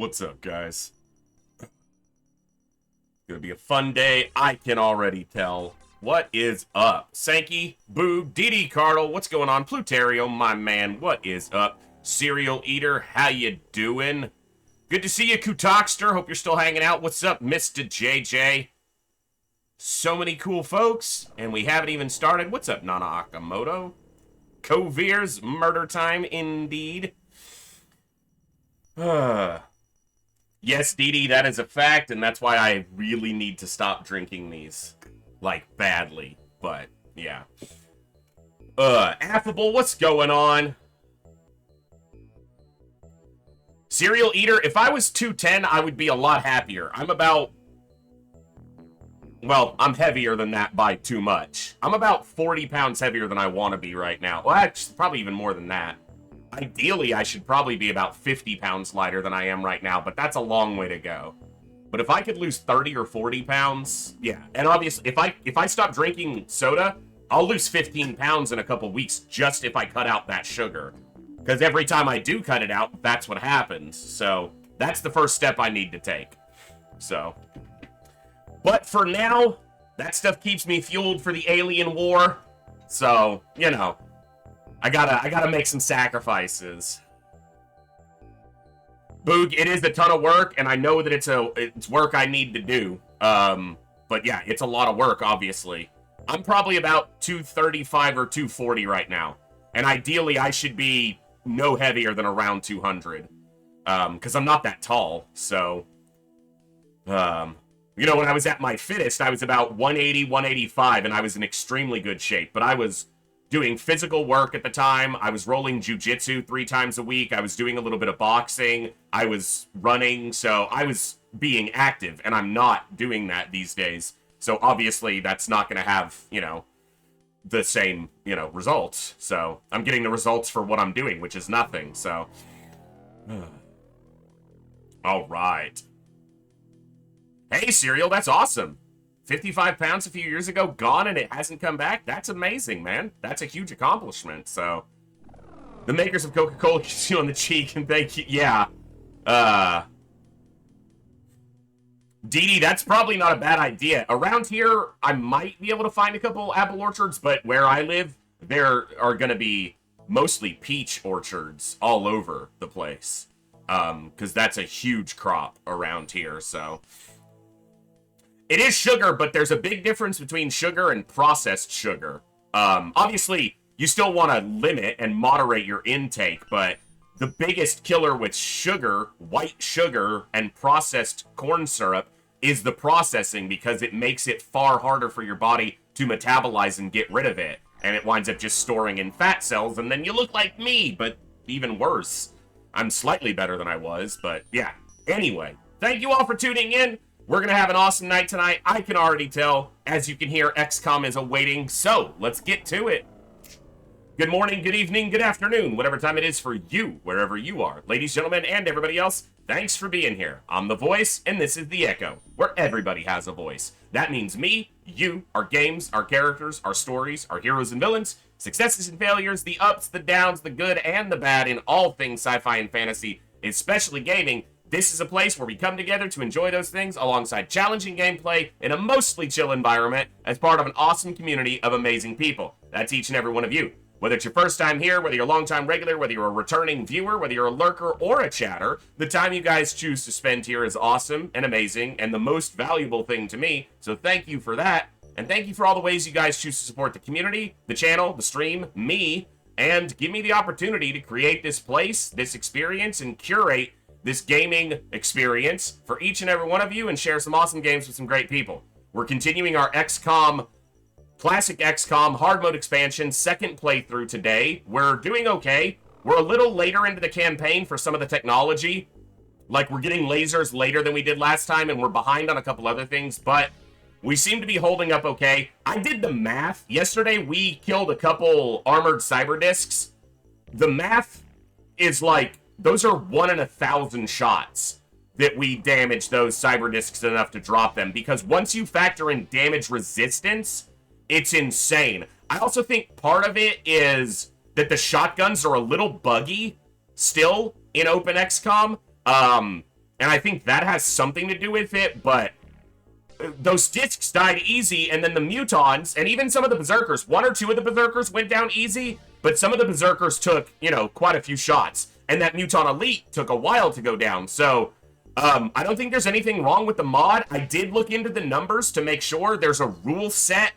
What's up, guys? Gonna be a fun day, I can already tell. What is up? Sankey, Boo, DD Cardle, what's going on? Pluterio, my man, what is up? Serial Eater, how you doing? Good to see you, Kutoxter, hope you're still hanging out. What's up, Mr. JJ? So many cool folks, and we haven't even started. What's up, Nana Akamoto? Coveers, murder time indeed. Yes, DD, that is a fact, and that's why I really need to stop drinking these. Like, badly. But, yeah. Affable, what's going on? Serial Eater, if I was 210, I would be a lot happier. I'm about... Well, I'm heavier than that by too much. I'm about 40 pounds heavier than I want to be right now. Well, actually, probably even more than that. Ideally, I should probably be about 50 pounds lighter than I am right now, but that's a long way to go. But if I could lose 30 or 40 pounds, yeah. And obviously, if I stop drinking soda, I'll lose 15 pounds in a couple weeks just if I cut out that sugar. Because every time I do cut it out, that's what happens. So that's the first step I need to take. So, but for now, that stuff keeps me fueled for the alien war. So, you know, I gotta make some sacrifices. Boog, it is a ton of work, and I know that it's work I need to do. But yeah, it's a lot of work, obviously. I'm probably about 235 or 240 right now. And ideally, I should be no heavier than around 200. Because I'm not that tall, so... you know, when I was at my fittest, I was about 180, 185, and I was in extremely good shape. But I was doing physical work at the time. I was rolling jujitsu 3 times a week. I was doing a little bit of boxing. I was running, so I was being active, and I'm not doing that these days. So obviously, that's not going to have, you know, the same, you know, results. So I'm getting the results for what I'm doing, which is nothing, so... All right. Hey, Serial, that's awesome. 55 pounds a few years ago, gone, and it hasn't come back? That's amazing, man. That's a huge accomplishment, so... The makers of Coca-Cola kiss you on the cheek, and thank you. Yeah. DD, that's probably not a bad idea. Around here, I might be able to find a couple apple orchards, but where I live, there are going to be mostly peach orchards all over the place. Because that's a huge crop around here, so... It is sugar, but there's a big difference between sugar and processed sugar. Obviously, you still want to limit and moderate your intake, but the biggest killer with sugar, white sugar, and processed corn syrup is the processing, because it makes it far harder for your body to metabolize and get rid of it. And it winds up just storing in fat cells, and then you look like me, but even worse. I'm slightly better than I was, but yeah. Anyway, thank you all for tuning in. We're going to have an awesome night tonight. I can already tell. As you can hear, XCOM is awaiting. So, let's get to it. Good morning, good evening, good afternoon, whatever time it is for you, wherever you are. Ladies, gentlemen, and everybody else, thanks for being here. I'm The Voice, and this is The Echo, where everybody has a voice. That means me, you, our games, our characters, our stories, our heroes and villains, successes and failures, the ups, the downs, the good and the bad in all things sci-fi and fantasy, especially gaming. This is a place where we come together to enjoy those things alongside challenging gameplay in a mostly chill environment as part of an awesome community of amazing people. That's each and every one of you. Whether it's your first time here, whether you're a long-time regular, whether you're a returning viewer, whether you're a lurker or a chatter, the time you guys choose to spend here is awesome and amazing and the most valuable thing to me, so thank you for that. And thank you for all the ways you guys choose to support the community, the channel, the stream, me, and give me the opportunity to create this place, this experience, and curate this gaming experience for each and every one of you and share some awesome games with some great people. We're continuing our XCOM, Classic XCOM Hard Mode expansion, second playthrough today. We're doing okay. We're a little later into the campaign for some of the technology. Like, we're getting lasers later than we did last time, and we're behind on a couple other things, but we seem to be holding up okay. I did the math. Yesterday, we killed a couple armored cyber discs. The math is like, those are 1 in 1,000 shots that we damage those cyber discs enough to drop them. Because once you factor in damage resistance, it's insane. I also think part of it is that the shotguns are a little buggy still in Open XCOM. And I think that has something to do with it, but those discs died easy, and then the mutons, and even some of the berserkers, one or two of the berserkers went down easy, but some of the berserkers took, you know, quite a few shots. And that muton elite took a while to go down. So, I don't think there's anything wrong with the mod. I did look into the numbers to make sure. There's a rule set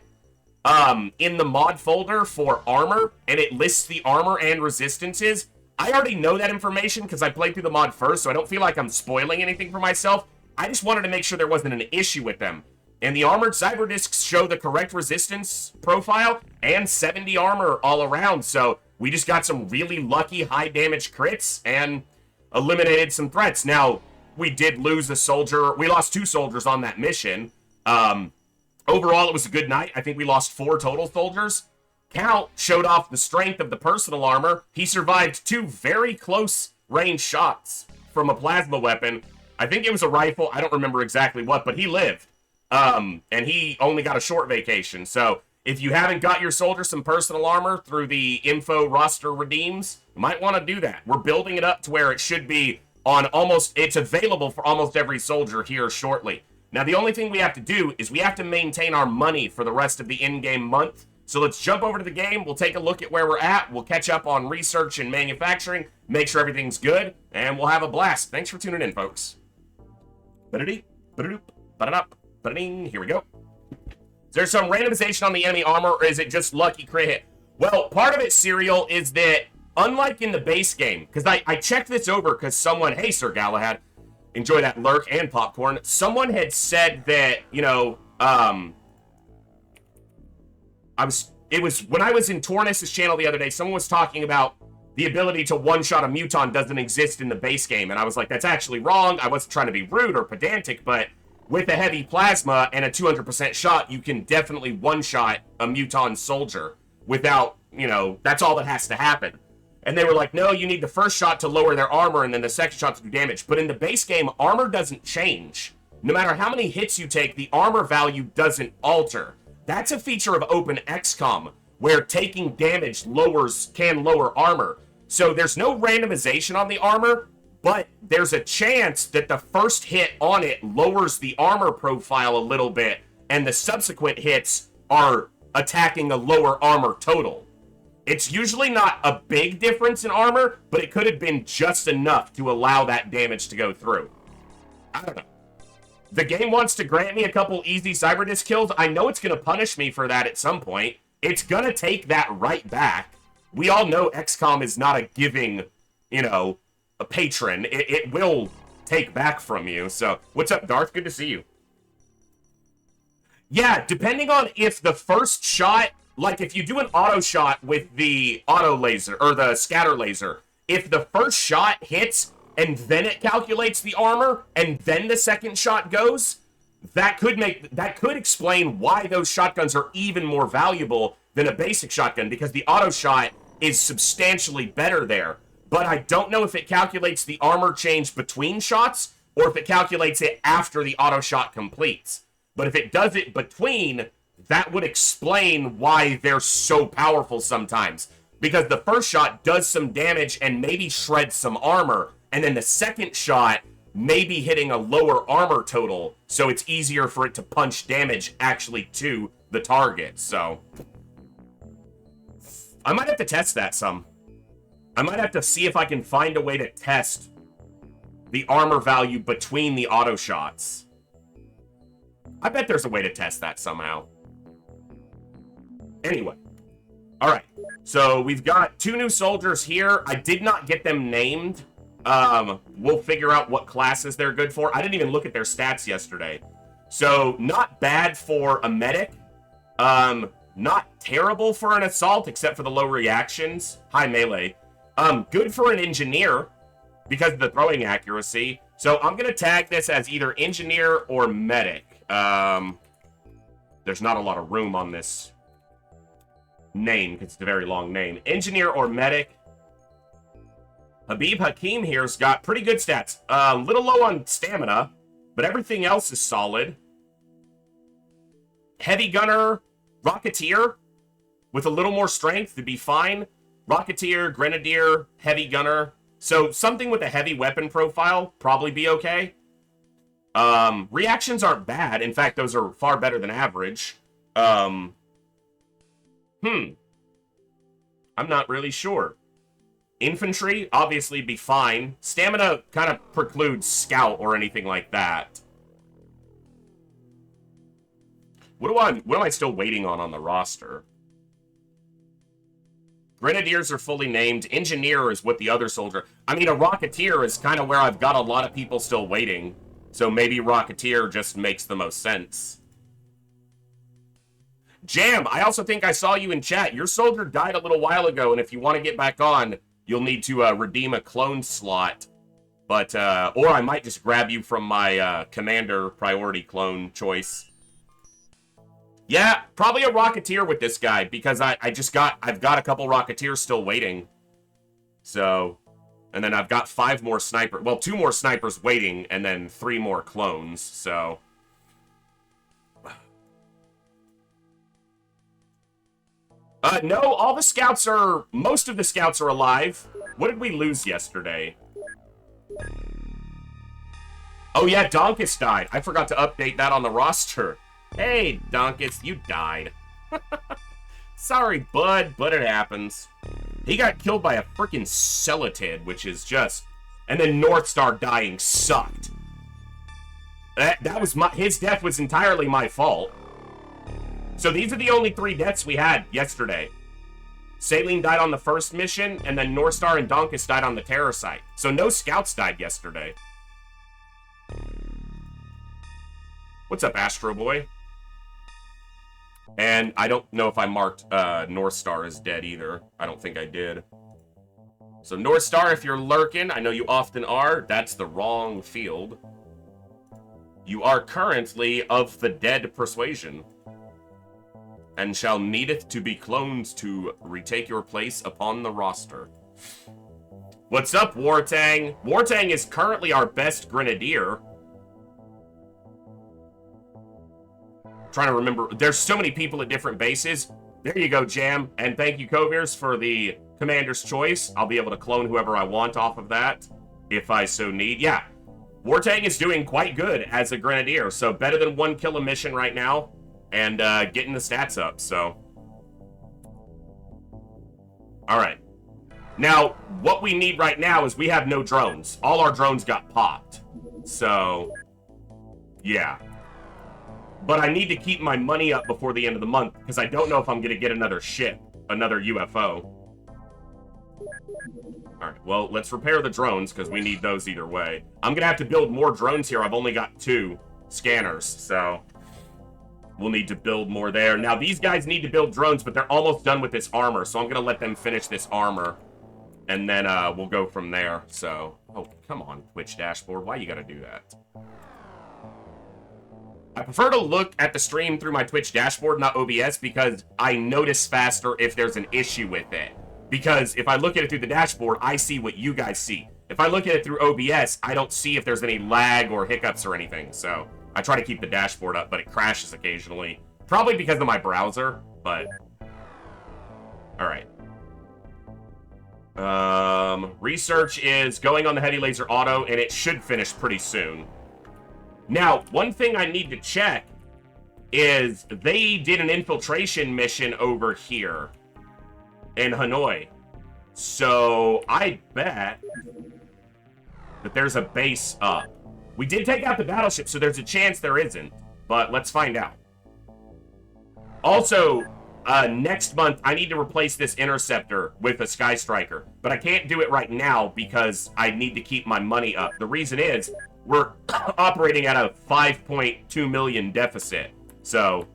in the mod folder for armor, and it lists the armor and resistances. I already know that information because I played through the mod first, so I don't feel like I'm spoiling anything for myself. I just wanted to make sure there wasn't an issue with them. And the armored cyber discs show the correct resistance profile and 70 armor all around, so we just got some really lucky high damage crits and eliminated some threats. Now, we did lose a soldier. We lost 2 soldiers on that mission. Overall, it was a good night. I think we lost 4 total soldiers. Count showed off the strength of the personal armor. He survived 2 very close range shots from a plasma weapon. I think it was a rifle. I don't remember exactly what, but he lived. And he only got a short vacation. So if you haven't got your soldier some personal armor through the info roster redeems, you might want to do that. We're building it up to where it should be on it's available for almost every soldier here shortly. Now, the only thing we have to do is we have to maintain our money for the rest of the in-game month. So let's jump over to the game. We'll take a look at where we're at. We'll catch up on research and manufacturing, make sure everything's good, and we'll have a blast. Thanks for tuning in, folks. Here we go. Is there some randomization on the enemy armor, or is it just lucky crit hit? Well, part of it, Serial, is that unlike in the base game, because I checked this over because someone, hey, Sir Galahad, enjoy that lurk and popcorn. Someone had said that, you know, it was when I was in Tornus' channel the other day, someone was talking about the ability to one-shot a muton doesn't exist in the base game. And I was like, that's actually wrong. I wasn't trying to be rude or pedantic, but with a heavy plasma and a 200% shot, you can definitely one-shot a muton soldier without, you know, that's all that has to happen. And they were like, no, you need the first shot to lower their armor and then the second shot to do damage. But in the base game, armor doesn't change. No matter how many hits you take, the armor value doesn't alter. That's a feature of Open XCOM, where taking damage can lower armor. So there's no randomization on the armor, but there's a chance that the first hit on it lowers the armor profile a little bit, and the subsequent hits are attacking a lower armor total. It's usually not a big difference in armor, but it could have been just enough to allow that damage to go through. I don't know. The game wants to grant me a couple easy Cyberdisc kills. I know it's going to punish me for that at some point. It's going to take that right back. We all know XCOM is not a giving, you know, a patron. It will take back from you. So, what's up, Darth? Good to see you. Yeah, depending on if the first shot, like if you do an auto shot with the auto laser, or the scatter laser, if the first shot hits and then it calculates the armor, and then the second shot goes, that could explain why those shotguns are even more valuable than a basic shotgun, because the auto shot is substantially better there. But I don't know if it calculates the armor change between shots, or if it calculates it after the auto shot completes. But if it does it between, that would explain why they're so powerful sometimes. Because the first shot does some damage and maybe shreds some armor, and then the second shot may be hitting a lower armor total, so it's easier for it to punch damage actually to the target. So I might have to test that some. I might have to see if I can find a way to test the armor value between the auto shots. I bet there's a way to test that somehow. Anyway. Alright. So we've got 2 new soldiers here. I did not get them named. We'll figure out what classes they're good for. I didn't even look at their stats yesterday. So, not bad for a medic. Not terrible for an assault, except for the low reactions. High melee. Good for an engineer, because of the throwing accuracy. So, I'm going to tag this as either engineer or medic. There's not a lot of room on this name, because it's a very long name. Engineer or medic. Habib Hakim here's got pretty good stats. A little low on stamina, but everything else is solid. Heavy gunner, rocketeer, with a little more strength to be fine. Rocketeer, grenadier, heavy gunner. So something with a heavy weapon profile probably be okay. Reactions aren't bad. In fact, those are far better than average. I'm not really sure. Infantry, obviously, be fine. Stamina kind of precludes scout or anything like that. What am I still waiting on the roster? Grenadiers are fully named. Engineer is what the other soldier... I mean, a Rocketeer is kind of where I've got a lot of people still waiting. So maybe Rocketeer just makes the most sense. Jam, I also think I saw you in chat. Your soldier died a little while ago, and if you want to get back on, you'll need to redeem a clone slot. But, or I might just grab you from my commander priority clone choice. Yeah, probably a Rocketeer with this guy, because I've got a couple Rocketeers still waiting. So, and then I've got 5 more snipers, well, 2 more snipers waiting, and then 3 more clones, so. No, all the scouts most of the scouts are alive. What did we lose yesterday? Oh yeah, Donkus died. I forgot to update that on the roster. Hey, Donkus, you died. Sorry, bud, but it happens. He got killed by a freaking Celatid, which is just... And then Northstar dying sucked. That was his death was entirely my fault. So these are the only 3 deaths we had yesterday. Saline died on the first mission, and then Northstar and Donkus died on the terror site. So no scouts died yesterday. What's up, Astro Boy? And I don't know if I marked Northstar as dead either. I don't think I did. So Northstar, if you're lurking, I know you often are, that's the wrong field. You are currently of the dead persuasion, and shall needeth to be cloned to retake your place upon the roster. What's up, Wartang? Wartang is currently our best Grenadier. Trying to remember, there's so many people at different bases. There you go, Jam. And thank you, Covirs, for the Commander's Choice. I'll be able to clone whoever I want off of that, if I so need. Yeah, Wartang is doing quite good as a Grenadier, so better than 1 kill a mission right now, and getting the stats up, so. Alright. Now, what we need right now is we have no drones. All our drones got popped. So, yeah. But I need to keep my money up before the end of the month, because I don't know if I'm going to get another ship, another UFO. Alright, well, let's repair the drones, because we need those either way. I'm going to have to build more drones here. I've only got 2 scanners, so we'll need to build more there. Now, these guys need to build drones, but they're almost done with this armor, so I'm going to let them finish this armor, and then we'll go from there. So, oh, come on, Twitch dashboard. Why you got to do that? I prefer to look at the stream through my Twitch dashboard, not OBS, because I notice faster if there's an issue with it. Because if I look at it through the dashboard, I see what you guys see. If I look at it through OBS, I don't see if there's any lag or hiccups or anything. So I try to keep the dashboard up, but it crashes occasionally. Probably because of my browser, but... Alright. Research is going on the Heavy Laser Auto, and it should finish pretty soon. Now, one thing I need to check is they did an infiltration mission over here in Hanoi. So I bet that there's a base up. We did take out the battleship, so there's a chance there isn't, but let's find out. Also, next month, I need to replace this interceptor with a Sky Striker, but I can't do it right now because I need to keep my money up. The reason is, we're operating at a 5.2 million deficit, so...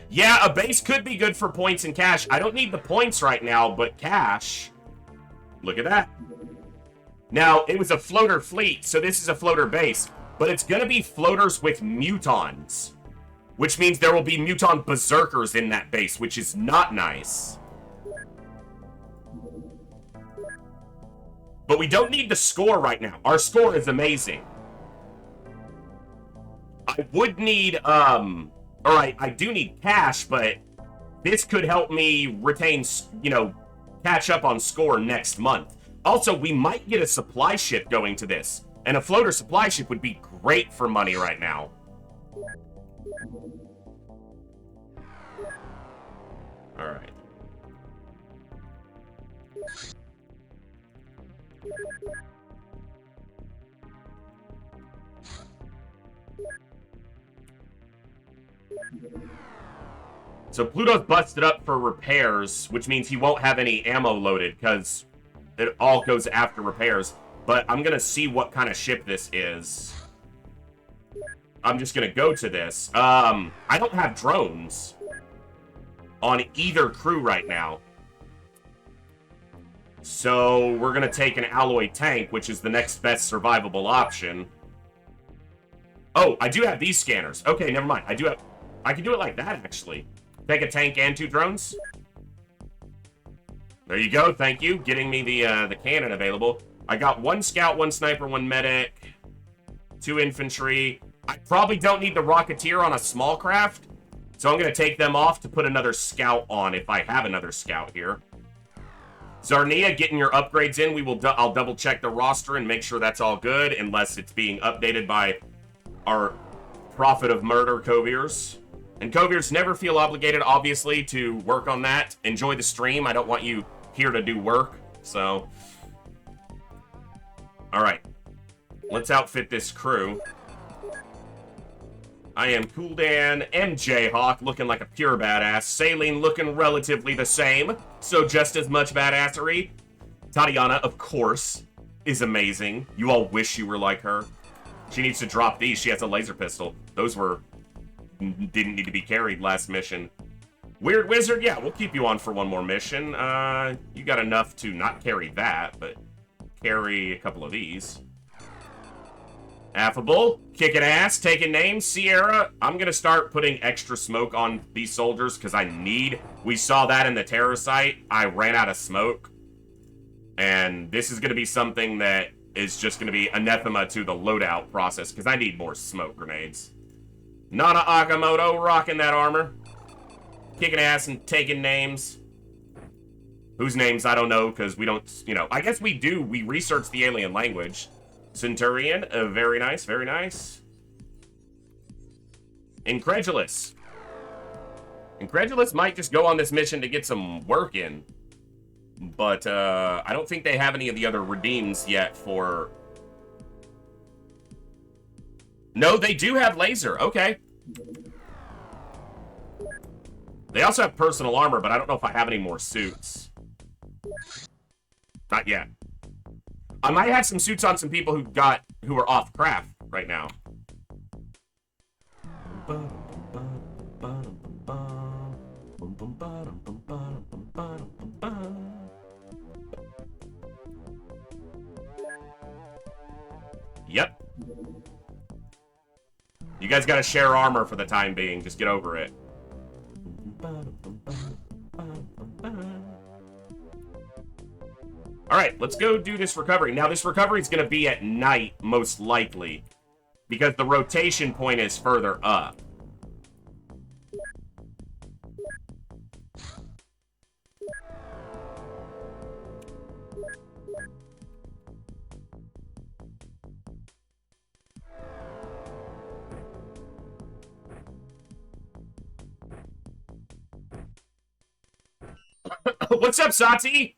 Yeah, a base could be good for points and cash. I don't need the points right now, but cash... Look at that. Now, it was a floater fleet, so this is a floater base, but it's gonna be floaters with mutons, which means there will be muton berserkers in that base, which is not nice. But we don't need the score right now. Our score is amazing. I would need, alright, I do need cash, but this could help me retain, you know, catch up on score next month. Also, we might get a supply ship going to this, and a floater supply ship would be great for money right now. All right. So Pluto's busted up for repairs, which means he won't have any ammo loaded because it all goes after repairs. But I'm going to see what kind of ship this is. I'm just going to go to this. I don't have drones on either crew right now. So we're going to take an alloy tank, which is the next best survivable option. Oh, I do have these scanners. Okay, never mind. I can do it like that, actually. Take a tank and 2 drones. There you go. Thank you. Getting me the cannon available. I got 1 scout, 1 sniper, 1 medic, 2 infantry. I probably don't need the rocketeer on a small craft, so I'm going to take them off to put another scout on if I have another scout here. Zarnia, getting your upgrades in. I'll double check the roster and make sure that's all good, unless it's being updated by our prophet of murder, Coviers. And Coviers, never feel obligated, obviously, to work on that. Enjoy the stream. I don't want you here to do work, so. Alright. Let's outfit this crew. I am Cooldan, MJ Hawk, looking like a pure badass. Saline looking relatively the same, so just as much badassery. Tatiana, of course, is amazing. You all wish you were like her. She needs to drop these. She has a laser pistol. Those didn't need to be carried last mission. Weird Wizard, yeah, we'll keep you on for 1 more mission. You got enough to not carry that, but carry a couple of these. Affable, kicking ass, taking names. Sierra, I'm gonna start putting extra smoke on these soldiers because we saw that in the terror site. I ran out of smoke. And this is gonna be something that is just gonna be anathema to the loadout process because I need more smoke grenades. Nana Akamoto, rocking that armor. Kicking ass and taking names. Whose names, I don't know, because we don't, you know, I guess we do. We research the alien language. Centurion, very nice, very nice. Incredulous. Incredulous might just go on this mission to get some work in. But, I don't think they have any of the other redeems yet for... No, they do have laser. Okay. They also have personal armor, but I don't know if I have any more suits. Not yet. I might have some suits on some people who are off craft right now. Yep. You guys gotta share armor for the time being. Just get over it. Alright, let's go do this recovery. Now, this recovery is gonna be at night, most likely. Because the rotation point is further up. What's up, Sati?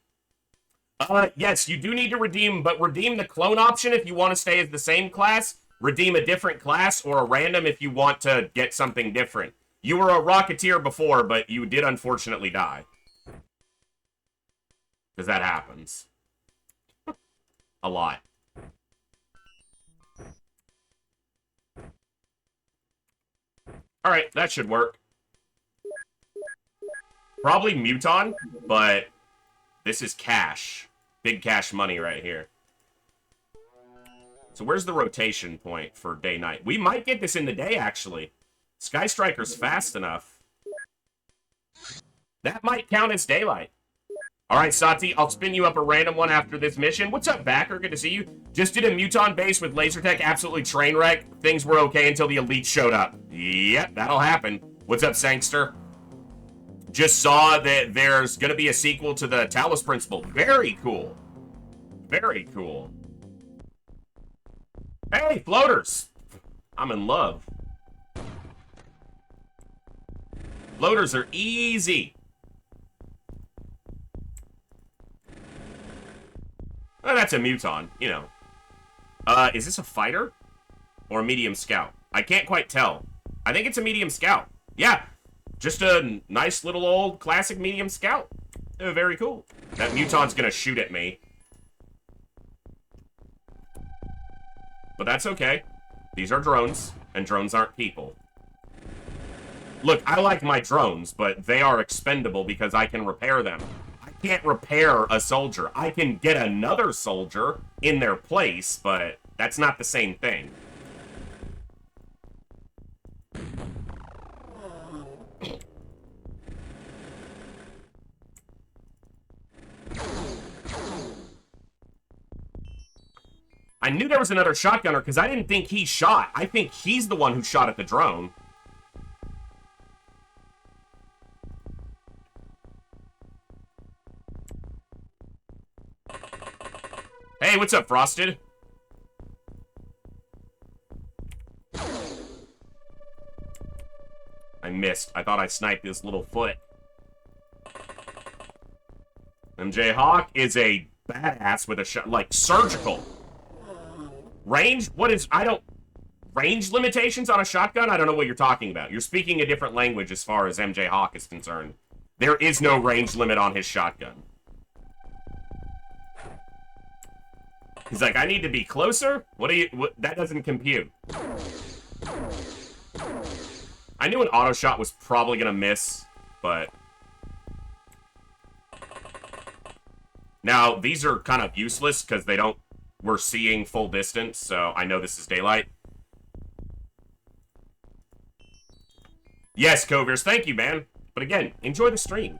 Yes, you do need to redeem, but redeem the clone option if you want to stay as the same class. Redeem a different class or a random if you want to get something different. You were a Rocketeer before, but you did unfortunately die. Because that happens. A lot. Alright, that should work. Probably Muton, but this is cash. Big cash money right here. So where's the rotation point for day-night? We might get this in the day, actually. Sky Striker's fast enough. That might count as daylight. Alright, Sati, I'll spin you up a random one after this mission. What's up, Backer? Good to see you. Just did a Muton base with laser tech, absolutely train wreck. Things were okay until the elite showed up. Yep, that'll happen. What's up, Sangster? Just saw that there's going to be a sequel to the Talos Principle. Very cool. Very cool. Hey, floaters! I'm in love. Floaters are easy. Well, that's a Muton, you know. Is this a fighter? Or a medium scout? I can't quite tell. I think it's a medium scout. Yeah, just a nice little old classic medium scout. Very cool. That Muton's gonna shoot at me. But that's okay. These are drones, and drones aren't people. Look, I like my drones, but they are expendable because I can repair them. I can't repair a soldier. I can get another soldier in their place, but that's not the same thing. I knew there was another shotgunner because I didn't think he shot. I think he's the one who shot at the drone. Hey, what's up, Frosted? I missed. I thought I sniped this little foot. MJ Hawk is a badass with a shot, like, surgical. Range? What is... I don't... Range limitations on a shotgun? I don't know what you're talking about. You're speaking a different language as far as MJ Hawk is concerned. There is no range limit on his shotgun. He's like, I need to be closer? What do you... What, that doesn't compute. I knew an auto shot was probably gonna miss, but... Now, these are kind of useless because they don't... We're seeing full distance, so I know this is daylight. Yes, Coviers, thank you, man. But again, enjoy the stream.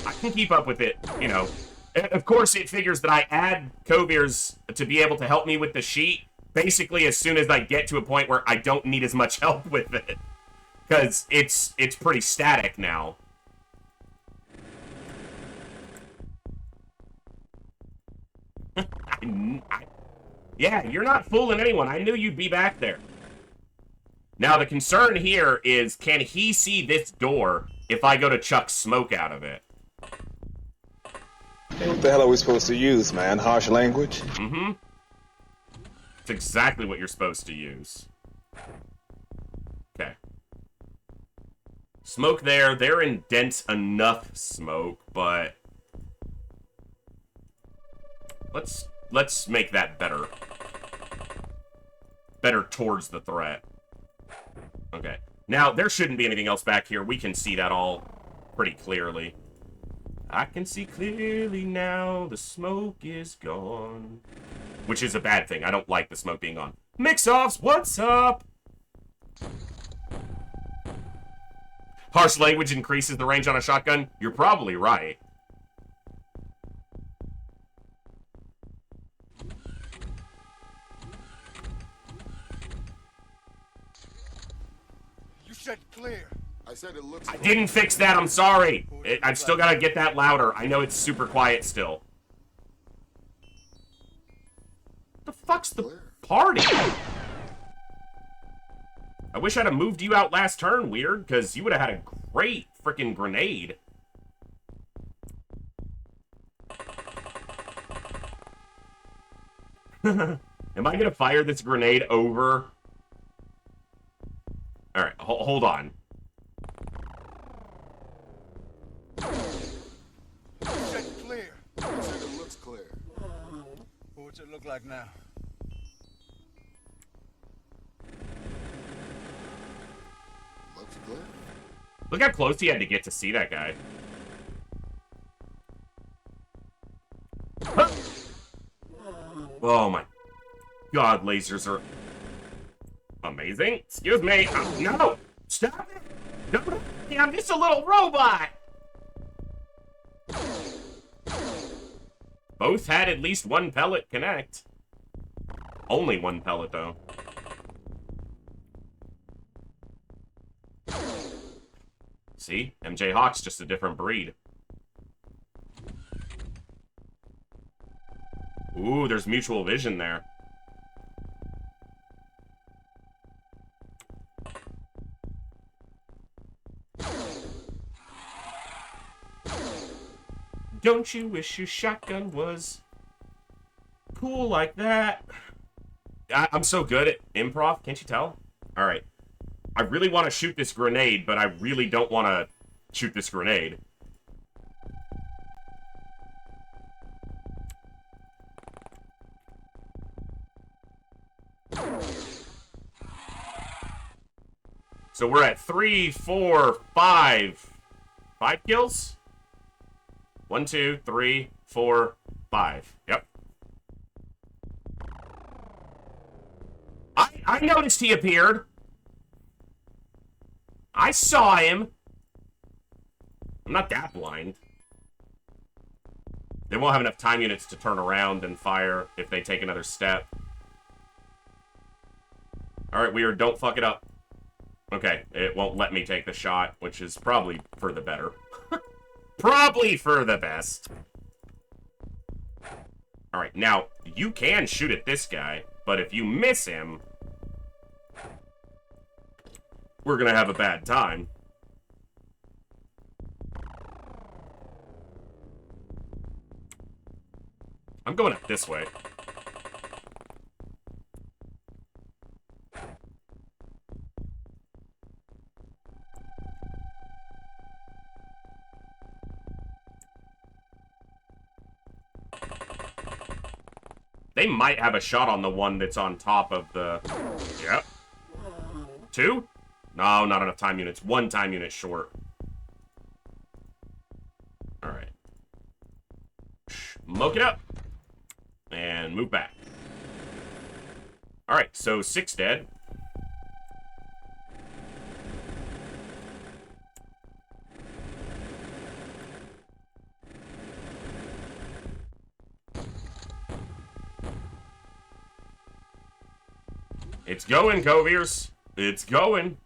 I can keep up with it, you know. Of course, it figures that I add Coviers to be able to help me with the sheet, basically as soon as I get to a point where I don't need as much help with it. Because it's pretty static now. Yeah, you're not fooling anyone. I knew you'd be back there. Now, the concern here is, can he see this door if I go to chuck smoke out of it? Hey, what the hell are we supposed to use, man? Harsh language? Mm-hmm. It's exactly what you're supposed to use. Okay. Smoke there. They're in dense enough smoke, but... Let's make that better. Better towards the threat. Okay. Now, there shouldn't be anything else back here. We can see that all pretty clearly. I can see clearly now. The smoke is gone. Which is a bad thing. I don't like the smoke being gone. Mix-offs, what's up? Harsh language increases the range on a shotgun? You're probably right. Clear. I said it looks. I didn't fix that. I'm sorry. I've still got to get that louder. I know it's super quiet still. The fuck's the party? I wish I'd have moved you out last turn, Weird, because you would have had a great freaking grenade. Am I gonna fire this grenade over? Alright, hold on. Check clear. I said it looks clear. What's it look like now? Looks clear. Look how close he had to get to see that guy. Huh. Oh my god, lasers are... amazing. Excuse me. No! Stop it! Don't, I'm just a little robot! Both had at least one pellet connect. Only one pellet, though. See? MJ Hawk's just a different breed. Ooh, there's mutual vision there. Don't you wish your shotgun was cool like that? I'm so good at improv, can't you tell? Alright. I really want to shoot this grenade, but I really don't want to shoot this grenade. So we're at 3, 4, 5. 5 kills? 1, 2, 3, 4, 5. Yep. I noticed he appeared. I saw him. I'm not that blind. They won't have enough time units to turn around and fire if they take another step. Alright, Weird, don't fuck it up. Okay, it won't let me take the shot, which is probably for the better. Probably for the best. Alright, now, you can shoot at this guy, but if you miss him, we're gonna have a bad time. I'm going up this way. They might have a shot on the one that's on top of the... Yep. 2? No, not enough time units. 1 time unit short. Alright. Smoke it up. And move back. Alright, so 6 dead. It's going, Coviers. It's going.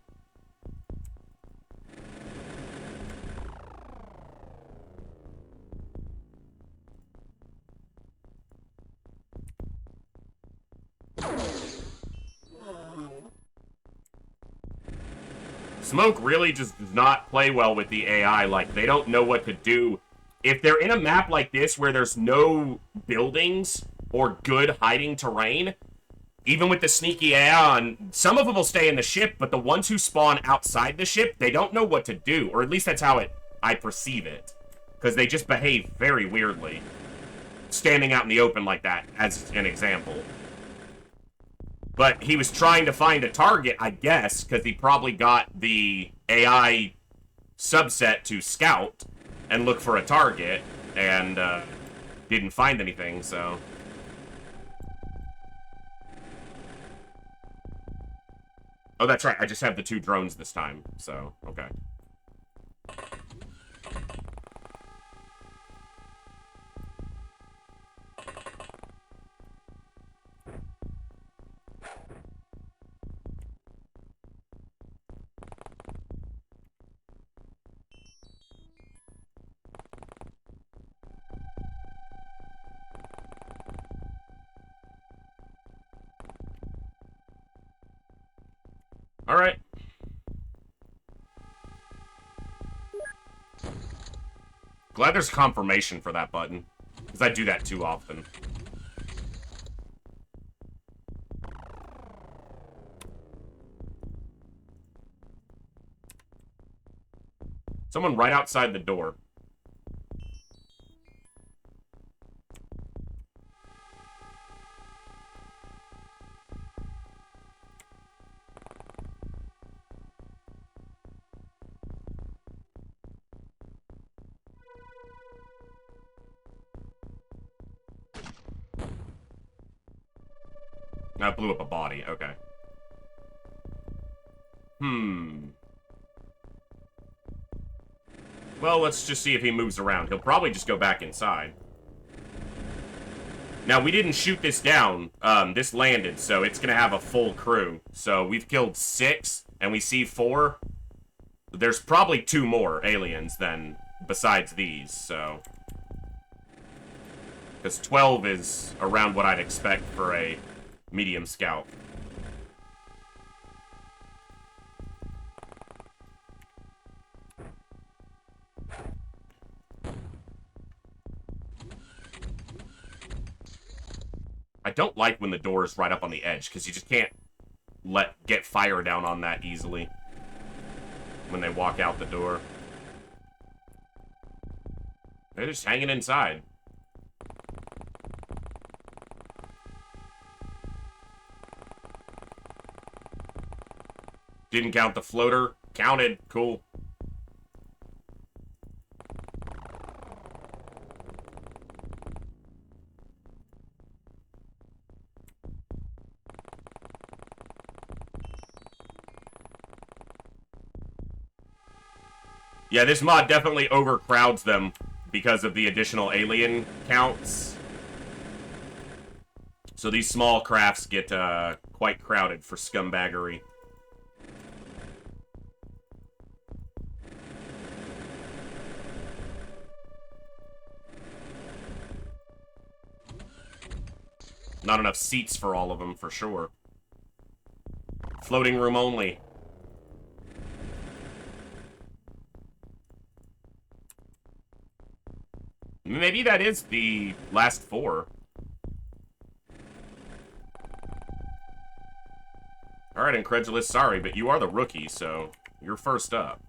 Smoke really just does not play well with the AI. Like, they don't know what to do. If they're in a map like this where there's no buildings or good hiding terrain, even with the sneaky AI on, some of them will stay in the ship, but the ones who spawn outside the ship, they don't know what to do. Or at least that's how I perceive it. Because they just behave very weirdly. Standing out in the open like that, as an example. But he was trying to find a target, I guess, because he probably got the AI subset to scout and look for a target, and didn't find anything, so... Oh, that's right. I just have the 2 drones this time, so, okay. Alright. Glad there's confirmation for that button, because I do that too often. Someone right outside the door. That blew up a body, okay. Well, let's just see if he moves around. He'll probably just go back inside. Now, we didn't shoot this down. This landed, so it's gonna have a full crew. So, we've killed 6, and we see 4. there's probably 2 more aliens then, besides these, so... Because 12 is around what I'd expect for a medium scout. I don't like when the door is right up on the edge, because you just can't get fire down on that easily when they walk out the door. They're just hanging inside. Didn't count the floater. Counted. Cool. Yeah, this mod definitely overcrowds them because of the additional alien counts. So these small crafts get quite crowded for scumbaggery. Not enough seats for all of them, for sure. Floating room only. Maybe that is the last 4. Alright, Incredulous, sorry, but you are the rookie, so you're first up.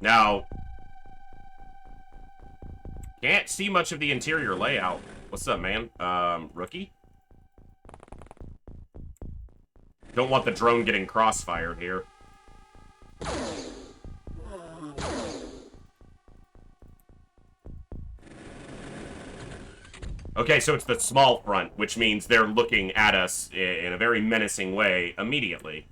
Now, can't see much of the interior layout. What's up, man? Rookie? Don't want the drone getting crossfired here. Okay, so it's the small front, which means they're looking at us in a very menacing way immediately.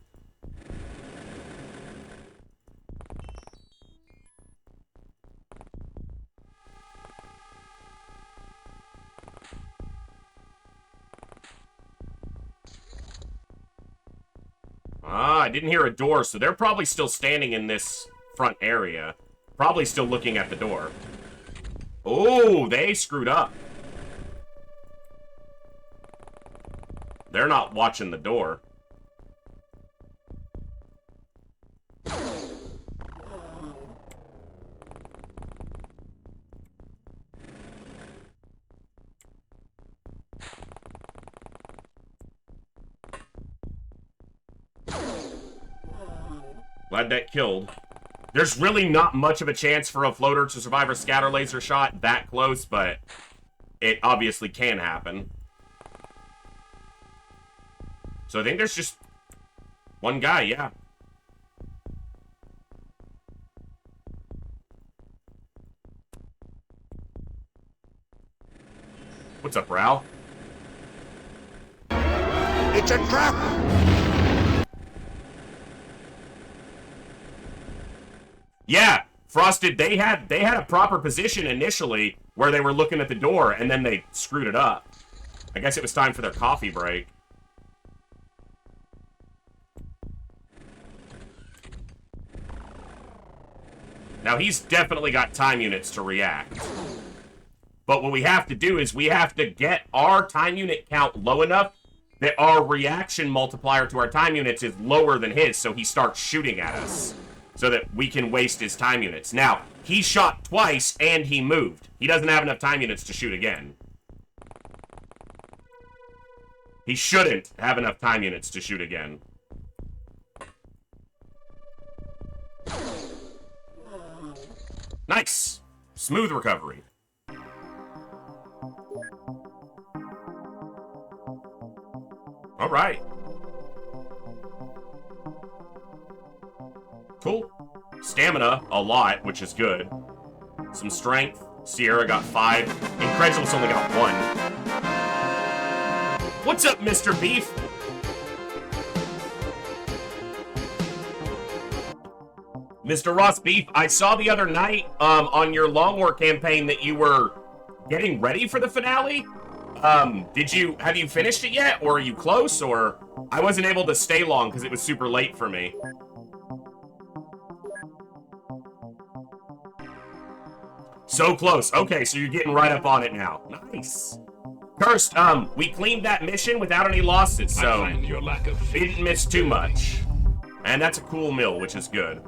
Ah, I didn't hear a door, so they're probably still standing in this front area. Probably still looking at the door. Oh, they screwed up. They're not watching the door. Glad that killed. There's really not much of a chance for a floater to survive a scatter laser shot that close, but it obviously can happen. So I think there's just one guy, yeah. What's up, Ral? It's a trap! Yeah, Frosted, they had a proper position initially where they were looking at the door, and then they screwed it up. I guess it was time for their coffee break. Now, he's definitely got time units to react. But what we have to do is we have to get our time unit count low enough that our reaction multiplier to our time units is lower than his, so he starts shooting at us, so that we can waste his time units. Now, he shot twice, and he moved. He doesn't have enough time units to shoot again. He shouldn't have enough time units to shoot again. Nice! Smooth recovery. Alright. Cool. Stamina, a lot, which is good. Some strength. Sierra got 5. Incredulous only got 1. What's up, Mr. Beef? Mr. Ross Beef, I saw the other night on your Long War campaign that you were getting ready for the finale. Have you finished it yet, or are you close, or? I wasn't able to stay long because it was super late for me. So close. Okay, so you're getting right up on it now. Nice. Cursed, we cleaned that mission without any losses, so I find your lack of faith didn't miss too much. And that's a cool mill, which is good.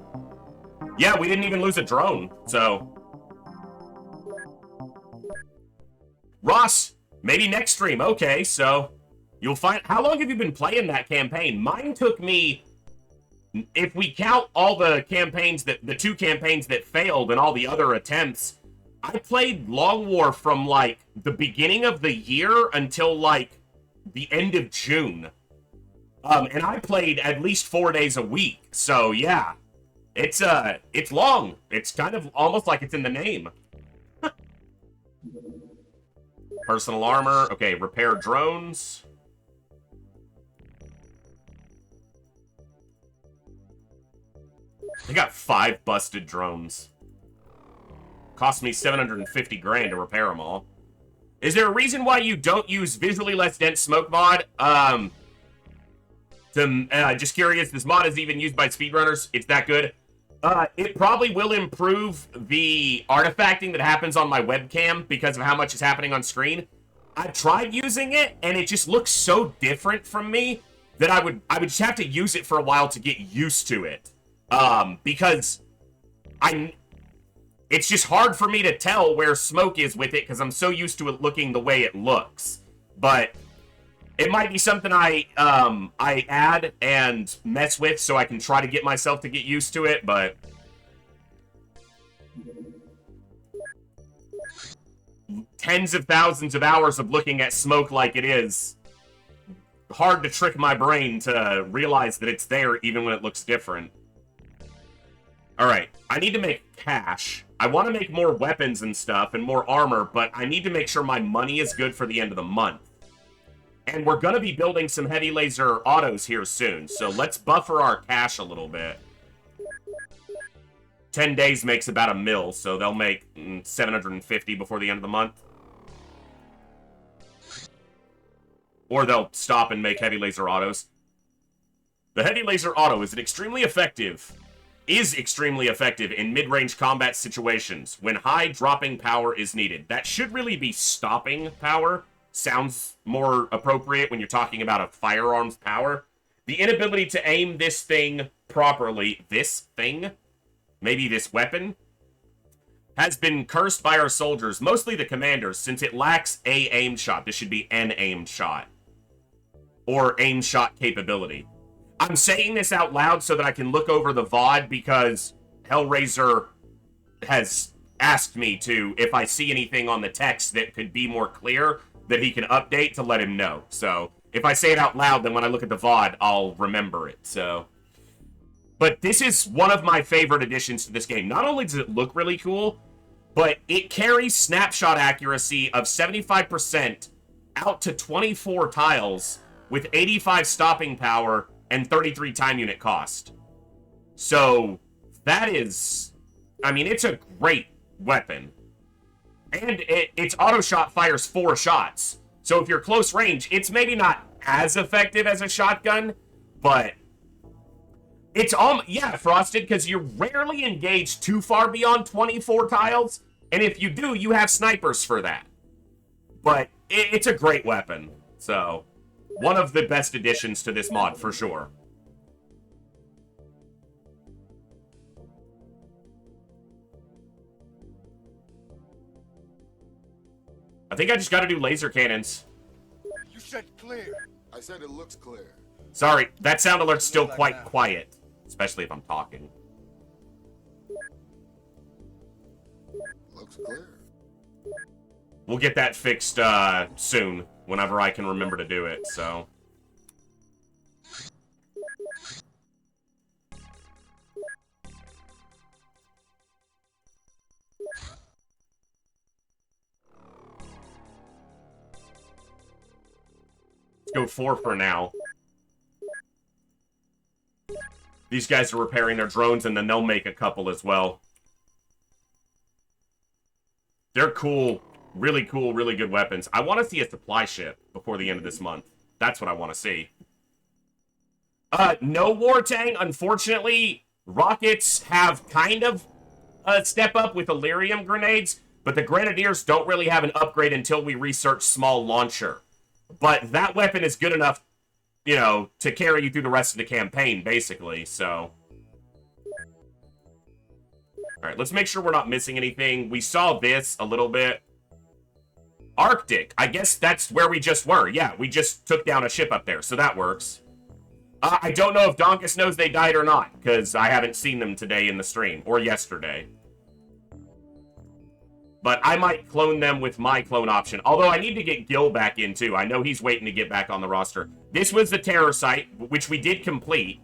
Yeah, we didn't even lose a drone, so. Ross, maybe next stream. Okay, so you'll find. How long have you been playing that campaign? Mine took me, if we count all the campaigns the 2 campaigns that failed and all the other attempts, I played Long War from like the beginning of the year until like the end of June. And I played at least 4 days a week. So yeah, it's long. It's kind of almost like it's in the name. Personal armor. Okay, repair drones. I got 5 busted drones. Cost me 750 grand to repair them all. Is there a reason why you don't use visually less dense smoke mod? Just curious, this mod is even used by speedrunners. It's that good. It probably will improve the artifacting that happens on my webcam because of how much is happening on screen. I've tried using it, and it just looks so different from me that I would just have to use it for a while to get used to it. Because it's just hard for me to tell where smoke is with it because I'm so used to it looking the way it looks. But it might be something I add and mess with so I can try to get myself to get used to it, but tens of thousands of hours of looking at smoke like it is, hard to trick my brain to realize that it's there even when it looks different. Alright, I need to make cash. I want to make more weapons and stuff and more armor, but I need to make sure my money is good for the end of the month. And we're going to be building some heavy laser autos here soon, so let's buffer our cash a little bit. 10 days makes about $1 mil, so they'll make 750 before the end of the month. Or they'll stop and make heavy laser autos. The heavy laser auto is extremely effective in mid-range combat situations when high dropping power is needed. That should really be stopping power. Sounds more appropriate when you're talking about a firearm's power. The inability to aim this thing properly, maybe this weapon, has been cursed by our soldiers, mostly the commanders, since it lacks a aim shot. This should be an aim shot. Or aim shot capability. I'm saying this out loud so that I can look over the VOD because Hellraiser has asked me to, if I see anything on the text that could be more clear, that he can update to let him know. So, if I say it out loud, then when I look at the VOD, I'll remember it, so. But this is one of my favorite additions to this game. Not only does it look really cool, but it carries snapshot accuracy of 75% out to 24 tiles with 85 stopping power and 33 time unit cost. So, that is, I mean, it's a great weapon. And its auto shot fires 4 shots. So if you're close range, it's maybe not as effective as a shotgun, but it's yeah, Frosted, because you're rarely engaged too far beyond 24 tiles, and if you do, you have snipers for that. But it's a great weapon, so one of the best additions to this mod for sure. I think I just got to do laser cannons. You said clear. I said it looks clear. Sorry, that sound alert's still quite quiet, especially if I'm talking. Looks clear. We'll get that fixed soon, whenever I can remember to do it, so. Let's go 4 for now. These guys are repairing their drones, and then they'll make a couple as well. They're cool. Really cool, really good weapons. I want to see a supply ship before the end of this month. That's what I want to see. No Wartang. Unfortunately, rockets have kind of a step up with Illyrium grenades, but the Grenadiers don't really have an upgrade until we research small launcher. But that weapon is good enough, you know, to carry you through the rest of the campaign, basically, so... Alright, let's make sure we're not missing anything. We saw this a little bit. Arctic. I guess that's where we just were. Yeah, we just took down a ship up there, so that works. I don't know if Donkus knows they died or not, because I haven't seen them today in the stream, or yesterday. But I might clone them with my clone option. Although I need to get Gil back in, too. I know he's waiting to get back on the roster. This was the terror site, which we did complete.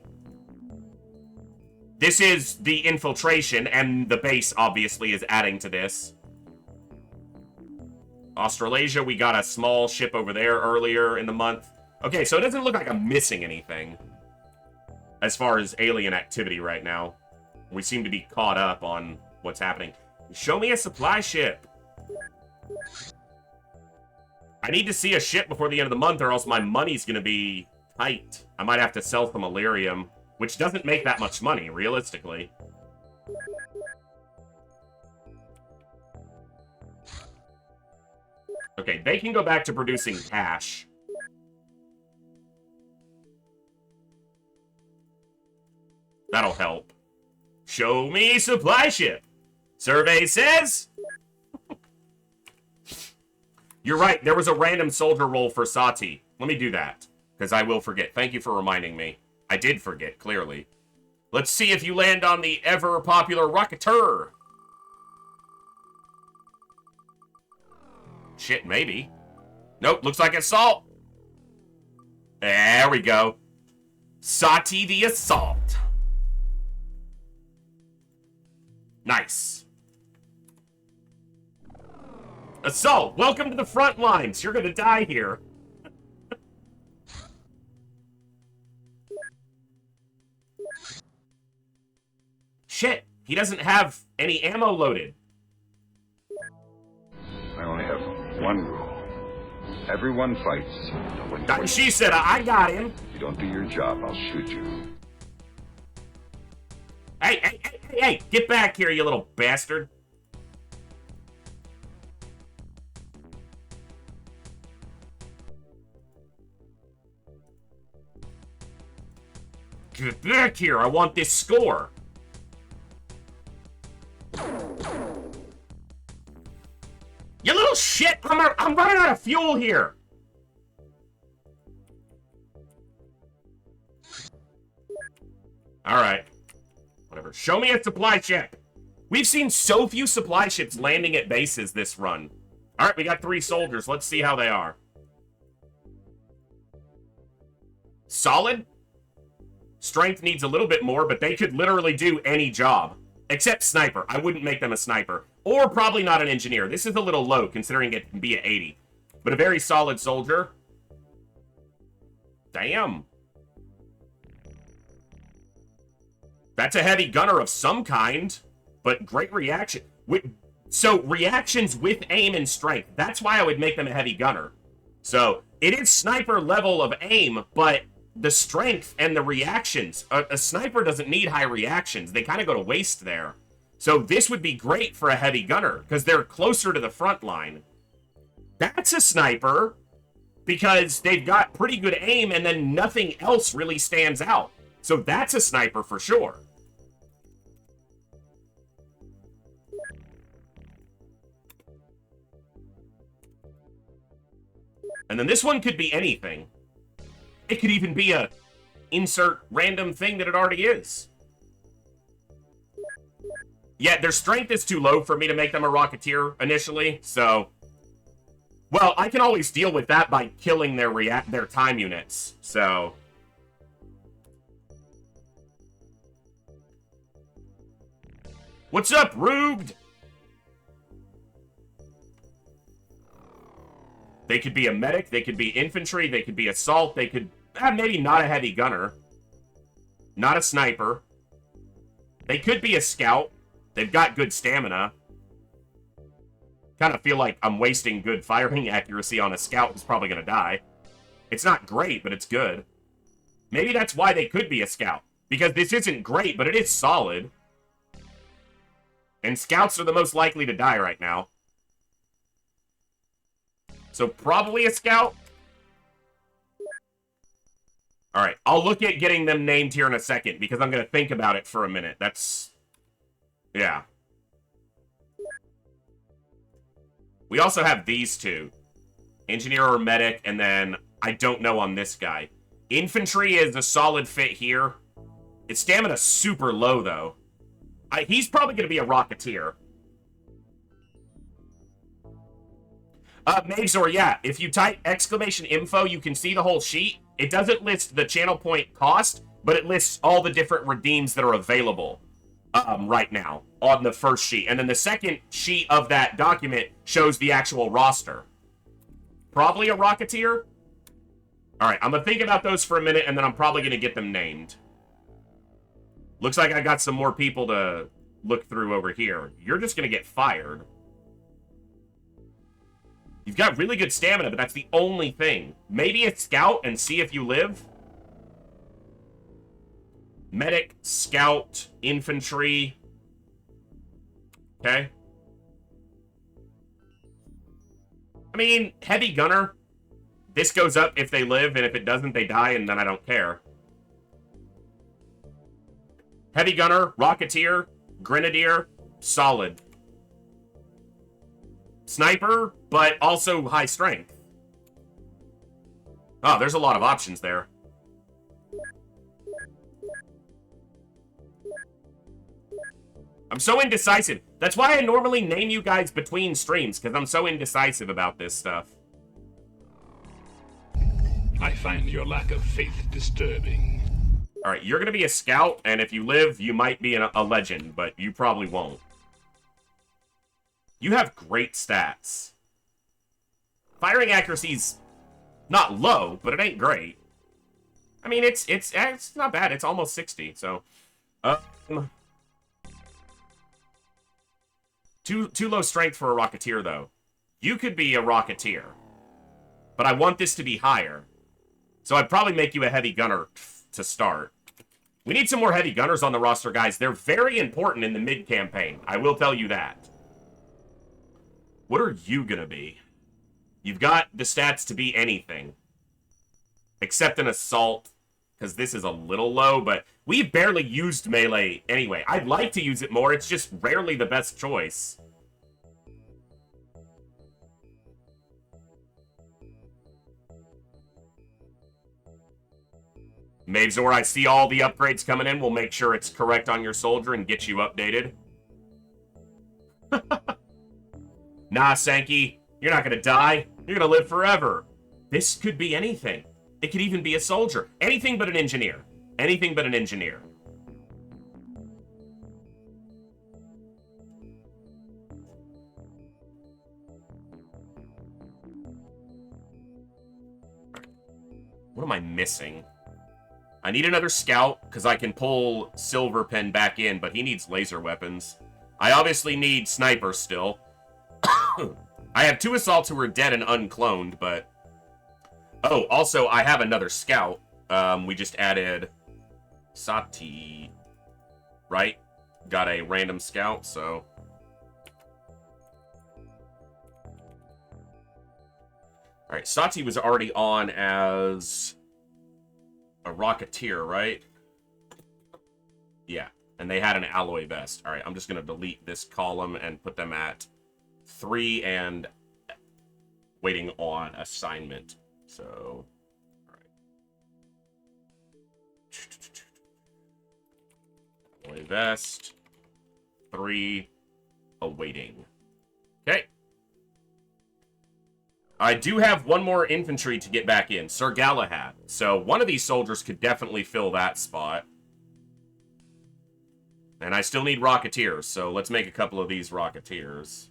This is the infiltration, and the base, obviously, is adding to this. Australasia, we got a small ship over there earlier in the month. Okay, so it doesn't look like I'm missing anything as far as alien activity right now. We seem to be caught up on what's happening. Show me a supply ship. I need to see a ship before the end of the month, or else my money's going to be tight. I might have to sell some Illyrium, which doesn't make that much money, realistically. Okay, they can go back to producing cash. That'll help. Show me supply ship. Survey says... You're right, there was a random soldier roll for Sati. Let me do that, because I will forget. Thank you for reminding me. I did forget, clearly. Let's see if you land on the ever-popular Rocketeur. Shit, maybe. Nope, looks like Assault. There we go. Sati the Assault. Nice. Assault, welcome to the front lines. You're gonna die here. Shit, he doesn't have any ammo loaded. I only have one rule. Everyone fights. No one quits. She said, I got him. If you don't do your job, I'll shoot you. Hey, get back here, you little bastard. Get back here, I want this score. You little shit! I'm running out of fuel here! Alright. Whatever. Show me a supply ship! We've seen so few supply ships landing at bases this run. Alright, we got 3 soldiers. Let's see how they are. Solid? Strength needs a little bit more, but they could literally do any job. Except sniper. I wouldn't make them a sniper. Or probably not an engineer. This is a little low, considering it can be at 80. But a very solid soldier. Damn. That's a heavy gunner of some kind. But great reaction. So, reactions with aim and strength. That's why I would make them a heavy gunner. So, it is sniper level of aim, but the strength and the reactions. A sniper doesn't need high reactions. They kind of go to waste there. So this would be great for a heavy gunner, because they're closer to the front line. That's a sniper, because they've got pretty good aim, and then nothing else really stands out. So that's a sniper for sure. And then this one could be anything. It could even be a insert random thing that it already is. Yeah, their strength is too low for me to make them a Rocketeer initially, so... Well, I can always deal with that by killing their time units, so... What's up, Ruged? They could be a medic, they could be infantry, they could be assault, they could... maybe not a heavy gunner. Not a sniper. They could be a scout. They've got good stamina. Kind of feel like I'm wasting good firing accuracy on a scout who's probably going to die. It's not great, but it's good. Maybe that's why they could be a scout. Because this isn't great, but it is solid. And scouts are the most likely to die right now. So probably a scout. Alright, I'll look at getting them named here in a second, because I'm going to think about it for a minute. That's... yeah. We also have these two. Engineer or medic, and then I don't know on this guy. Infantry is a solid fit here. Its stamina's super low, though. He's probably going to be a Rocketeer. Mazor, yeah. If you type !info, you can see the whole sheet. It doesn't list the channel point cost, but it lists all the different redeems that are available right now on the first sheet. And then the second sheet of that document shows the actual roster. Probably a Rocketeer. All right, I'm going to think about those for a minute, and then I'm probably going to get them named. Looks like I got some more people to look through over here. You're just going to get fired. You've got really good stamina, but that's the only thing. Maybe a scout and see if you live. Medic, scout, infantry. Okay. I mean, heavy gunner. This goes up if they live, and if it doesn't, they die, and then I don't care. Heavy gunner, Rocketeer, Grenadier, solid. Sniper, but also high strength. Oh, there's a lot of options there. I'm so indecisive. That's why I normally name you guys between streams, because I'm so indecisive about this stuff. I find your lack of faith disturbing. Alright, you're going to be a scout, and if you live, you might be a legend, but you probably won't. You have great stats. Firing accuracy's not low, but it ain't great. I mean, it's not bad. It's almost 60, so... Too low strength for a Rocketeer, though. You could be a Rocketeer. But I want this to be higher. So I'd probably make you a heavy gunner to start. We need some more heavy gunners on the roster, guys. They're very important in the mid-campaign. I will tell you that. What are you gonna be? You've got the stats to be anything. Except an assault, because this is a little low, but we've barely used melee anyway. I'd like to use it more, it's just rarely the best choice. Mavesor, I see all the upgrades coming in. We'll make sure it's correct on your soldier and get you updated. Nah, Sankey, you're not gonna die. You're gonna live forever. This could be anything. It could even be a soldier. Anything but an engineer. Anything but an engineer. What am I missing? I need another scout, because I can pull Silverpen back in, but he needs laser weapons. I obviously need snipers still. I have 2 assaults who are dead and uncloned, but... Oh, also, I have another scout. We just added Sati, right? Got a random scout, so... Alright, Sati was already on as a Rocketeer, right? Yeah, and they had an alloy vest. Alright, I'm just going to delete this column and put them at 3 and waiting on assignment. So, alright. Alloy vest, 3, awaiting. Okay. I do have one more infantry to get back in, Sir Galahad. So one of these soldiers could definitely fill that spot. And I still need Rocketeers, so let's make a couple of these Rocketeers.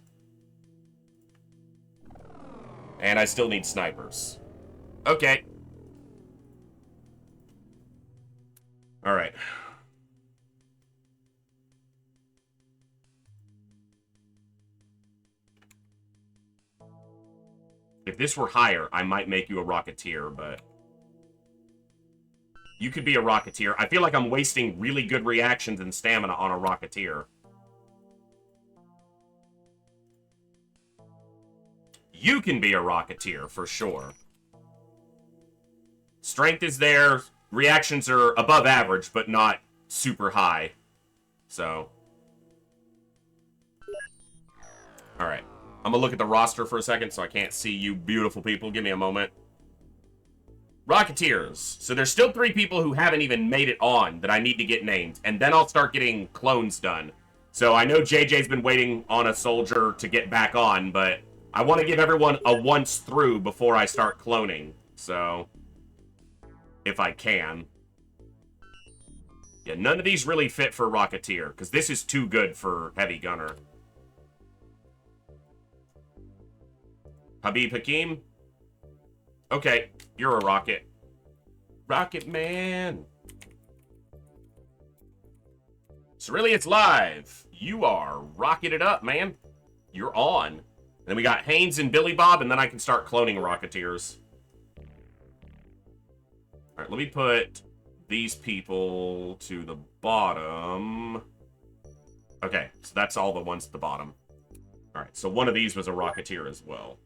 And I still need snipers. Okay. All right. If this were higher, I might make you a Rocketeer, but... You could be a Rocketeer. I feel like I'm wasting really good reactions and stamina on a Rocketeer. You can be a Rocketeer, for sure. Strength is there. Reactions are above average, but not super high. So. Alright. I'm gonna look at the roster for a second so I can't see you beautiful people. Give me a moment. Rocketeers. So there's still 3 people who haven't even made it on that I need to get named. And then I'll start getting clones done. So I know JJ's been waiting on a soldier to get back on, but I want to give everyone a once through before I start cloning. So, if I can. Yeah, none of these really fit for Rocketeer, because this is too good for Heavy Gunner. Habib Hakim? Okay, you're a rocket. Rocket Man! So really, it's live. You are rocking it up, man. You're on. And then we got Haynes and Billy Bob, and then I can start cloning Rocketeers. Alright, let me put these people to the bottom. Okay, so that's all the ones at the bottom. Alright, so one of these was a Rocketeer as well.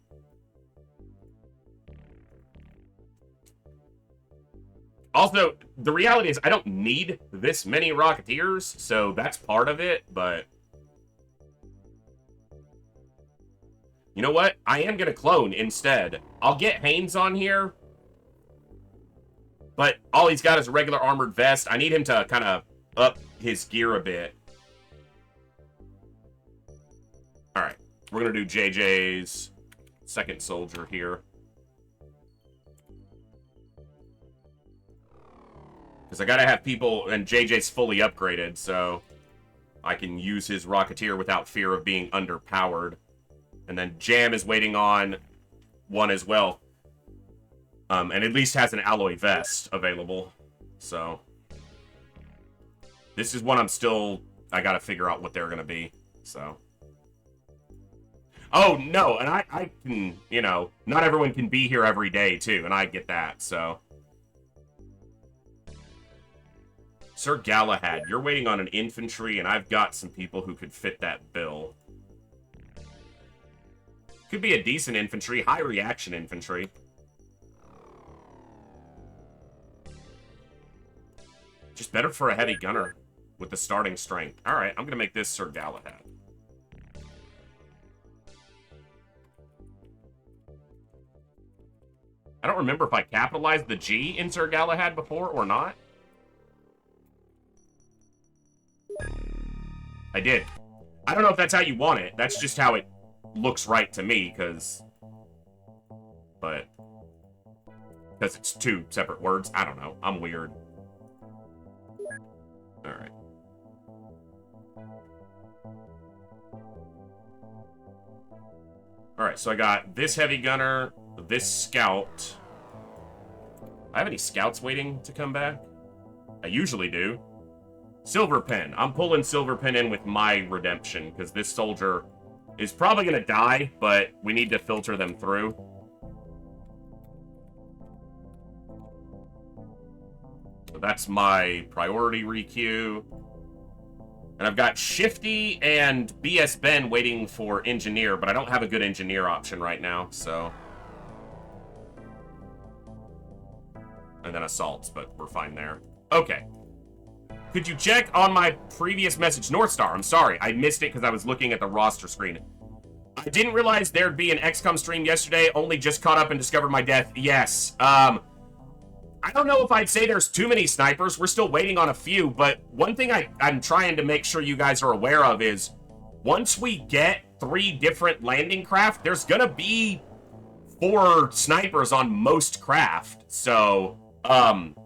Also, the reality is I don't need this many Rocketeers, so that's part of it, but... You know what? I am going to clone instead. I'll get Haynes on here, but all he's got is a regular armored vest. I need him to kind of up his gear a bit. Alright, we're going to do JJ's second soldier here. Because I gotta have people, and JJ's fully upgraded, so I can use his Rocketeer without fear of being underpowered. And then Jam is waiting on one as well. And at least has an alloy vest available. So this is one I gotta figure out what they're gonna be. So. Oh, no, and I can, you know, not everyone can be here every day, too, and I get that, so. Sir Galahad, you're waiting on an infantry, and I've got some people who could fit that bill. Could be a decent infantry, high reaction infantry. Just better for a heavy gunner with the starting strength. Alright, I'm gonna make this Sir Galahad. I don't remember if I capitalized the G in Sir Galahad before or not. I did. I don't know if that's how you want it. That's just how it looks right to me, because it's 2 separate words. I don't know. I'm weird. Alright. Alright, so I got this heavy gunner, this scout. I have any scouts waiting to come back? I usually do. Silver Pen. I'm pulling Silver Pen in with my redemption, because this soldier is probably going to die, but we need to filter them through. So that's my priority requeue. And I've got Shifty and BS Ben waiting for Engineer, but I don't have a good Engineer option right now, so... And then Assaults, but we're fine there. Okay. Could you check on my previous message? North Star, I'm sorry. I missed it because I was looking at the roster screen. I didn't realize there'd be an XCOM stream yesterday. Only just caught up and discovered my death. Yes. I don't know if I'd say there's too many snipers. We're still waiting on a few. But one thing I'm trying to make sure you guys are aware of is once we get 3 different landing craft, there's going to be 4 snipers on most craft. So...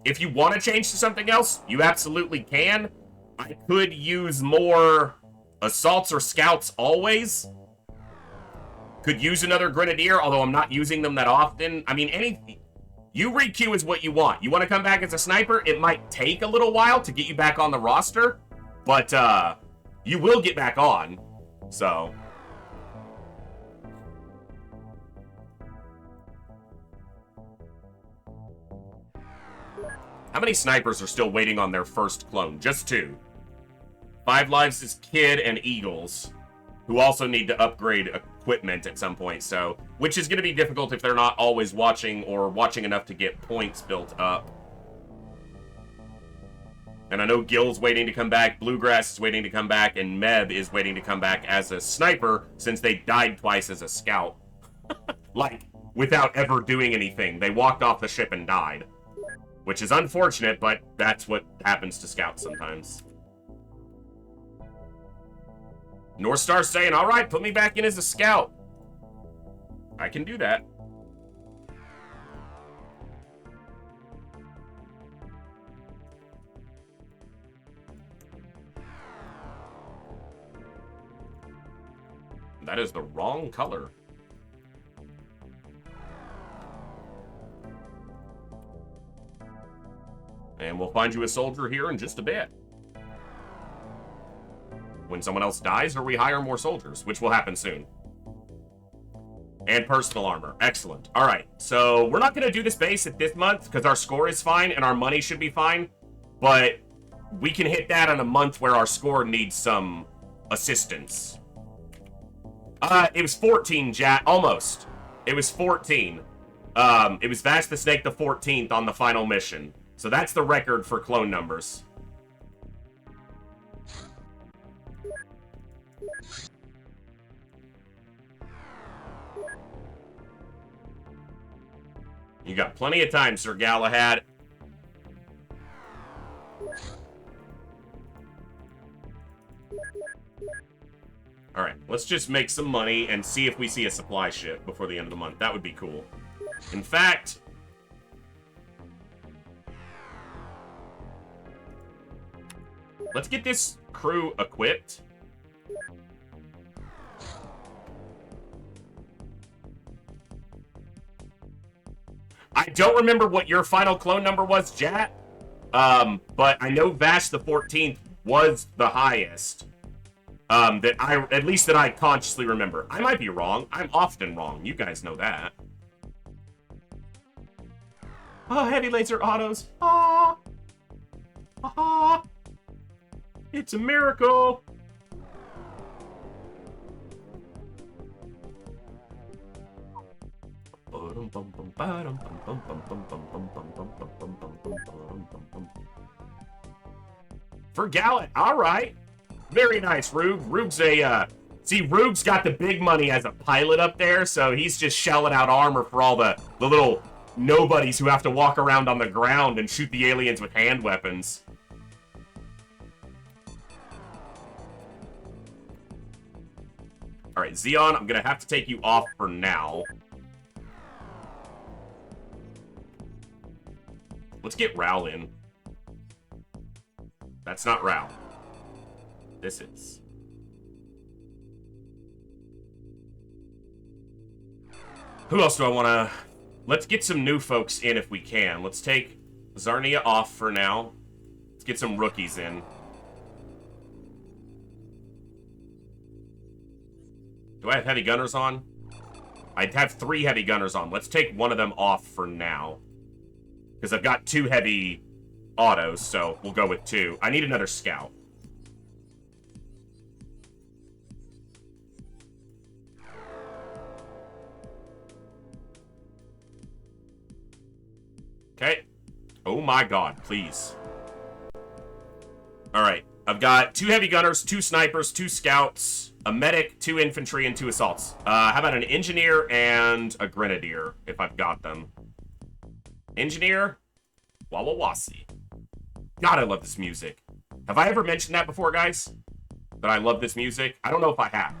if you want to change to something else, you absolutely can. I could use more assaults or scouts always. Could use another grenadier, although I'm not using them that often. I mean, You re-queue is what you want. You want to come back as a sniper? It might take a little while to get you back on the roster, but you will get back on. So how many snipers are still waiting on their first clone? Just 2. 5 Lives is Kid and Eagles, who also need to upgrade equipment at some point, so, which is going to be difficult if they're not always watching or watching enough to get points built up. And I know Gil's waiting to come back, Bluegrass is waiting to come back, and Meb is waiting to come back as a sniper since they died twice as a scout. Like, without ever doing anything. They walked off the ship and died. Which is unfortunate, but that's what happens to scouts sometimes. North Star's saying, all right, put me back in as a scout. I can do that. That is the wrong color. And we'll find you a soldier here in just a bit. When someone else dies or we hire more soldiers, which will happen soon. And personal armor. Excellent. All right, so we're not going to do this base at this month because our score is fine and our money should be fine. But we can hit that in a month where our score needs some assistance. It was 14, Jack. Almost. It was 14. It was Vash the Snake the 14th on the final mission. So that's the record for clone numbers. You got plenty of time, Sir Galahad. Alright, let's just make some money and see if we see a supply ship before the end of the month. That would be cool. In fact, let's get this crew equipped. I don't remember what your final clone number was, Jat. But I know Vash the 14th was the highest. At least that I consciously remember. I might be wrong. I'm often wrong. You guys know that. Oh, heavy laser autos. Ah. Ah. It's a miracle. For Gallant, all right. Very nice, Rube. Rube's a, see, Rube's got the big money as a pilot up there, so he's just shelling out armor for all the little nobodies who have to walk around on the ground and shoot the aliens with hand weapons. All right, Xeon, I'm going to have to take you off for now. Let's get Raul in. That's not Raul. This is. Who else do I want to... Let's get some new folks in if we can. Let's take Zarnia off for now. Let's get some rookies in. Do I have heavy gunners on? I have 3 heavy gunners on. Let's take one of them off for now. Because I've got 2 heavy autos, so we'll go with 2. I need another scout. Okay. Oh my god, please. Alright. I've got 2 heavy gunners, 2 snipers, 2 scouts, a medic, 2 infantry, and 2 assaults. How about an engineer and a grenadier, if I've got them? Engineer, Wawawasi. God, I love this music. Have I ever mentioned that before, guys? That I love this music? I don't know if I have.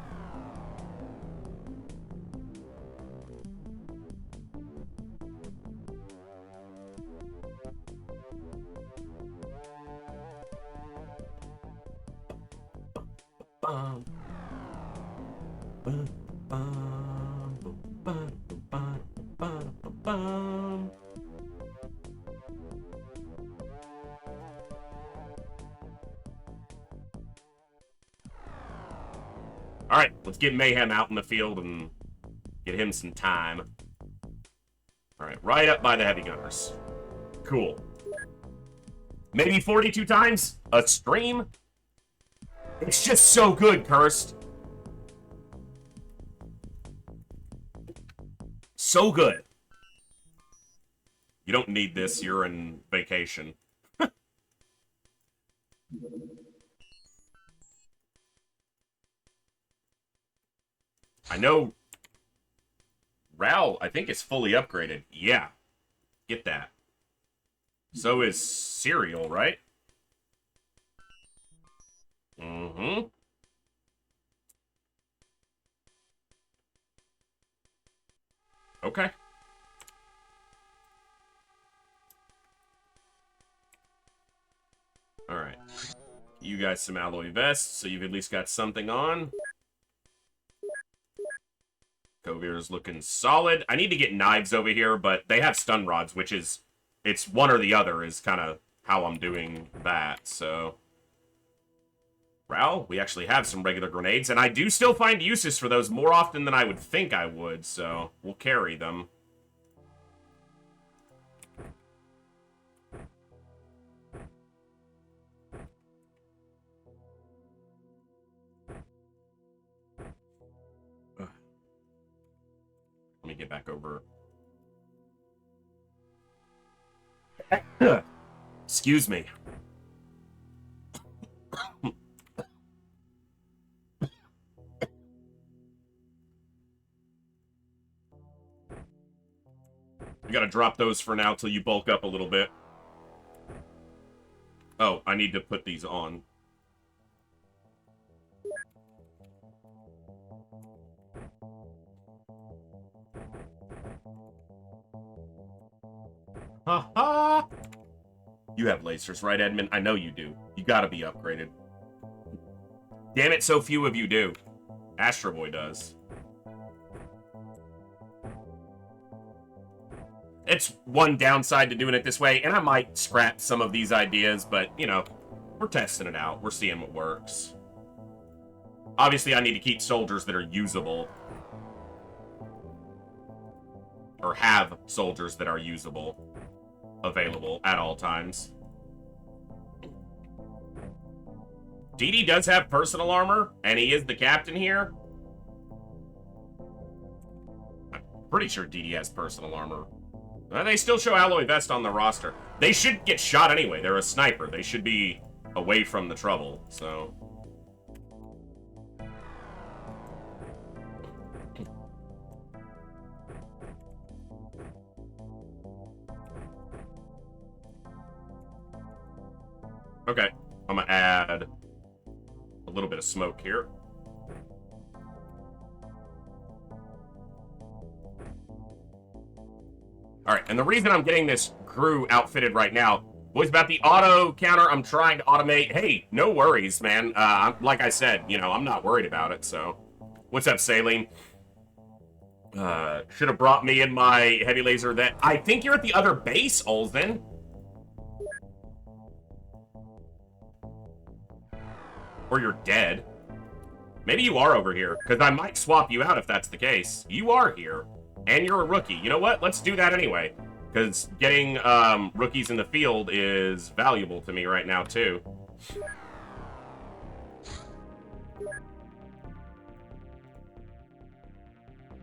get Mayhem out in the field and get him some time. Alright, right up by the heavy gunners. Cool. Maybe 42 times a stream? It's just so good, Cursed. So good. You don't need this, you're in vacation. I know Ral, I think, is fully upgraded. Yeah. Get that. So is Cereal, right? Mm-hmm. Okay. Alright. You guys some alloy vests, so you've at least got something on. Kovir's looking solid. I need to get knives over here, but they have stun rods, which is... It's one or the other is kind of how I'm doing that, so... Ral, we actually have some regular grenades, and I do still find uses for those more often than I would think I would, so we'll carry them. Let me get back over. Excuse me. We gotta drop those for now till you bulk up a little bit. Oh, I need to put these on. Ha ha! You have lasers, right, Edmund? I know you do. You gotta be upgraded. Damn it, so few of you do. Astro Boy does. It's one downside to doing it this way, and I might scrap some of these ideas, but, you know, we're testing it out. We're seeing what works. Obviously, I need to keep soldiers that are usable. Or have soldiers that are usable available at all times. DD does have personal armor, and he is the captain here. I'm pretty sure DD has personal armor. They still show alloy vest on the roster. They should get shot anyway. They're a sniper. They should be away from the trouble, so... Okay, I'm gonna add a little bit of smoke here. Alright, and the reason I'm getting this crew outfitted right now was about the auto counter I'm trying to automate. Hey, no worries, man. Like I said, you know, I'm not worried about it, so... What's up, Saline? Should have brought me in my heavy laser that... I think you're at the other base, Olsen. Or you're dead. Maybe you are over here, because I might swap you out if that's the case. You are here. And you're a rookie. You know what? Let's do that anyway. Because getting rookies in the field is valuable to me right now, too.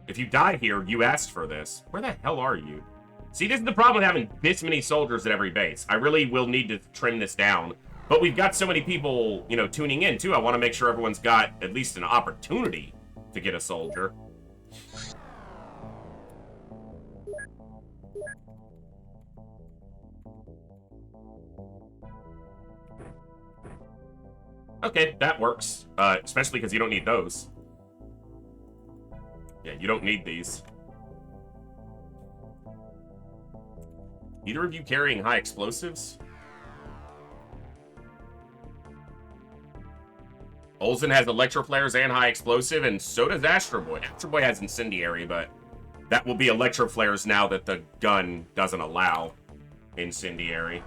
If you die here, you asked for this. Where the hell are you? See, this is the problem with having this many soldiers at every base. I really will need to trim this down. But we've got so many people, you know, tuning in, too. I want to make sure everyone's got at least an opportunity to get a soldier. Okay, that works. Especially because you don't need those. Yeah, you don't need these. Either of you carrying high explosives? Olsen has electro flares and high explosive, and so does Astro Boy. Astro Boy has incendiary, but that will be electro flares now that the gun doesn't allow incendiary.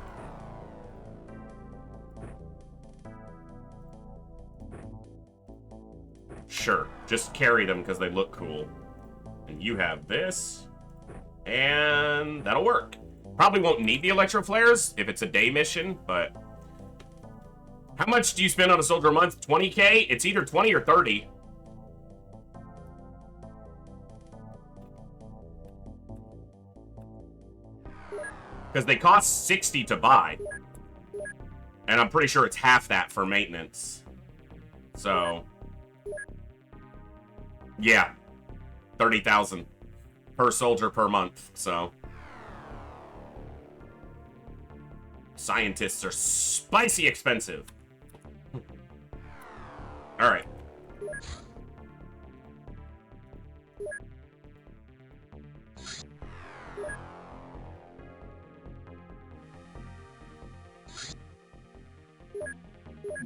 Sure. Just carry them because they look cool. And you have this. And that'll work. Probably won't need the electro flares if it's a day mission, but... How much do you spend on a soldier a month? 20k? It's either 20 or 30. Because they cost 60 to buy. And I'm pretty sure it's half that for maintenance. So... Yeah. 30,000 per soldier per month, so... Scientists are spicy expensive. Alright.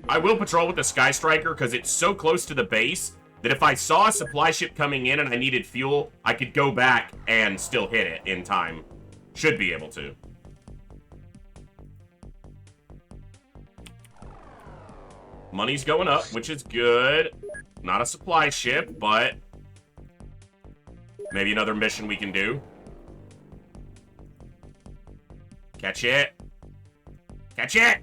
I will patrol with the Sky Striker because it's so close to the base that if I saw a supply ship coming in and I needed fuel, I could go back and still hit it in time. Should be able to. Money's going up, which is good. Not a supply ship, but maybe another mission we can do. Catch it. Catch it!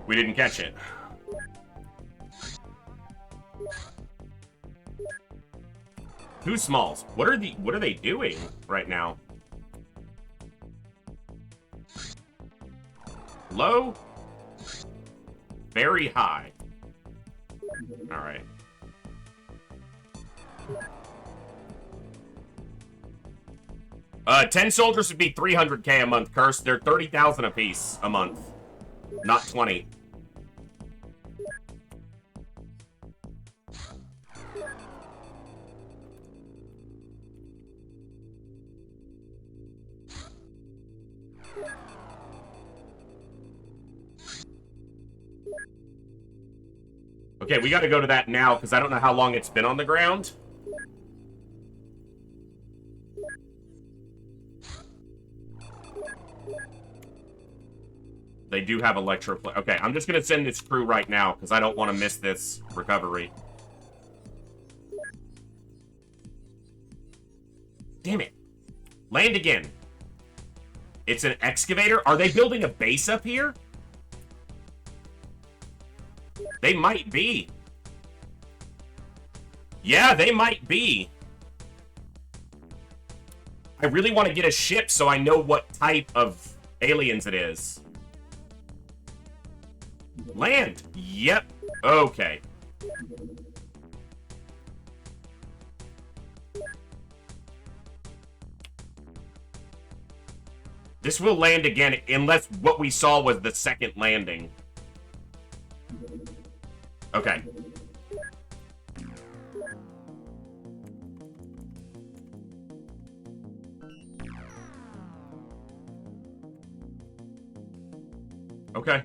We didn't catch it. Two smalls. What are they doing right now? Low? Very high. Alright. Uh, 10 soldiers would be 300k a month, Curse. They're 30,000 a piece a month. Not 20. Okay, we gotta go to that now, because I don't know how long it's been on the ground. They do have electro... Okay, I'm just gonna send this crew right now, because I don't want to miss this recovery. Damn it. Land again. It's an excavator? Are they building a base up here? They might be. Yeah, they might be. I really want to get a ship so I know what type of aliens it is. Land. Yep. Okay. This will land again unless what we saw was the second landing. Okay. Okay.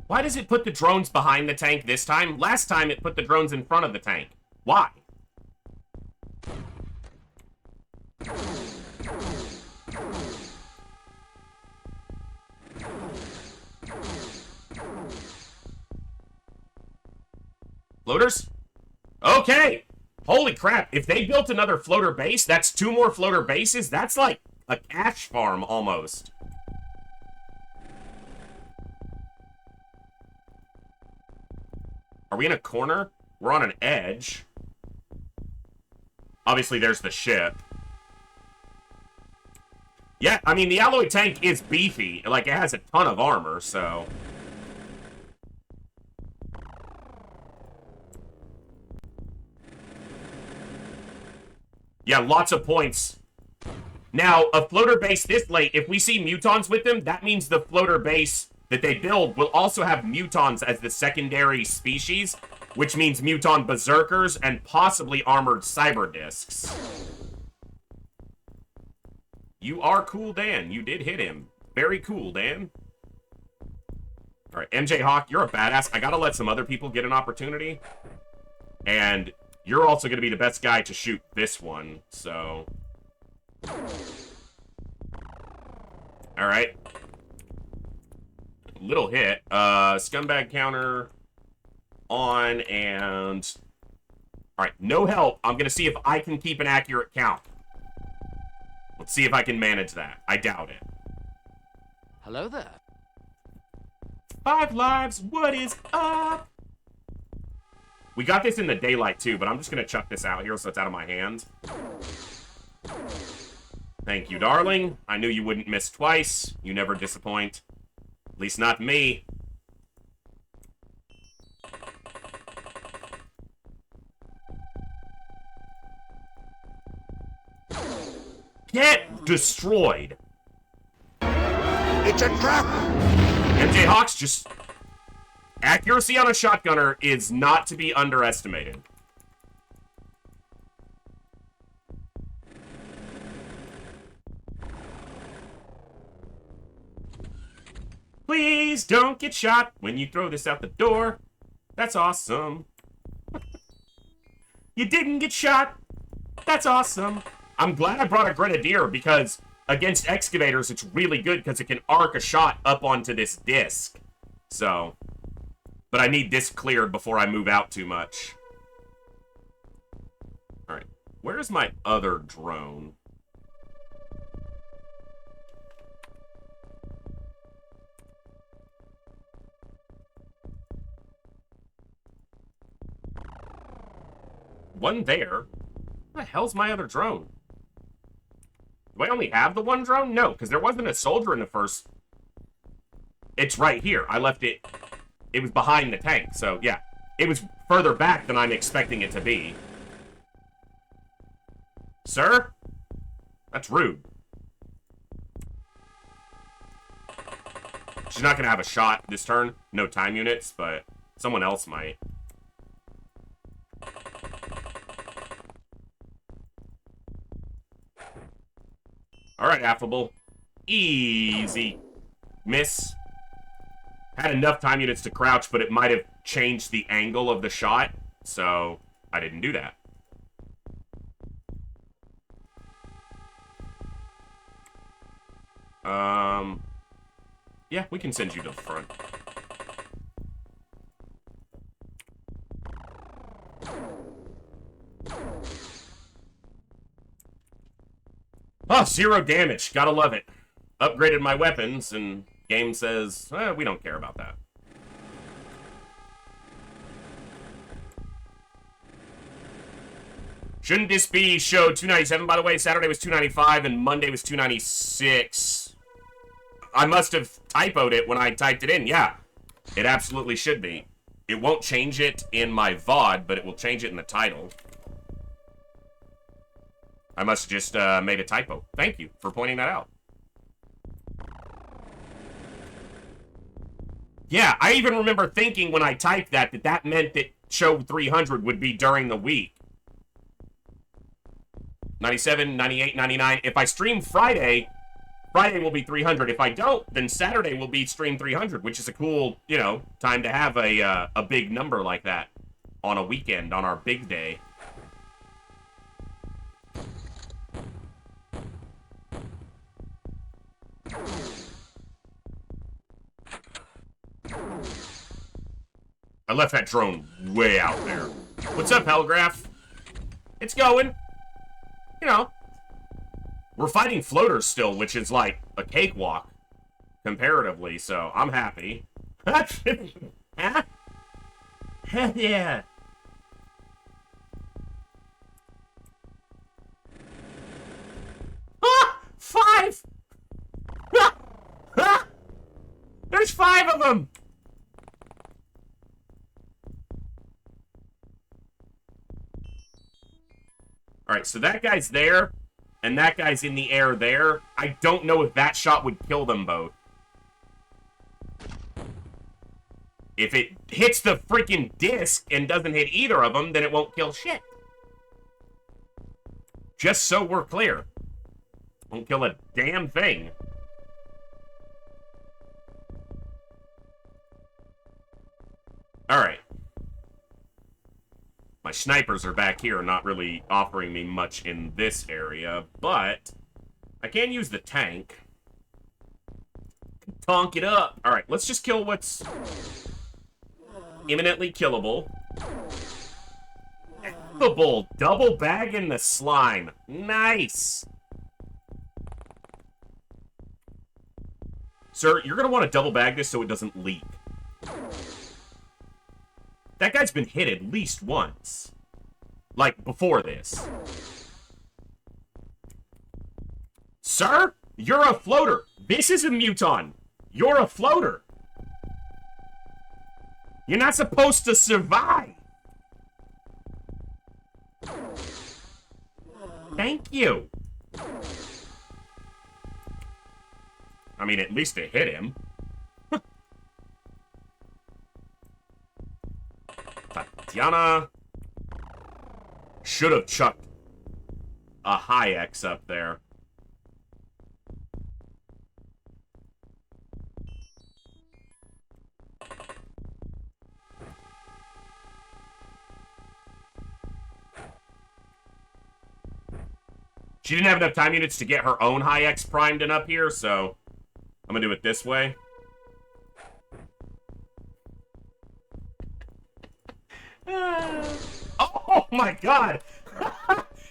Why does it put the drones behind the tank this time? Last time it put the drones in front of the tank. Why? Floaters? Okay! Holy crap, if they built another floater base, that's 2 more floater bases? That's like a cash farm, almost. Are we in a corner? We're on an edge. Obviously, there's the ship. Yeah, I mean, the alloy tank is beefy. Like, it has a ton of armor, so... Yeah, lots of points. Now, a floater base this late, if we see mutons with them, that means the floater base that they build will also have mutons as the secondary species, which means muton berserkers and possibly armored cyber discs. You are cool, Dan. You did hit him. Very cool, Dan. All right, MJ Hawk, you're a badass. I gotta let some other people get an opportunity. And you're also gonna be the best guy to shoot this one, so... Alright. Little hit. Scumbag counter on, and... Alright, no help. I'm gonna see if I can keep an accurate count. Let's see if I can manage that. I doubt it. Hello there. 5 lives, what is up? We got this in the daylight too, but I'm just gonna chuck this out here so it's out of my hand. Thank you, darling. I knew you wouldn't miss twice. You never disappoint. At least not me. Get destroyed. It's a trap! MJ Hawks, just... Accuracy on a shotgunner is not to be underestimated. Please don't get shot when you throw this out the door. That's awesome. You didn't get shot. That's awesome. I'm glad I brought a Grenadier because against excavators, it's really good because it can arc a shot up onto this disc. So, but I need this cleared before I move out too much. All right, where's my other drone? One there. Where the hell's my other drone? Do I only have the one drone? No, because there wasn't a soldier in the first... It's right here. I left it... It was behind the tank, so yeah. It was further back than I'm expecting it to be. Sir? That's rude. She's not going to have a shot this turn. No time units, but someone else might. Alright, Affable. Easy. Miss. Had enough time units to crouch, but it might have changed the angle of the shot, so I didn't do that. Yeah, we can send you to the front. Oh, 0 damage. Gotta love it. Upgraded my weapons, and game says, we don't care about that. Shouldn't this be show 297, by the way? Saturday was 295, and Monday was 296. I must have typoed it when I typed it in. Yeah, it absolutely should be. It won't change it in my VOD, but it will change it in the title. I must have just made a typo. Thank you for pointing that out. Yeah, I even remember thinking when I typed that that meant that show 300 would be during the week. 97, 98, 99. If I stream Friday, Friday will be 300. If I don't, then Saturday will be stream 300, which is a cool, you know, time to have a big number like that on a weekend, on our big day. I left that drone way out there. What's up, Hellgraph? It's going. You know. We're fighting floaters still, which is like a cakewalk, comparatively, so I'm happy. Huh? Hell yeah. Ah! 5! Ah! Ah! There's 5 of them! Alright, so that guy's there, and that guy's in the air there. I don't know if that shot would kill them both. If it hits the freaking disc and doesn't hit either of them, then it won't kill shit. Just so we're clear. Won't kill a damn thing. My snipers are back here, not really offering me much in this area, but I can use the tank. Tonk it up. All right, let's just kill what's imminently killable. Killable. Double bag in the slime. Nice. Sir, you're going to want to double bag this so it doesn't leak. That guy's been hit at least once. Like, before this. Sir, you're a floater. This is a muton. You're a floater. You're not supposed to survive. Thank you. I mean, at least it hit him. Tatiana. Should have chucked a high X up there. She didn't have enough time units to get her own high X primed and up here, so I'm gonna do it this way. Oh my god!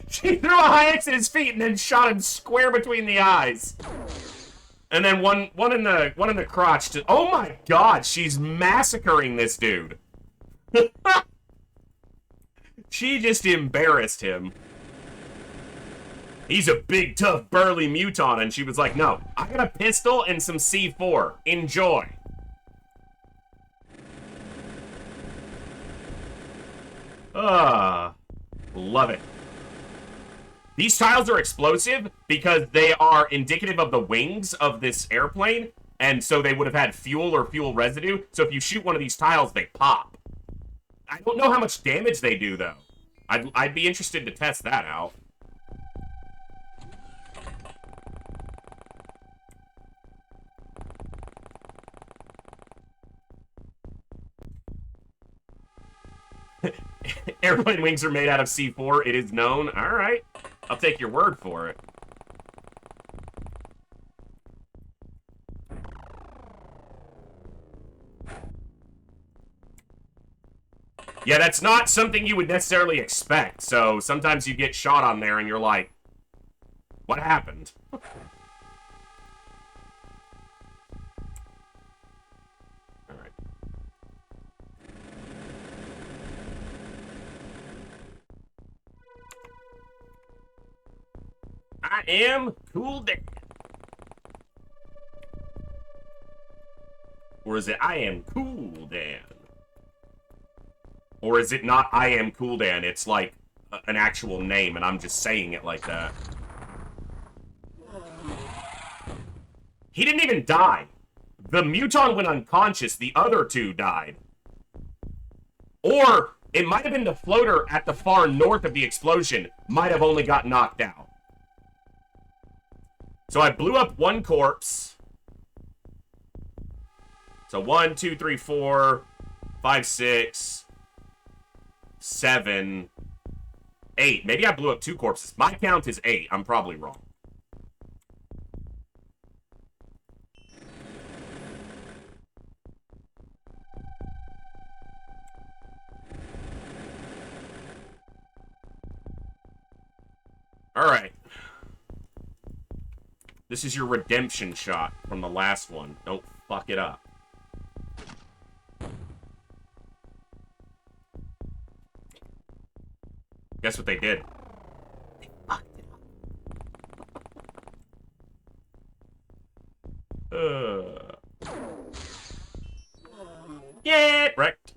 She threw a high X at his feet and then shot him square between the eyes. And then one in the crotch. Oh my god, she's massacring this dude. She just embarrassed him. He's a big, tough, burly muton, and she was like, no, I got a pistol and some C4. Enjoy. Love it. These tiles are explosive because they are indicative of the wings of this airplane, and so they would have had fuel or fuel residue, so if you shoot one of these tiles, they pop. I don't know how much damage they do, though. I'd be interested to test that out. Airplane wings are made out of C4. It is known. All right. I'll take your word for it. Yeah, that's not something you would necessarily expect. So sometimes you get shot on there and you're like, what happened? I am Cool Dan. Or is it I am Cool Dan? Or is it not I am Cool Dan? It's like an actual name and I'm just saying it like that. He didn't even die. The muton went unconscious. The other two died. Or it might have been the floater at the far north of the explosion. Might have only got knocked out. So I blew up one corpse. So 1, 2, 3, 4, 5, 6, 7, 8. Maybe I blew up 2 corpses. My count is 8. I'm probably wrong. All right. This is your redemption shot from the last one. Don't fuck it up. Guess what they did? They fucked it up. Get wrecked.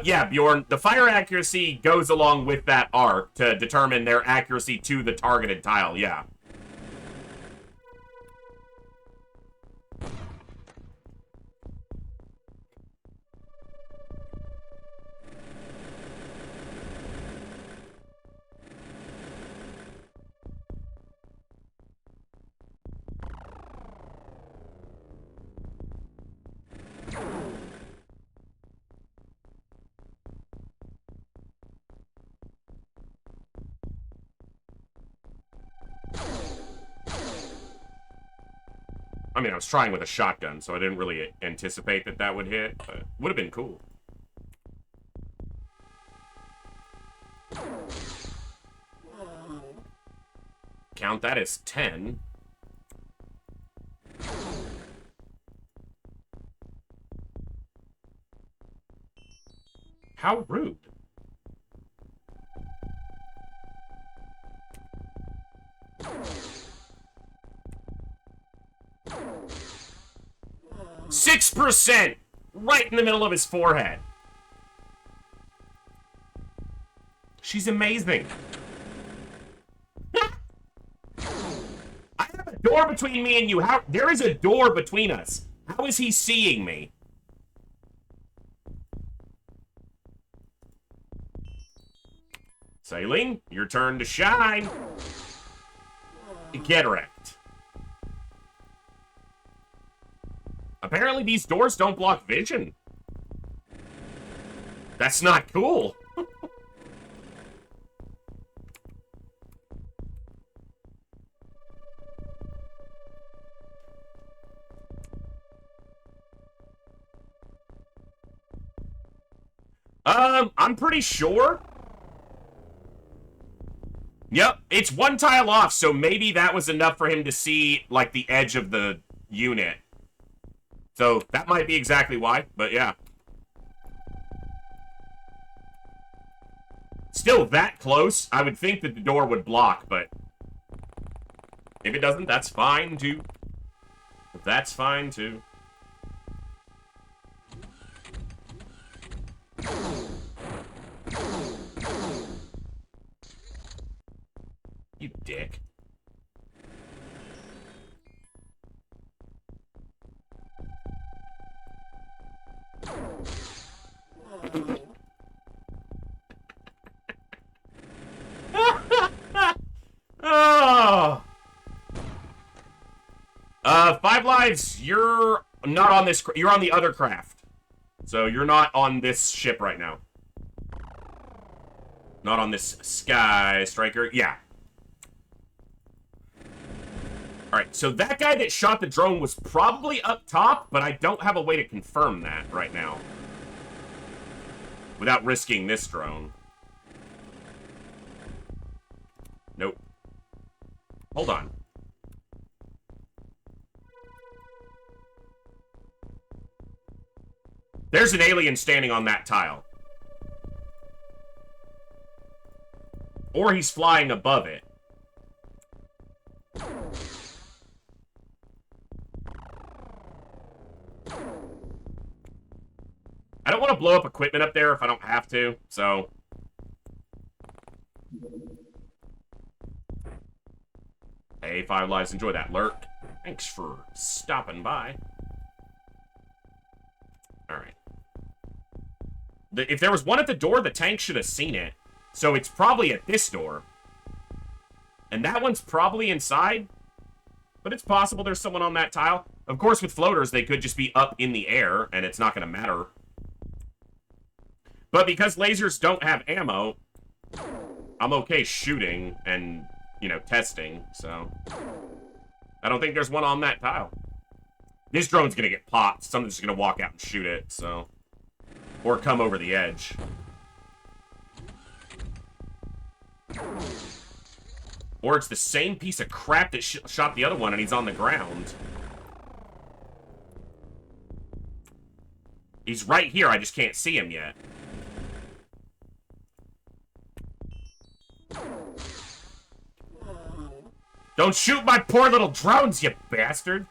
Yeah, Bjorn, the fire accuracy goes along with that arc to determine their accuracy to the targeted tile, yeah. I mean, I was trying with a shotgun, so I didn't really anticipate that that would hit, but would have been cool. Count that as 10. How rude. %, right in the middle of his forehead. She's amazing. I have a door between me and you. How? There is a door between us. How is he seeing me? Sailing, your turn to shine. Get wrecked. Apparently these doors don't block vision. That's not cool. I'm pretty sure. Yep, it's one tile off, so maybe that was enough for him to see, like, the edge of the unit. So, that might be exactly why, but yeah. Still that close, I would think that the door would block, but if it doesn't, that's fine, too. That's fine, too. You dick. Oh. 5 lives, you're not on this, you're on the other craft. So you're not on this ship right now. Not on this Sky Striker. Yeah. Alright, so that guy that shot the drone was probably up top, but I don't have a way to confirm that right now. Without risking this drone. Nope. Hold on. There's an alien standing on that tile. Or he's flying above it. I don't want to blow up equipment up there if I don't have to, so... Hey, 5 lives, enjoy that lurk. Thanks for stopping by. Alright. If there was one at the door, the tank should have seen it. So it's probably at this door. And that one's probably inside. But it's possible there's someone on that tile. Of course, with floaters, they could just be up in the air, and it's not going to matter. But because lasers don't have ammo, I'm okay shooting and, you know, testing, so... I don't think there's one on that tile. This drone's gonna get popped. Something's gonna walk out and shoot it, so... Or come over the edge. Or it's the same piece of crap that shot the other one and he's on the ground. He's right here, I just can't see him yet. Don't shoot my poor little drones, you bastard!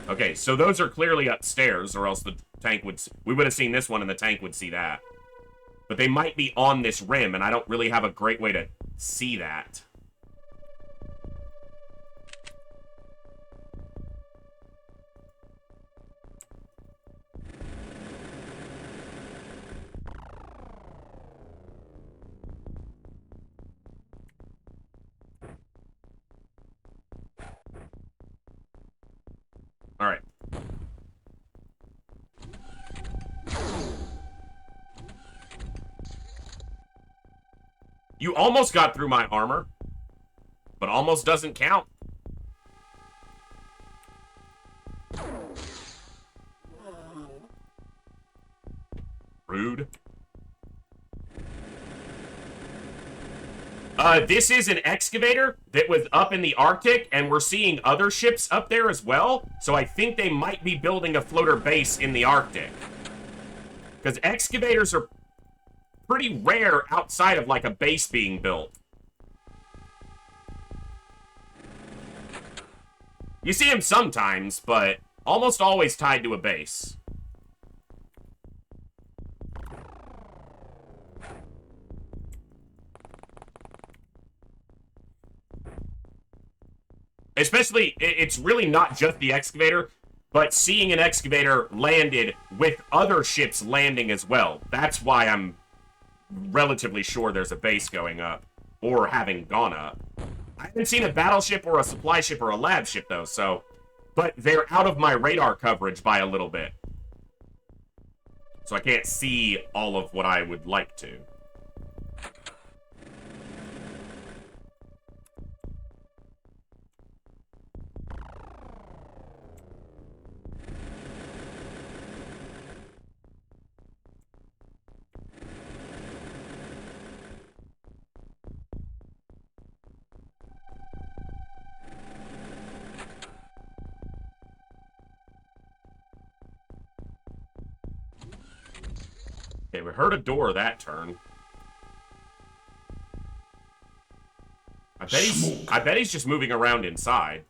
Okay, so those are clearly upstairs, or else the tank would... We would have seen this one and the tank would see that. But they might be on this rim, and I don't really have a great way to see that. Alright. You almost got through my armor, but almost doesn't count. Rude. This is an excavator that was up in the Arctic, and we're seeing other ships up there as well. So I think they might be building a floater base in the Arctic. Because excavators are pretty rare outside of, like, a base being built. You see them sometimes, but almost always tied to a base. Especially, it's really not just the excavator, but seeing an excavator landed with other ships landing as well. That's why I'm relatively sure there's a base going up, or having gone up. I haven't seen a battleship or a supply ship or a lab ship, though, so... But they're out of my radar coverage by a little bit. So I can't see all of what I would like to. Okay, we heard a door that turn. I bet he's just moving around inside.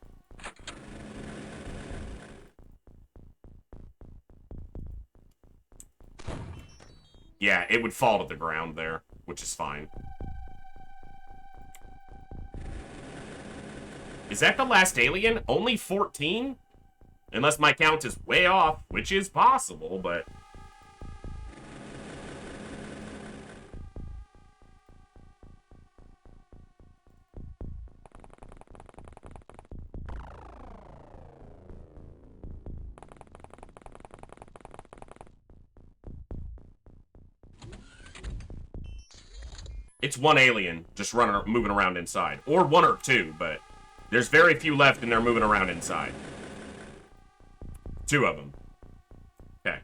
Yeah, it would fall to the ground there, which is fine. Is that the last alien? Only 14? Unless my count is way off, which is possible, but... It's one alien just moving around inside. Or one or two, but there's very few left and they're moving around inside. Two of them. Okay.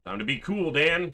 Time to be cool, Dan.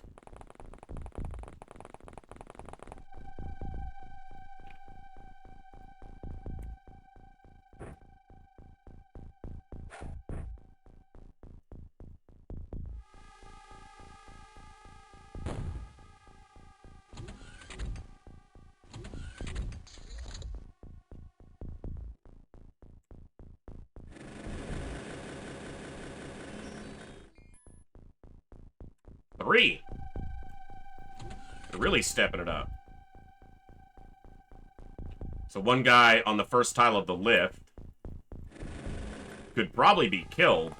Three. They're really stepping it up. So one guy on the first tile of the lift could probably be killed.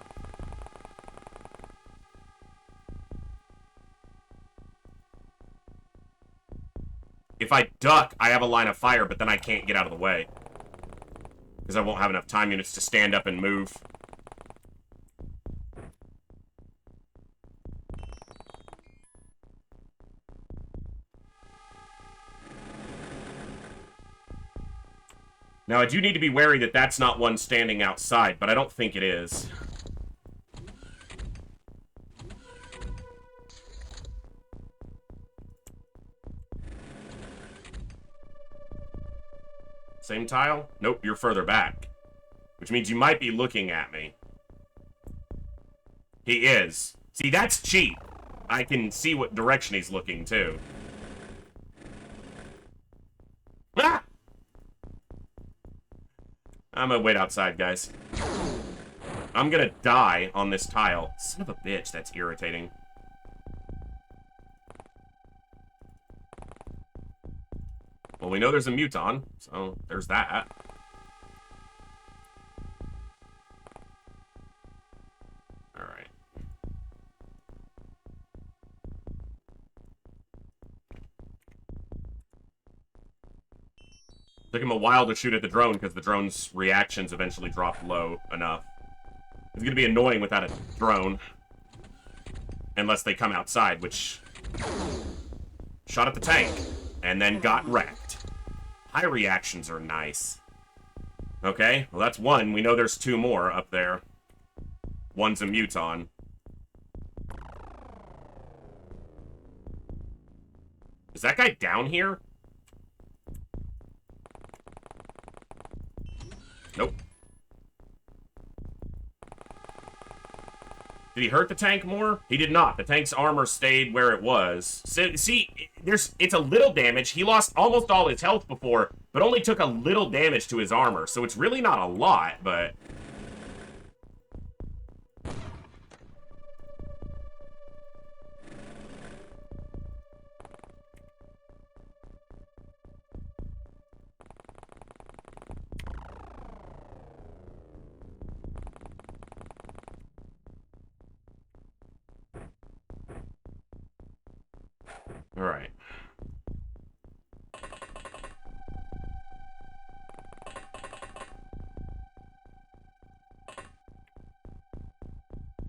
If I duck, I have a line of fire, but then I can't get out of the way. Because I won't have enough time units to stand up and move. Now, I do need to be wary that that's not one standing outside, but I don't think it is. Same tile? Nope, you're further back. Which means you might be looking at me. He is. See, that's cheap. I can see what direction he's looking, too. Ah! I'm gonna wait outside, guys. I'm gonna die on this tile. Son of a bitch, that's irritating. Well, we know there's a muton, so there's that. Alright. Took him a while to shoot at the drone because the drone's reactions eventually dropped low enough. It's gonna be annoying without a drone. Unless they come outside, which... Shot at the tank. And then got wrecked. High reactions are nice. Okay, well that's one. We know there's two more up there. One's a muton. Is that guy down here? Nope. Did he hurt the tank more? He did not. The tank's armor stayed where it was. So, see, it's a little damage. He lost almost all his health before, but only took a little damage to his armor. So it's really not a lot, but... All right.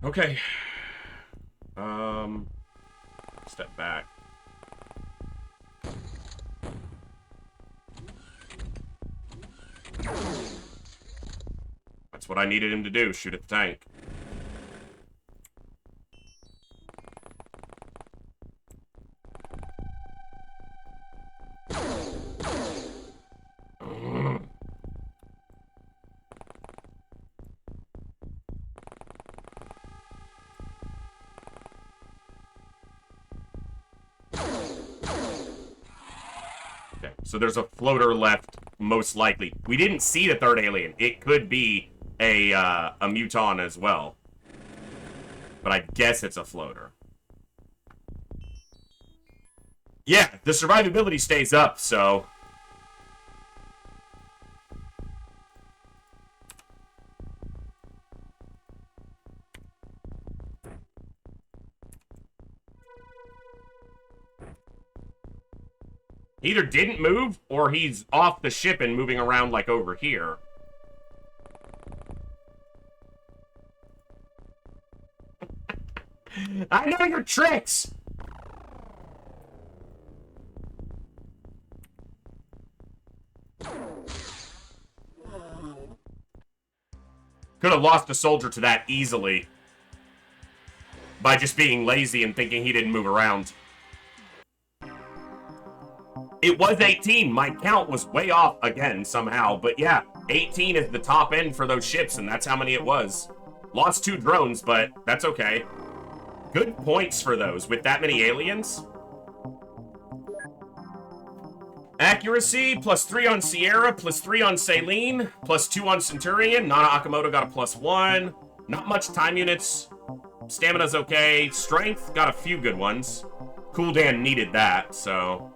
Okay. Step back. That's what I needed him to do, shoot at the tank. So there's a floater left, most likely. We didn't see the third alien. It could be a muton as well. But I guess it's a floater. Yeah, the survivability stays up, so... He either didn't move, or he's off the ship and moving around like over here. I know your tricks! Could have lost a soldier to that easily. By just being lazy and thinking he didn't move around. It was 18. My count was way off again somehow. But yeah, 18 is the top end for those ships, and that's how many it was. Lost 2 drones, but that's okay. Good points for those with that many aliens. Accuracy, +3 on Sierra, +3 on Saline, +2 on Centurion. Nana Akamoto got a +1. Not much time units. Stamina's okay. Strength, got a few good ones. Cooldan needed that, so...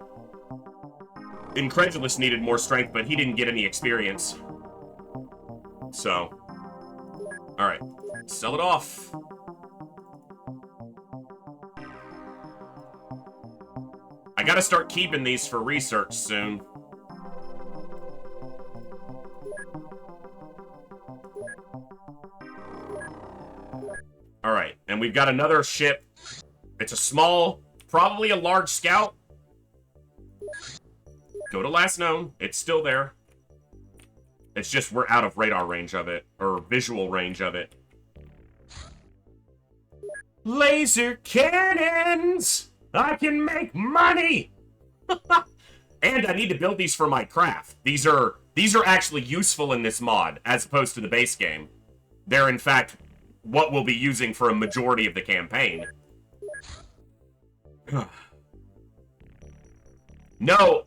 Incredulous needed more strength, but he didn't get any experience. So. Alright. Sell it off. I gotta start keeping these for research soon. Alright, and we've got another ship. It's a small, probably a large scout. Go to last known. It's still there. It's just we're out of radar range of it. Or visual range of it. Laser cannons! I can make money! And I need to build these for my craft. These are actually useful in this mod, as opposed to the base game. They're, in fact, what we'll be using for a majority of the campaign. No,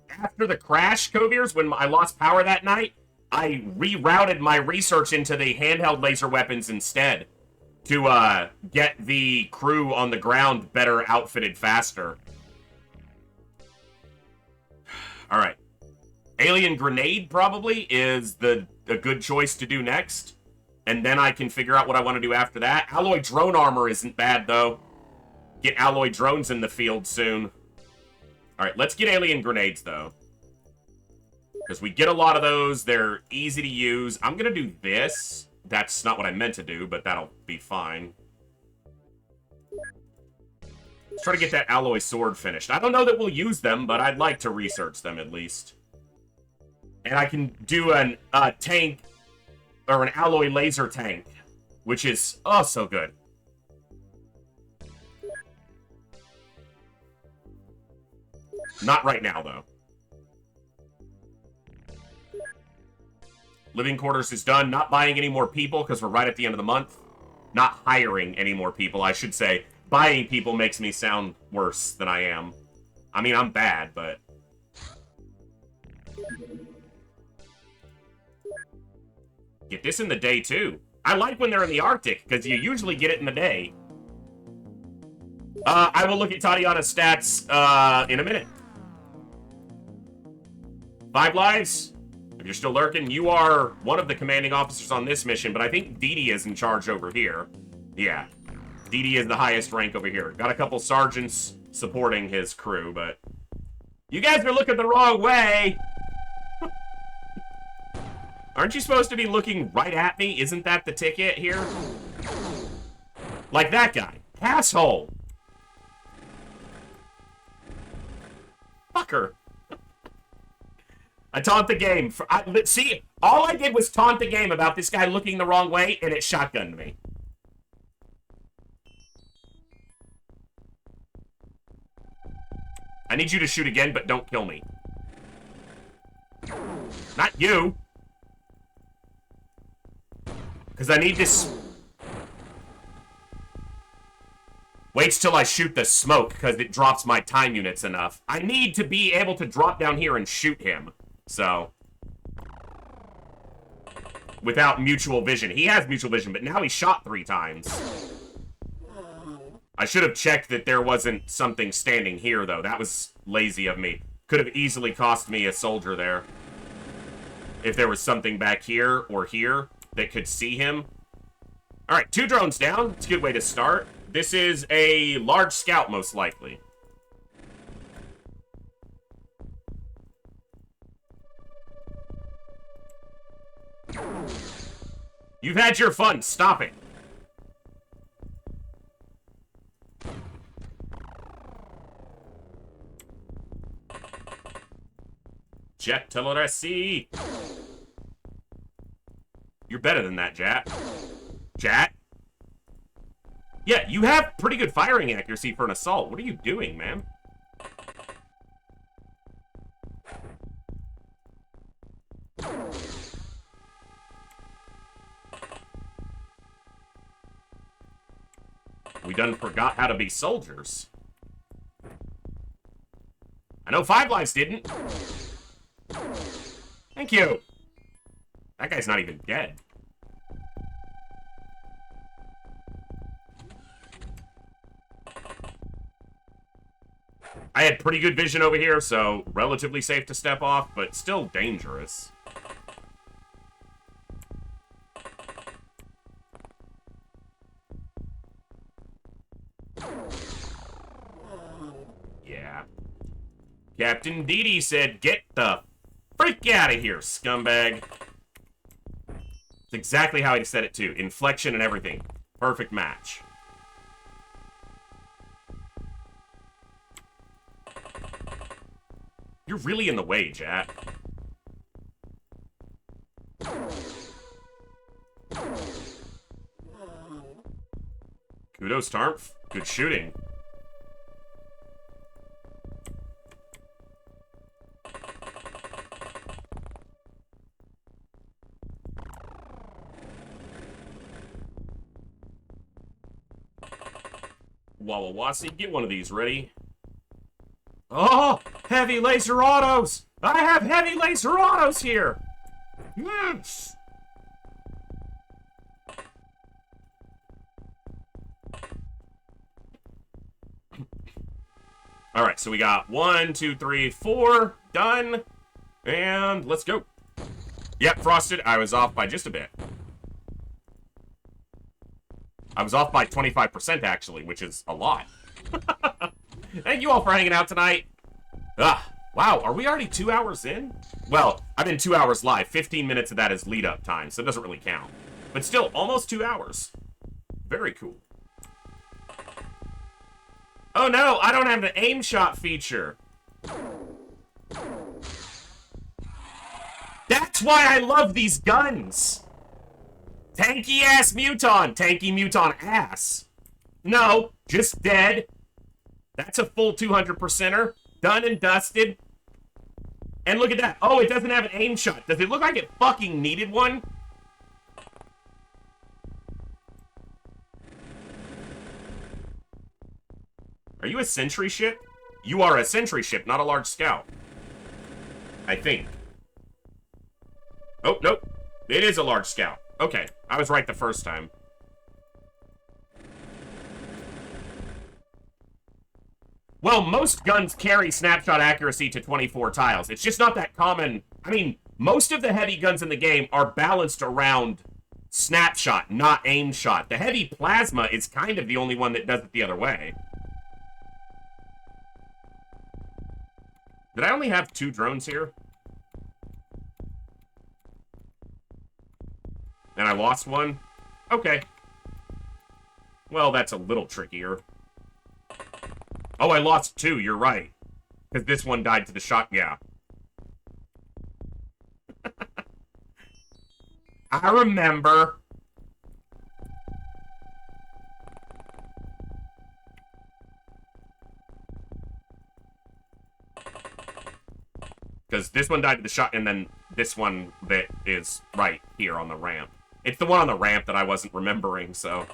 after the crash, Coviers, when I lost power that night, I rerouted my research into the handheld laser weapons instead to get the crew on the ground better outfitted faster. Alright. Alien Grenade, probably, is a good choice to do next. And then I can figure out what I want to do after that. Alloy Drone Armor isn't bad, though. Get Alloy Drones in the field soon. Alright, let's get Alien Grenades, though. Because we get a lot of those. They're easy to use. I'm going to do this. That's not what I meant to do, but that'll be fine. Let's try to get that alloy sword finished. I don't know that we'll use them, but I'd like to research them at least. And I can do an tank, or an alloy laser tank, which is, oh, so good. Not right now, though. Living quarters is done. Not buying any more people because we're right at the end of the month. Not hiring any more people, I should say. Buying people makes me sound worse than I am. I mean, I'm bad, but... Get this in the day, too. I like when they're in the Arctic, because you usually get it in the day. I will look at Tatiana's stats in a minute. 5 lives? If you're still lurking, you are one of the commanding officers on this mission, but I think Dee Dee is in charge over here. Yeah. Dee Dee is the highest rank over here. Got a couple sergeants supporting his crew, but... You guys are looking the wrong way! Aren't you supposed to be looking right at me? Isn't that the ticket here? Like that guy. Asshole! Fucker. I taunt the game. See, all I did was taunt the game about this guy looking the wrong way, and it shotgunned me. I need you to shoot again, but don't kill me. Not you. Because I need this... Waits till I shoot the smoke, because it drops my time units enough. I need to be able to drop down here and shoot him. So... Without mutual vision. He has mutual vision, but now he shot 3 times. I should have checked that there wasn't something standing here, though. That was lazy of me. Could have easily cost me a soldier there. If there was something back here or here that could see him. Alright, 2 drones down. It's a good way to start. This is a large scout, most likely. You've had your fun. Stop it. Jet Telleresi. You're better than that, Jat. Jat? Yeah, you have pretty good firing accuracy for an assault. What are you doing, man? We done forgot how to be soldiers. I know 5 lives didn't. Thank you. That guy's not even dead. I had pretty good vision over here, so relatively safe to step off, but still dangerous. Yeah. Captain Dee Dee said, "Get the freak out of here, scumbag." It's exactly how he said it, too. Inflection and everything. Perfect match. You're really in the way, Jat. Kudos, Tarmf. Good shooting. Wawawasi, get one of these ready. Oh, heavy laser autos! I have heavy laser autos here! Yes! Alright, so we got 1, 2, 3, 4 done. And let's go. Yep, Frosted, I was off by just a bit. I was off by 25%, actually, which is a lot. Thank you all for hanging out tonight. Wow, are we already 2 hours in? Well, I've been 2 hours live. 15 minutes of that is lead-up time, so it doesn't really count. But still, almost 2 hours. Very cool. Oh no, I don't have the aim shot feature. That's why I love these guns. Tanky ass Muton. Tanky Muton ass. No, just dead. That's a full 200%er. Done and dusted. And look at that. Oh, it doesn't have an aim shot. Does it look like it fucking needed one? Are you a sentry ship? You are a sentry ship, not a large scout. I think. Oh, nope. It is a large scout. Okay, I was right the first time. Well, most guns carry snapshot accuracy to 24 tiles. It's just not that common. I mean, most of the heavy guns in the game are balanced around snapshot, not aim shot. The heavy plasma is kind of the only one that does it the other way. Did I only have 2 drones here? And I lost one? Okay. Well, that's a little trickier. Oh, I lost 2, you're right. Because this one died to the shot, yeah. I remember. Because this one died to the shot, and then this one that is right here on the ramp. It's the one on the ramp that I wasn't remembering, so...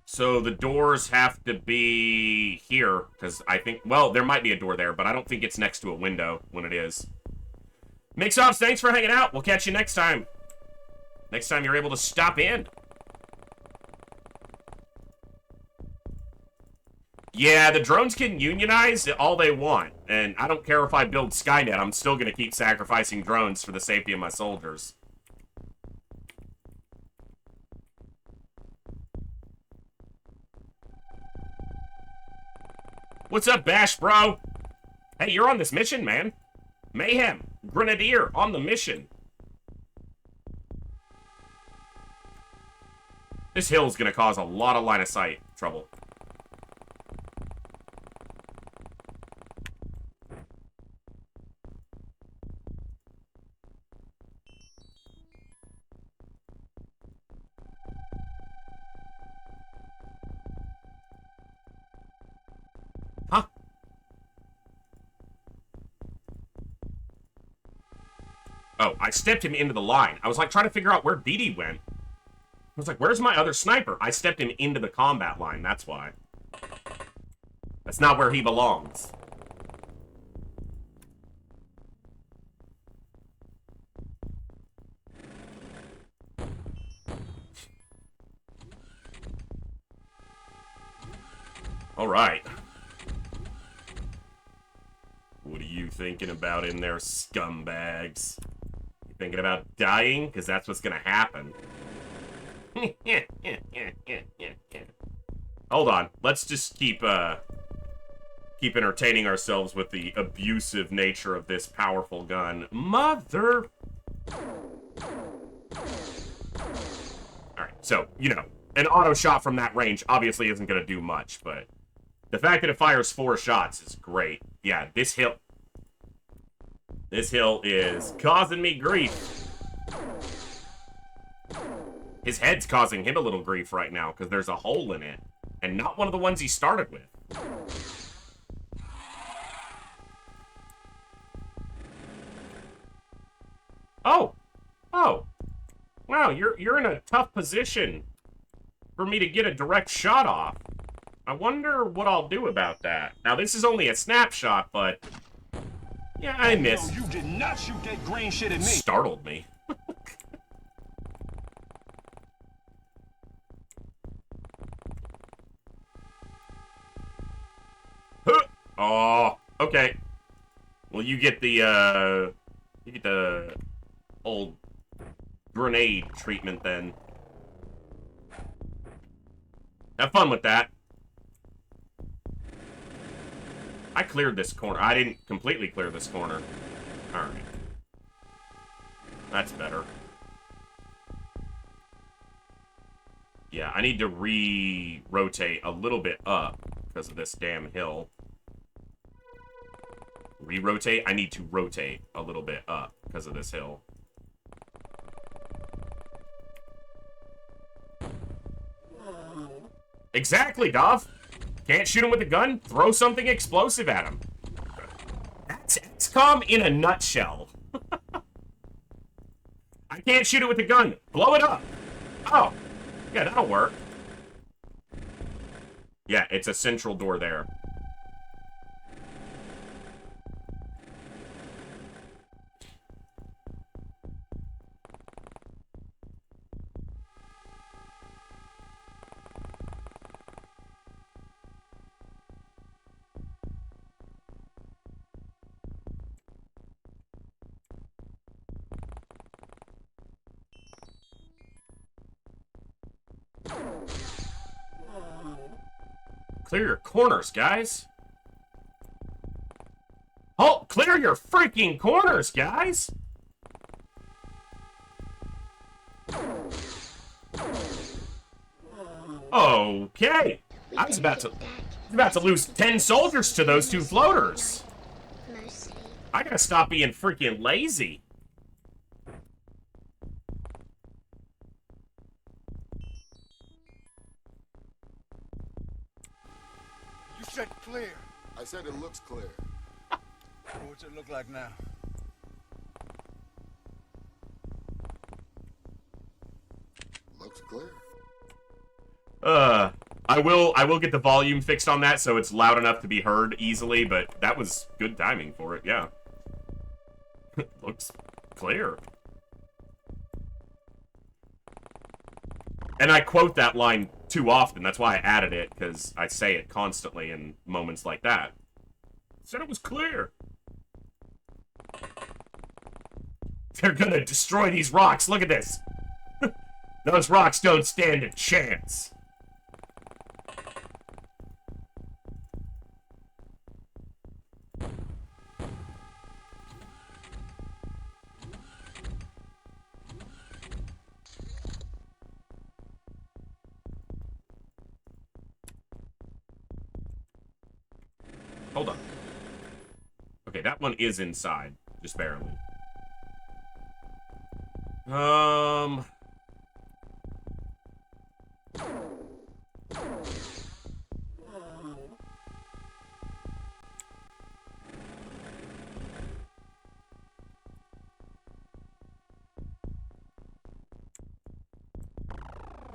So the doors have to be here, because I think, well, there might be a door there, but I don't think it's next to a window when it is. Mixoffs, thanks for hanging out. We'll catch you next time. Next time you're able to stop in. Yeah, the drones can unionize all they want, and I don't care if I build Skynet, I'm still going to keep sacrificing drones for the safety of my soldiers. What's up, Bash, bro? Hey, you're on this mission, man. Mayhem, Grenadier, on the mission. This hill's gonna cause a lot of line of sight trouble. Huh? Oh, I stepped him into the line. I was like trying to figure out where DD went. I was like, where's my other sniper? I stepped him into the combat line, that's why. That's not where he belongs. All right. What are you thinking about in there, scumbags? You thinking about dying? Because that's what's gonna happen. Hold on. Let's just keep entertaining ourselves with the abusive nature of this powerful gun. Mother... Alright, so, you know, an auto shot from that range obviously isn't gonna do much, but... the fact that it fires 4 shots is great. Yeah, this hill is causing me grief. His head's causing him a little grief right now because there's a hole in it. And not one of the ones he started with. Oh. Oh. Wow, you're in a tough position for me to get a direct shot off. I wonder what I'll do about that. Now, this is only a snapshot, but... yeah, I missed. No, you did not shoot that green shit at me. Startled me. Oh, okay. Well, you get the old grenade treatment then. Have fun with that. I cleared this corner. I didn't completely clear this corner. Alright. That's better. Yeah, I need to re-rotate a little bit up because of this damn hill. Re-rotate? I need to rotate a little bit up because of this hill. Exactly, Dov. Can't shoot him with a gun? Throw something explosive at him. That's XCOM in a nutshell. I can't shoot it with a gun. Blow it up. Oh. Yeah, that'll work. Yeah, it's a central door there. Clear your corners, guys. Oh, clear your freaking corners, guys. Okay. I was about to lose 10 soldiers to those 2 floaters. I gotta stop being freaking lazy. You said clear. I said it looks clear. What's it look like now? Looks clear. I will get the volume fixed on that so it's loud enough to be heard easily, but that was good timing for it, yeah. Looks clear. And I quote that line too often, that's why I added it, because I say it constantly in moments like that. Said it was clear. They're gonna destroy these rocks, look at this. Those rocks don't stand a chance. Hold on. Okay, that one is inside, just barely.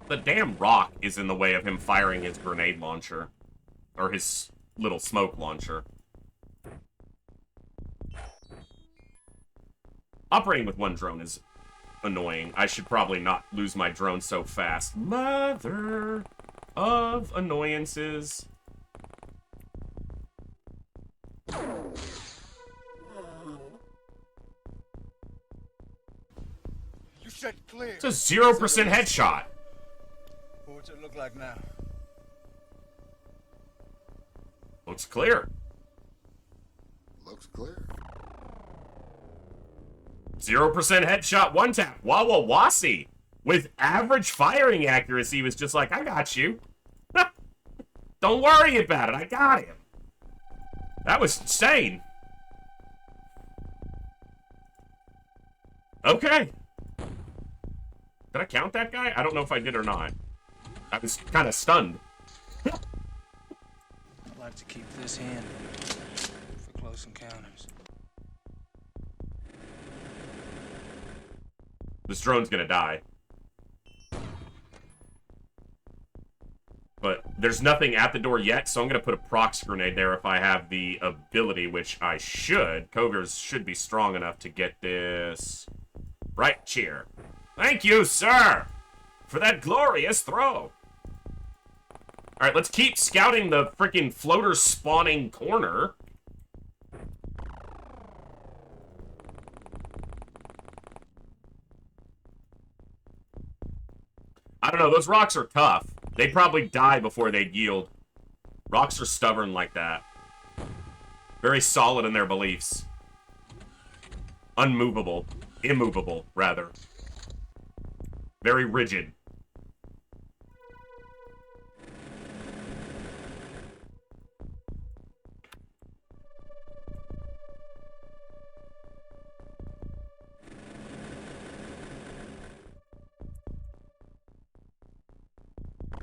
The damn rock is in the way of him firing his grenade launcher. Or his little smoke launcher. Operating with one drone is annoying. I should probably not lose my drone so fast. Mother of annoyances. You said clear. It's a 0% headshot. What's it look like now? Looks clear. Looks clear. 0% headshot, one tap. Wawawasi. With average firing accuracy was just like, I got you. Don't worry about it. I got him. That was insane. Okay. Did I count that guy? I don't know if I did or not. I was kind of stunned. I'd like to keep this handy for close encounters. This drone's gonna die. But there's nothing at the door yet, so I'm gonna put a prox grenade there if I have the ability, which I should. Covers should be strong enough to get this right here. Thank you, sir, for that glorious throw. Alright, let's keep scouting the freaking floater spawning corner. don't know. Those rocks are tough. They'd probably die before they'd yield. Rocks are stubborn like that. Very solid in their beliefs. Unmovable. Immovable, rather. Very rigid.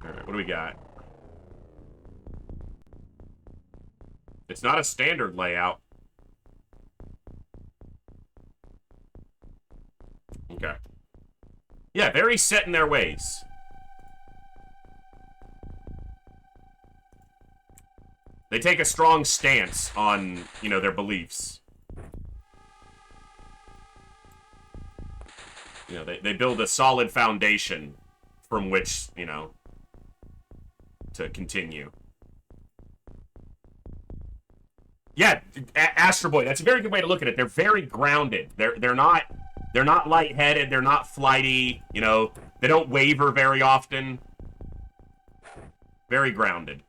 Alright, what do we got? It's not a standard layout. Okay. Yeah, very set in their ways. They take a strong stance on, you know, their beliefs. You know, they build a solid foundation from which, you know, to continue. Yeah, Astro Boy, that's a very good way to look at it. They're very grounded. They're not lightheaded, they're not flighty, you know, they don't waver very often. Very grounded.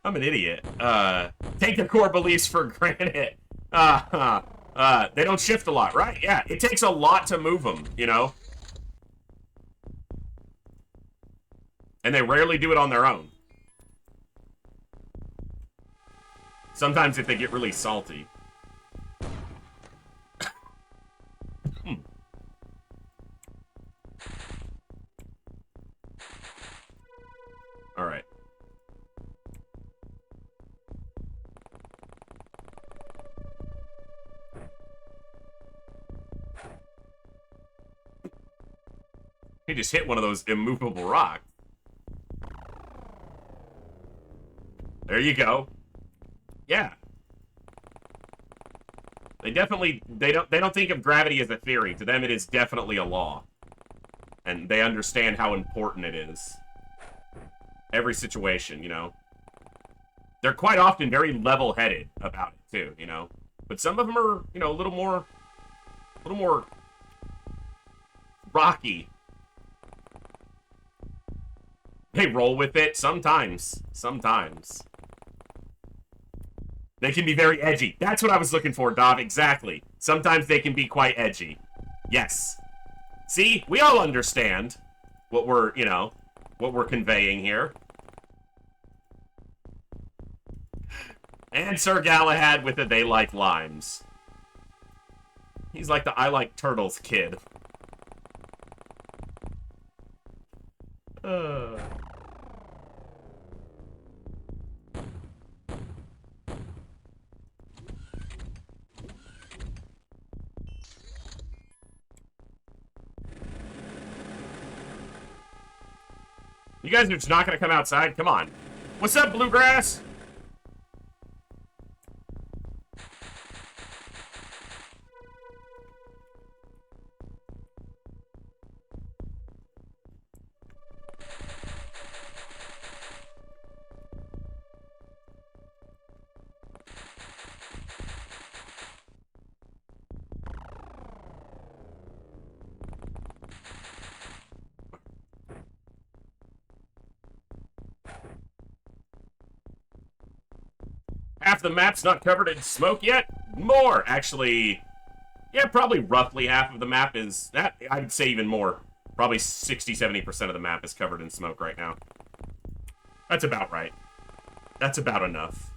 I'm an idiot. Take their core beliefs for granted. They don't shift a lot, right? Yeah, it takes a lot to move them, you know? And they rarely do it on their own. Sometimes if they get really salty. All right. He just hit one of those immovable rocks. There you go. Yeah. They don't think of gravity as a theory. To them it is definitely a law. And they understand how important it is. Every situation, you know. They're quite often very level-headed about it too, you know. But some of them are, you know, a little more rocky. They roll with it sometimes. Sometimes. They can be very edgy. That's what I was looking for, Dov. Exactly. Sometimes they can be quite edgy. Yes. See? We all understand what we're, you know, what we're conveying here. And Sir Galahad with a they like limes. He's like the I like turtles kid. You guys are just not gonna come outside? Come on. What's up, Bluegrass? Half the map's not covered in smoke yet? More, actually. Yeah, probably roughly half of the map is... that. I'd say even more. Probably 60-70% of the map is covered in smoke right now. That's about right. That's about enough.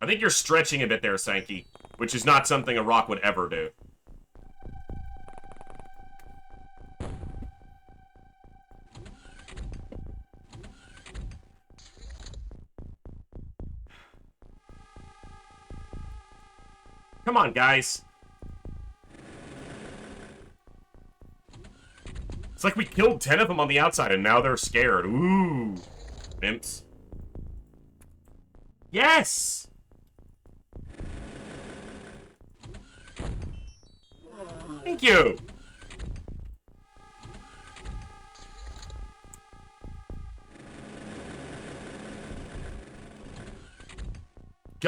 I think you're stretching a bit there, Sankey, which is not something a rock would ever do. Come on, guys. It's like we killed 10 of them on the outside and now they're scared. Ooh. Imps. Yes! Thank you!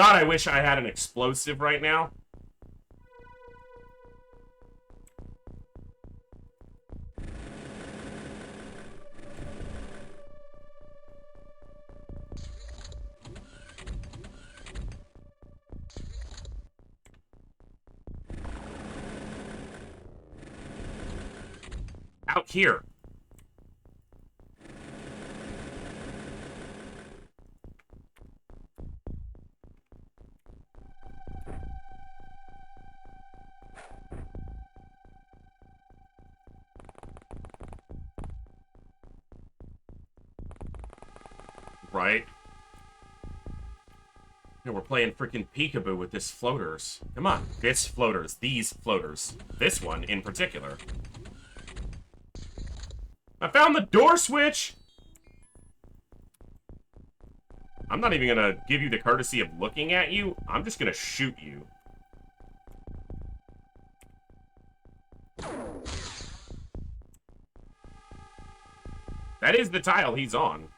God, I wish I had an explosive right now. Out here. Right? Yeah, we're playing freaking peekaboo with this floaters. Come on, this floaters. These floaters. This one in particular. I found the door switch! I'm not even gonna give you the courtesy of looking at you. I'm just gonna shoot you. That is the tile he's on.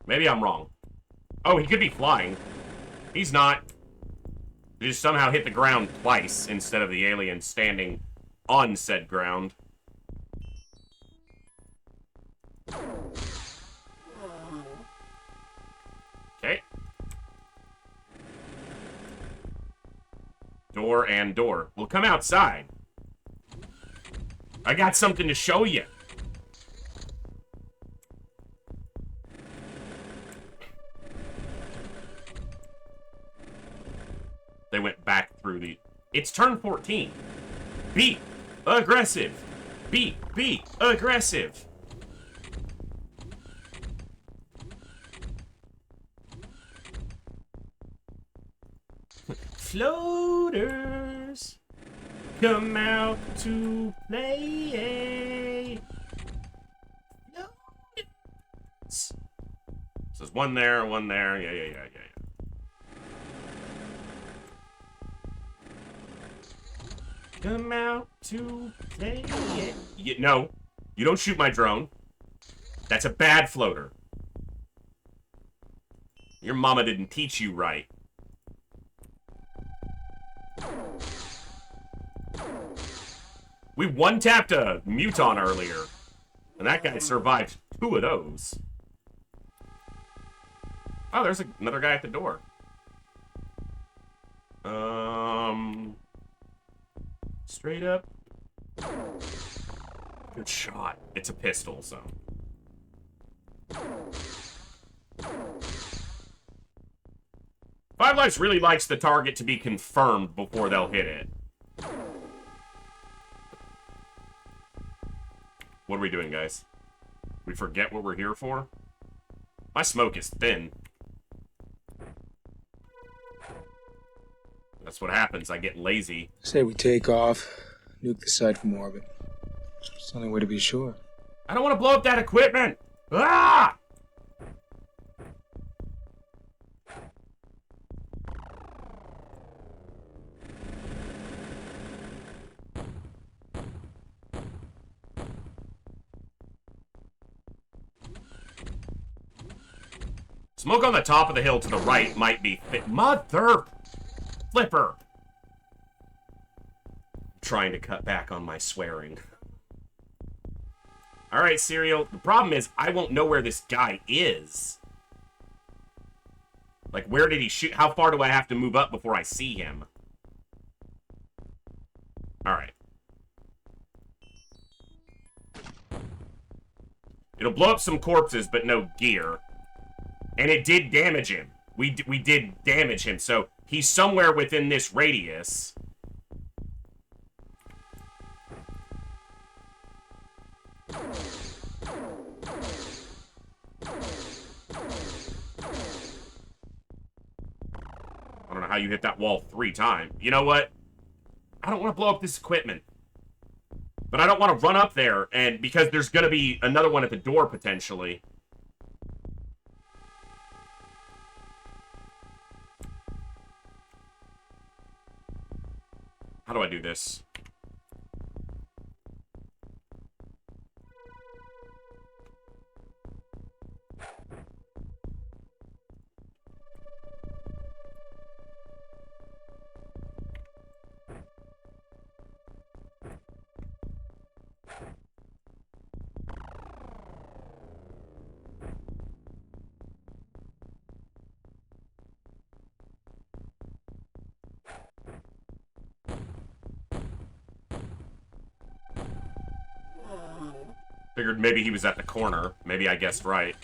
Maybe I'm wrong. Oh, he could be flying. He's not. He just somehow hit the ground twice instead of the alien standing on said ground. Okay. Door and door. Well, come outside. I got something to show you. They went back through the... It's turn 14. Be aggressive. Be aggressive. Floaters, come out to play. Floaters. So there's one there, one there. Yeah. Come out to play. No, you don't shoot my drone. That's a bad floater. Your mama didn't teach you right. We one-tapped a Muton earlier, and that guy survived 2 of those. Oh, there's another guy at the door. Straight up. Good shot. It's a pistol, so. Five Lives really likes the target to be confirmed before they'll hit it. What are we doing, guys? We forget what we're here for? My smoke is thin. That's what happens. I get lazy. Say we take off, nuke the site from orbit. It's the only way to be sure. I don't want to blow up that equipment! Ah! Smoke on the top of the hill to the right might be fit. Mother flipper! I'm trying to cut back on my swearing. Alright, Serial. The problem is, I won't know where this guy is. Like, where did he shoot? How far do I have to move up before I see him? Alright. It'll blow up some corpses, but no gear. And it did damage him. We did damage him, so he's somewhere within this radius. I don't know how you hit that wall 3 times. You know what? I don't want to blow up this equipment. But I don't want to run up there, and because there's going to be another one at the door, potentially. How do I do this? Figured maybe he was at the corner. Maybe I guessed right.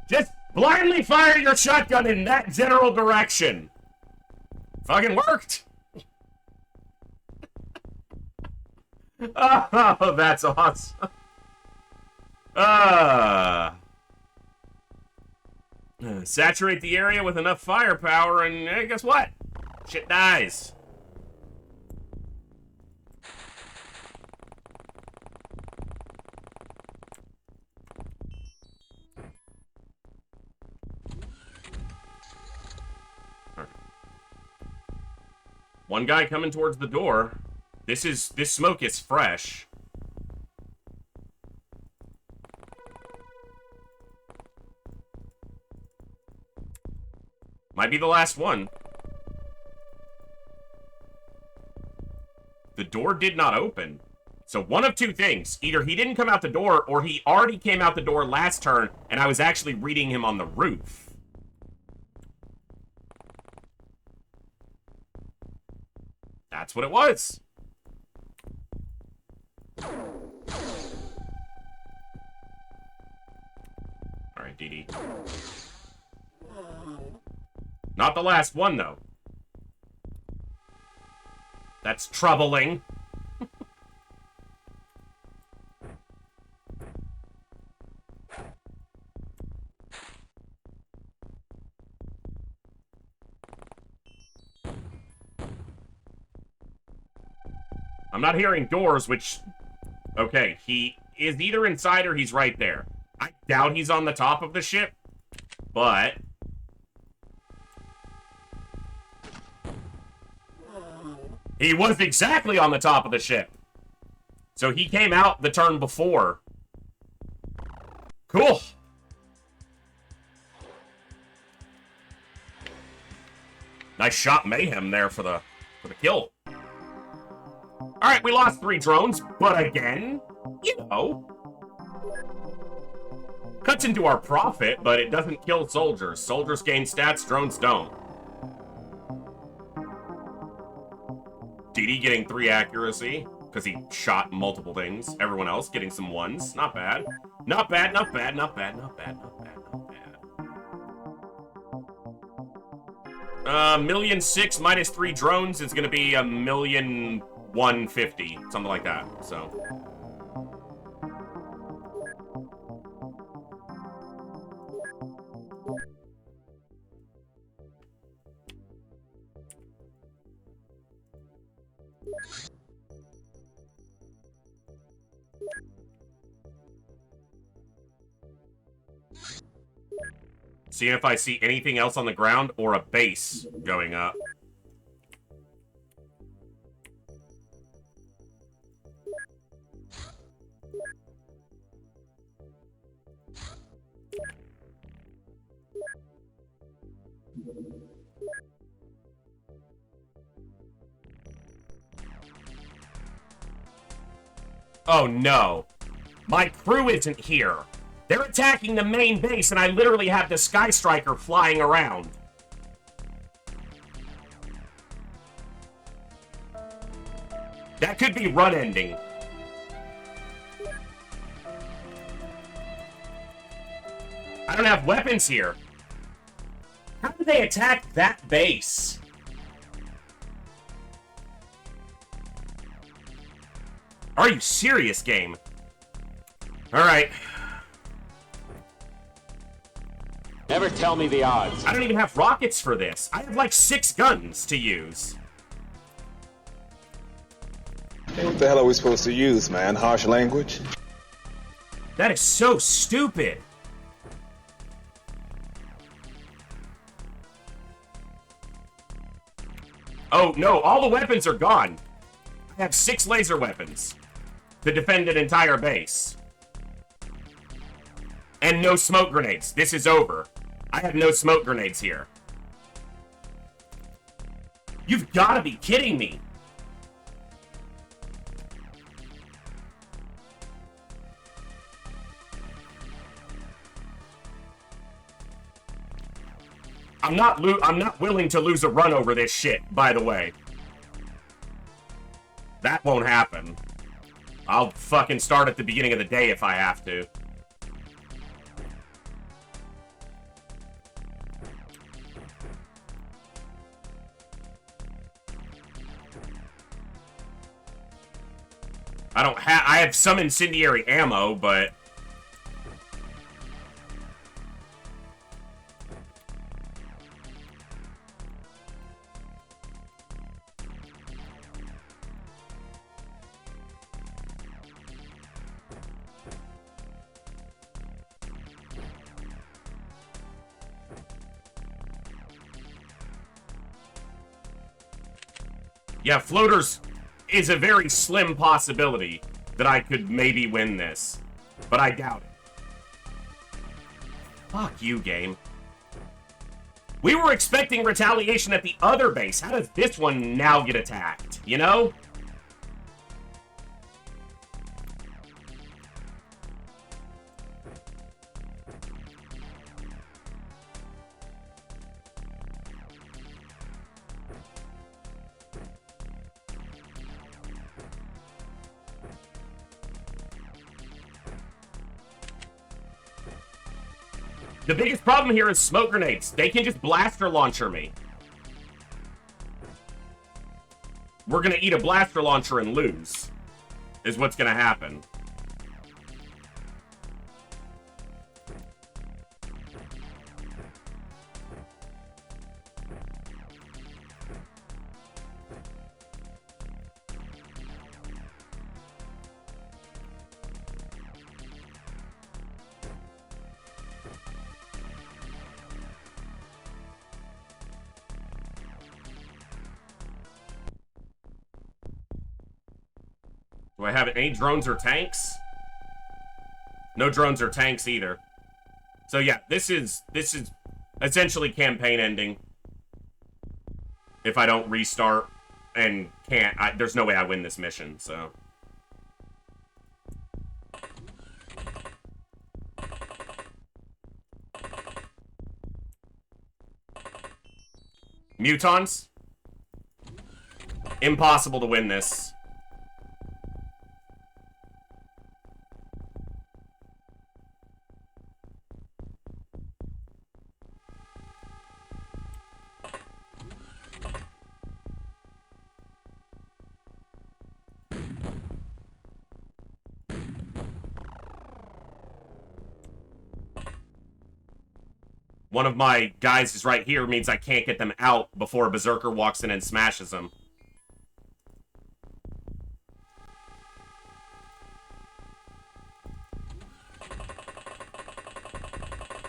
Just blindly fire your shotgun in that general direction. Fucking worked. Oh, that's awesome. Saturate the area with enough firepower and guess what? Shit dies. One guy coming towards the door. This smoke is fresh. Might be the last one. The door did not open. So one of two things. Either he didn't come out the door, or he already came out the door last turn, and I was actually reading him on the roof. That's what it was. Alright, DD. Not the last one, though. That's troubling. I'm not hearing doors, which... Okay, he is either inside or he's right there. I doubt he's on the top of the ship, but... He was exactly on the top of the ship. So he came out the turn before. Cool. Nice shot mayhem there for the kill. Alright, we lost 3 drones, but again, you know. Cuts into our profit, but it doesn't kill soldiers. Soldiers gain stats, drones don't. DD getting 3 accuracy, because he shot multiple things. Everyone else getting some 1s. Not bad. Not bad, not bad, not bad, not bad, not bad, not bad. 1,000,006 minus 3 drones is going to be 1,150, something like that, so... Seeing if I see anything else on the ground or a base going up. Oh no. My crew isn't here. They're attacking the main base, and I literally have the Sky Striker flying around. That could be run ending. I don't have weapons here. How did they attack that base? Are you serious, game? Alright. Never tell me the odds. I don't even have rockets for this. I have like 6 guns to use. Hey, what the hell are we supposed to use, man? Harsh language? That is so stupid. Oh, no, all the weapons are gone. I have 6 laser weapons to defend an entire base. And no smoke grenades. This is over. I have no smoke grenades here. You've got to be kidding me. I'm not willing to lose a run over this shit, by the way. That won't happen. I'll fucking start at the beginning of the day if I have to. I have some incendiary ammo, but yeah, floaters is a very slim possibility that I could maybe win this, but I doubt it. Fuck you, game. We were expecting retaliation at the other base. How does this one now get attacked? You know? The biggest problem here is smoke grenades. They can just blaster launcher me. We're gonna eat a blaster launcher and lose, is what's gonna happen. Do I have any drones or tanks? No drones or tanks either. So yeah, this is essentially campaign ending. If I don't restart and there's no way I win this mission, so. Mutons? Impossible to win this. One of my guys is right here, means I can't get them out before a berserker walks in and smashes them.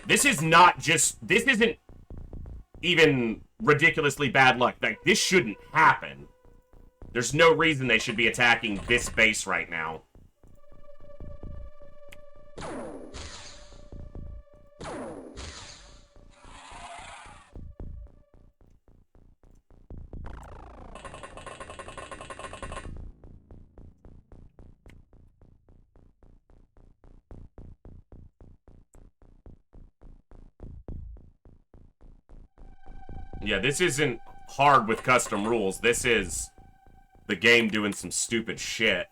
This isn't even ridiculously bad luck. Like, this shouldn't happen. There's no reason they should be attacking this base right now. Yeah, this isn't hard with custom rules. This is the game doing some stupid shit.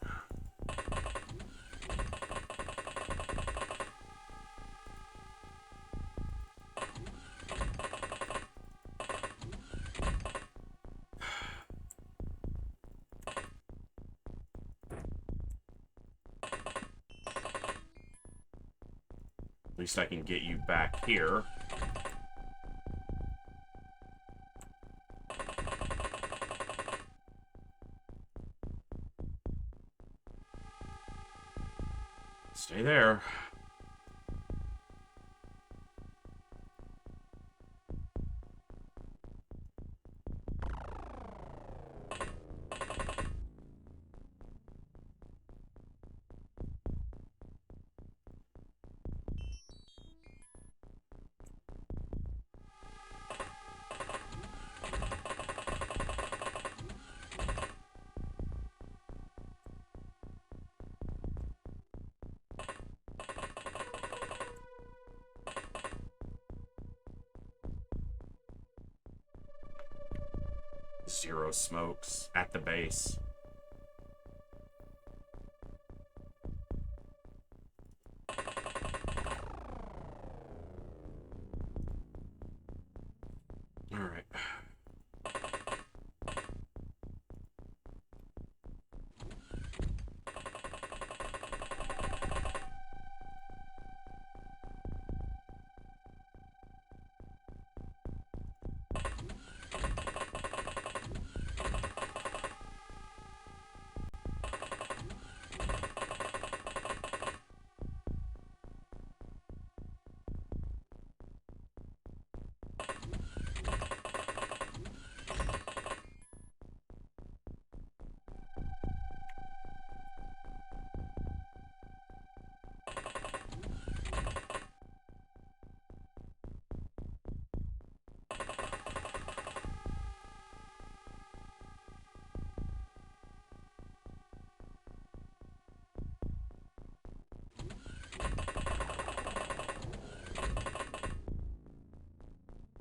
At least I can get you back here. Stay there. Zero smokes at the base. All right.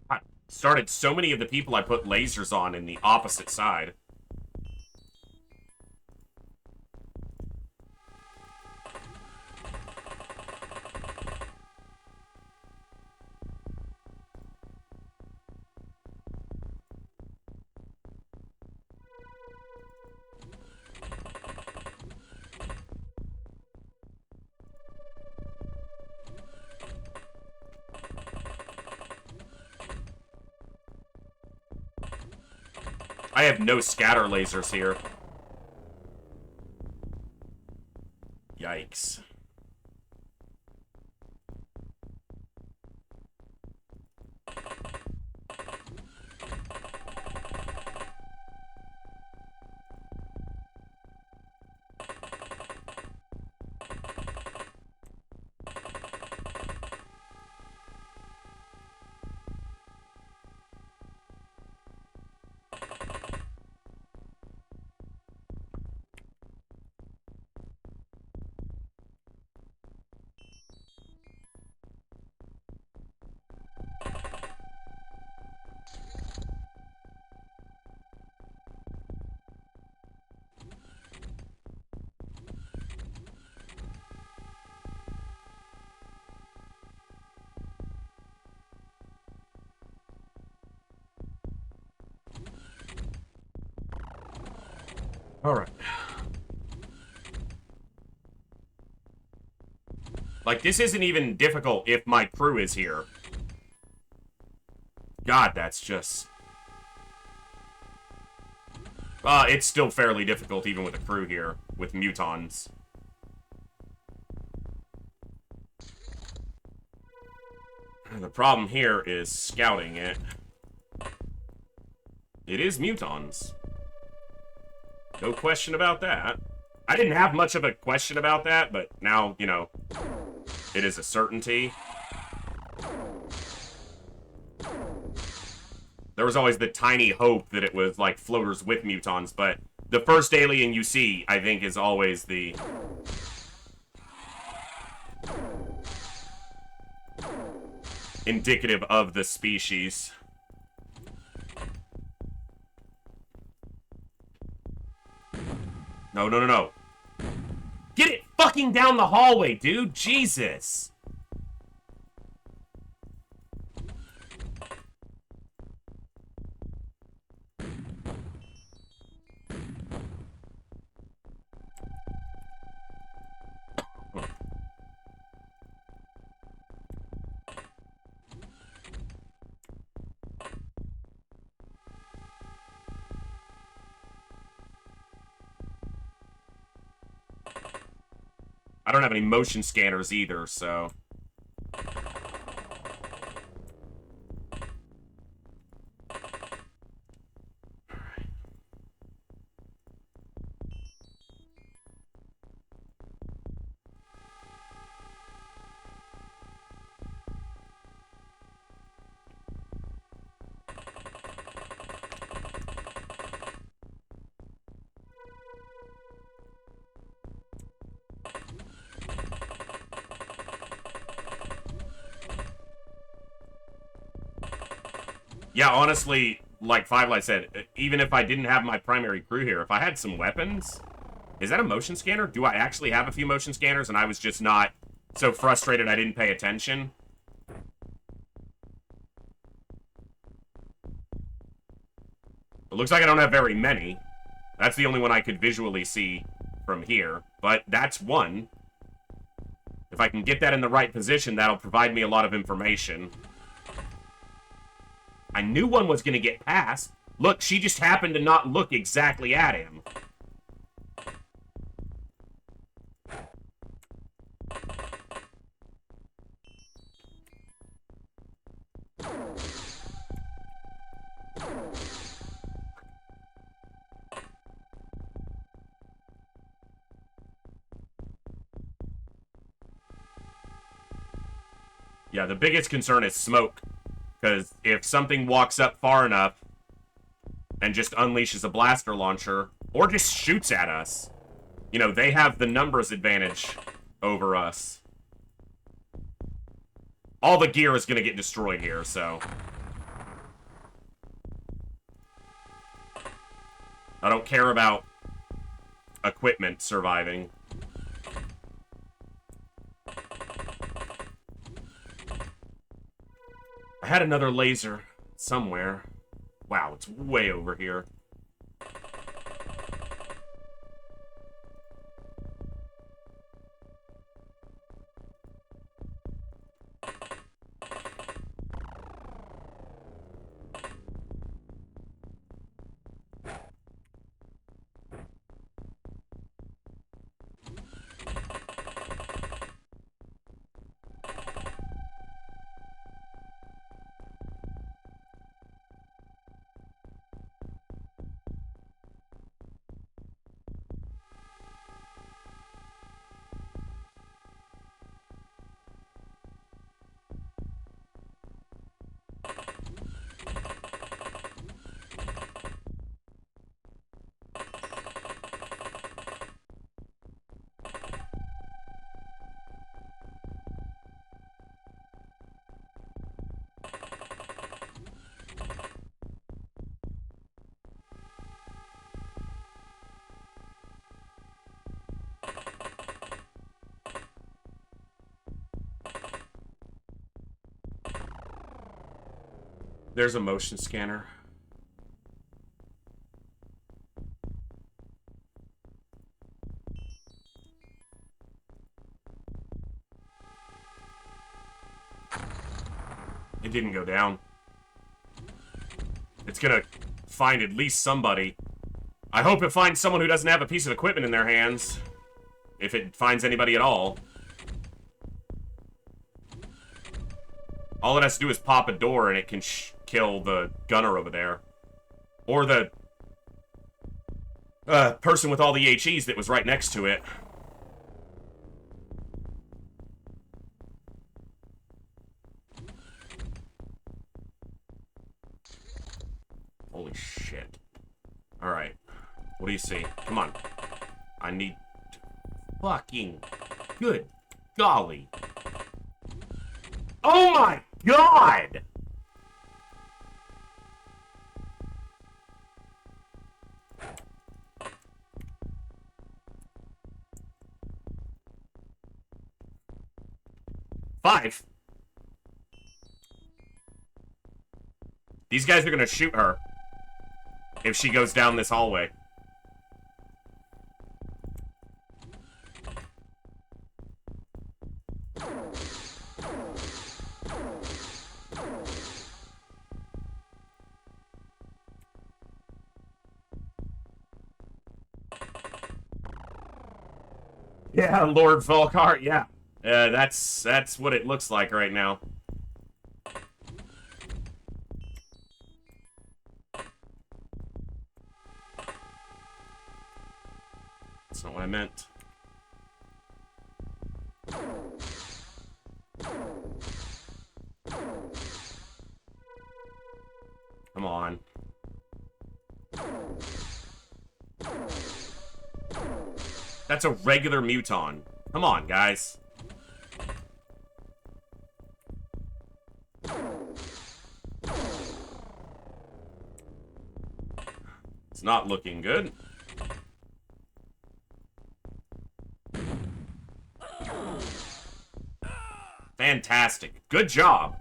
I started so many of the people I put lasers on in the opposite side. I have no scatter lasers here. Yikes. All right. Like, this isn't even difficult if my crew is here. God, that's just... it's still fairly difficult even with a crew here, with mutons. The problem here is scouting it. It is mutons. No question about that. I didn't have much of a question about that, but now, you know, it is a certainty. There was always the tiny hope that it was, like, floaters with mutons, but the first alien you see, I think, is always the... indicative of the species. No, no, no, no. Get it fucking down the hallway, dude. Jesus. I don't have any motion scanners either, so... Yeah, honestly, like Five Light said, even if I didn't have my primary crew here, if I had some weapons... Is that a motion scanner? Do I actually have a few motion scanners and I was just not so frustrated I didn't pay attention? It looks like I don't have very many. That's the only one I could visually see from here. But that's one. If I can get that in the right position, that'll provide me a lot of information. I knew one was going to get past. Look, she just happened to not look exactly at him. Yeah, the biggest concern is smoke. Because if something walks up far enough and just unleashes a blaster launcher, or just shoots at us, you know, they have the numbers advantage over us. All the gear is going to get destroyed here, so... I don't care about equipment surviving. I had another laser somewhere. Wow, it's way over here. There's a motion scanner. It didn't go down. It's gonna find at least somebody. I hope it finds someone who doesn't have a piece of equipment in their hands. If it finds anybody at all. All it has to do is pop a door and it can kill the gunner over there. Or the person with all the HEs that was right next to it. Holy shit. Alright. What do you see? Come on. I need... Fucking... Good golly. Oh my god! Five. These guys are gonna shoot her if she goes down this hallway. Yeah, Lord Volkart, yeah. That's what it looks like right now. That's not what I meant. Come on. That's a regular muton. Come on, guys. It's not looking good. Fantastic. Good job.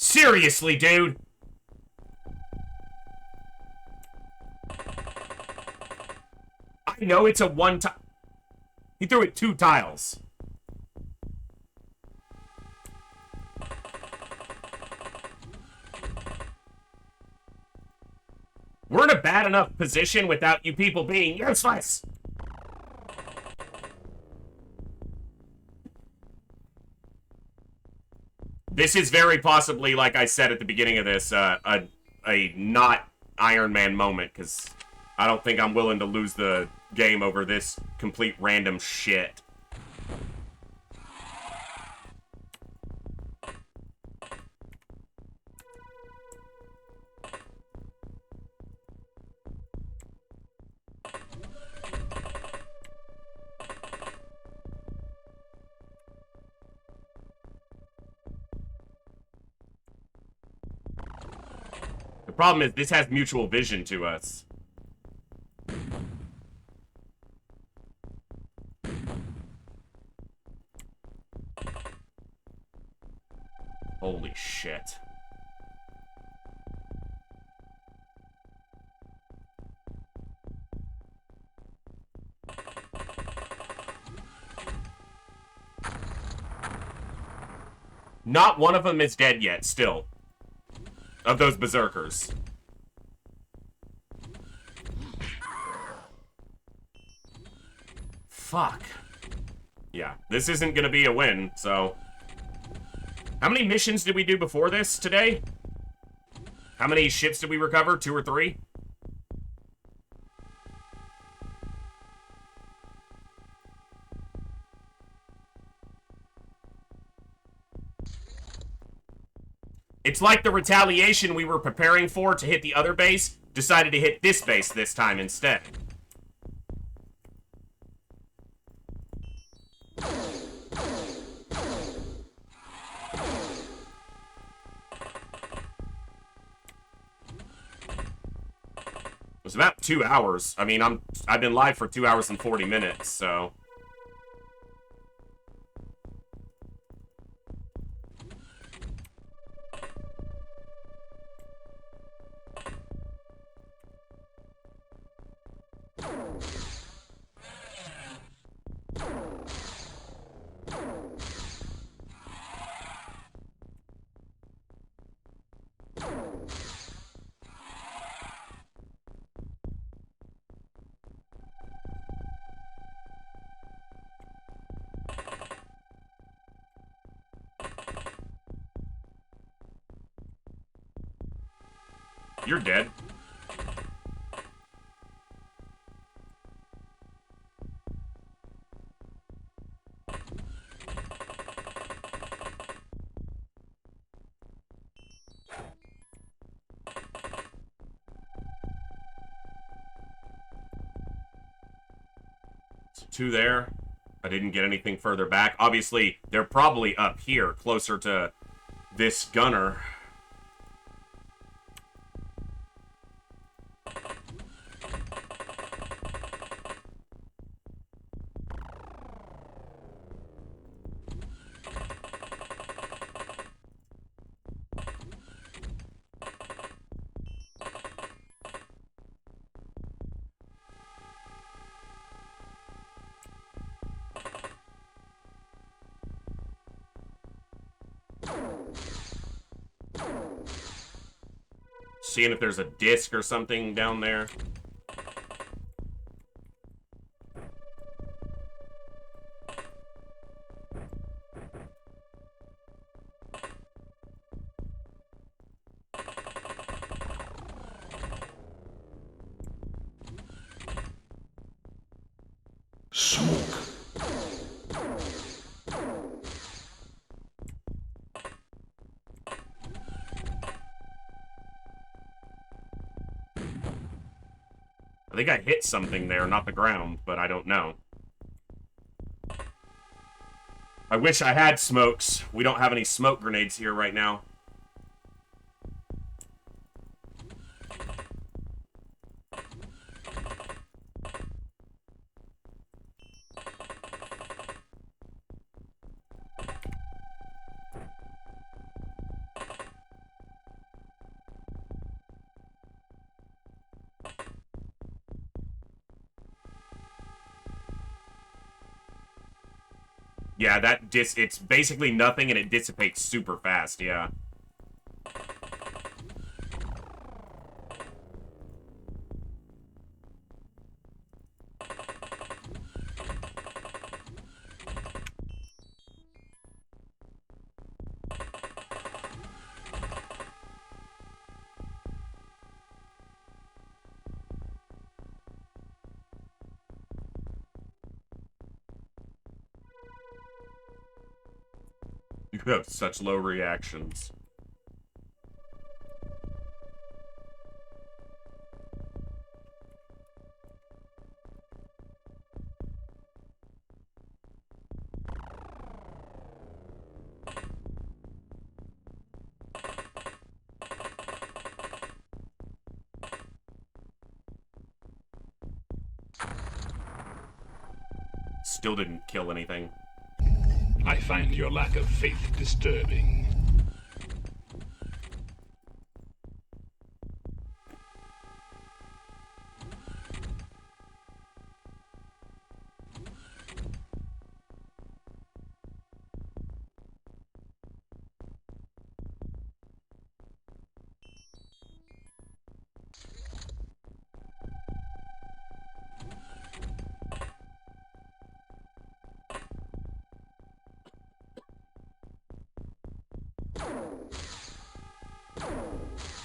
Seriously, dude. I know it's a one time. He threw it 2 tiles. We're in a bad enough position without you people being useless. This is very possibly, like I said at the beginning of this, a not Iron Man moment, because I don't think I'm willing to lose the game over this complete random shit. The problem is this has mutual vision to us. Holy shit. Not one of them is dead yet, still. Of those berserkers. Fuck. Yeah, this isn't gonna be a win, so... How many missions did we do before this today? How many ships did we recover? 2 or 3? It's like the retaliation we were preparing for to hit the other base decided to hit this base this time instead. It was about 2 hours. I mean, I've been live for 2 hours and 40 minutes, so... You're dead. So 2 there. I didn't get anything further back. Obviously, they're probably up here, closer to this gunner. Seeing if there's a disc or something down there. think I hit something there, not the ground, but I don't know. I wish I had smokes. We don't have any smoke grenades here right now. Yeah, it's basically nothing and it dissipates super fast, yeah. You have such low reactions. Still didn't kill anything. I find your lack of faith disturbing.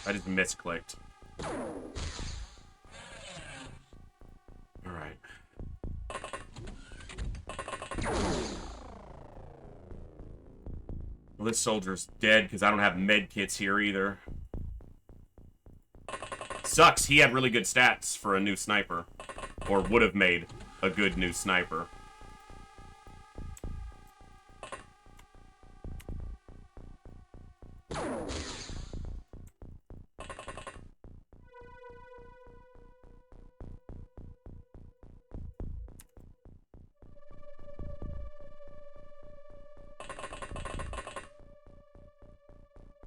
I just misclicked. Alright. Well, this soldier's dead because I don't have med kits here either. Sucks, he had really good stats for a new sniper. Or would have made a good new sniper.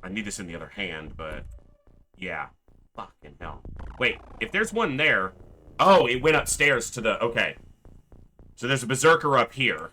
I need this in the other hand, but yeah. Fucking hell. Wait, if there's one there... Oh, it went upstairs to the... Okay. So there's a berserker up here.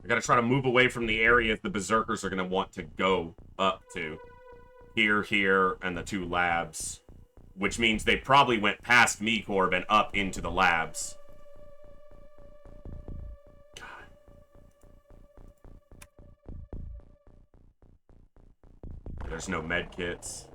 I gotta try to move away from the areas the berserkers are gonna want to go up to. Here, here, and the two labs. Which means they probably went past me, Corb, and up into the labs. God. There's no med kits.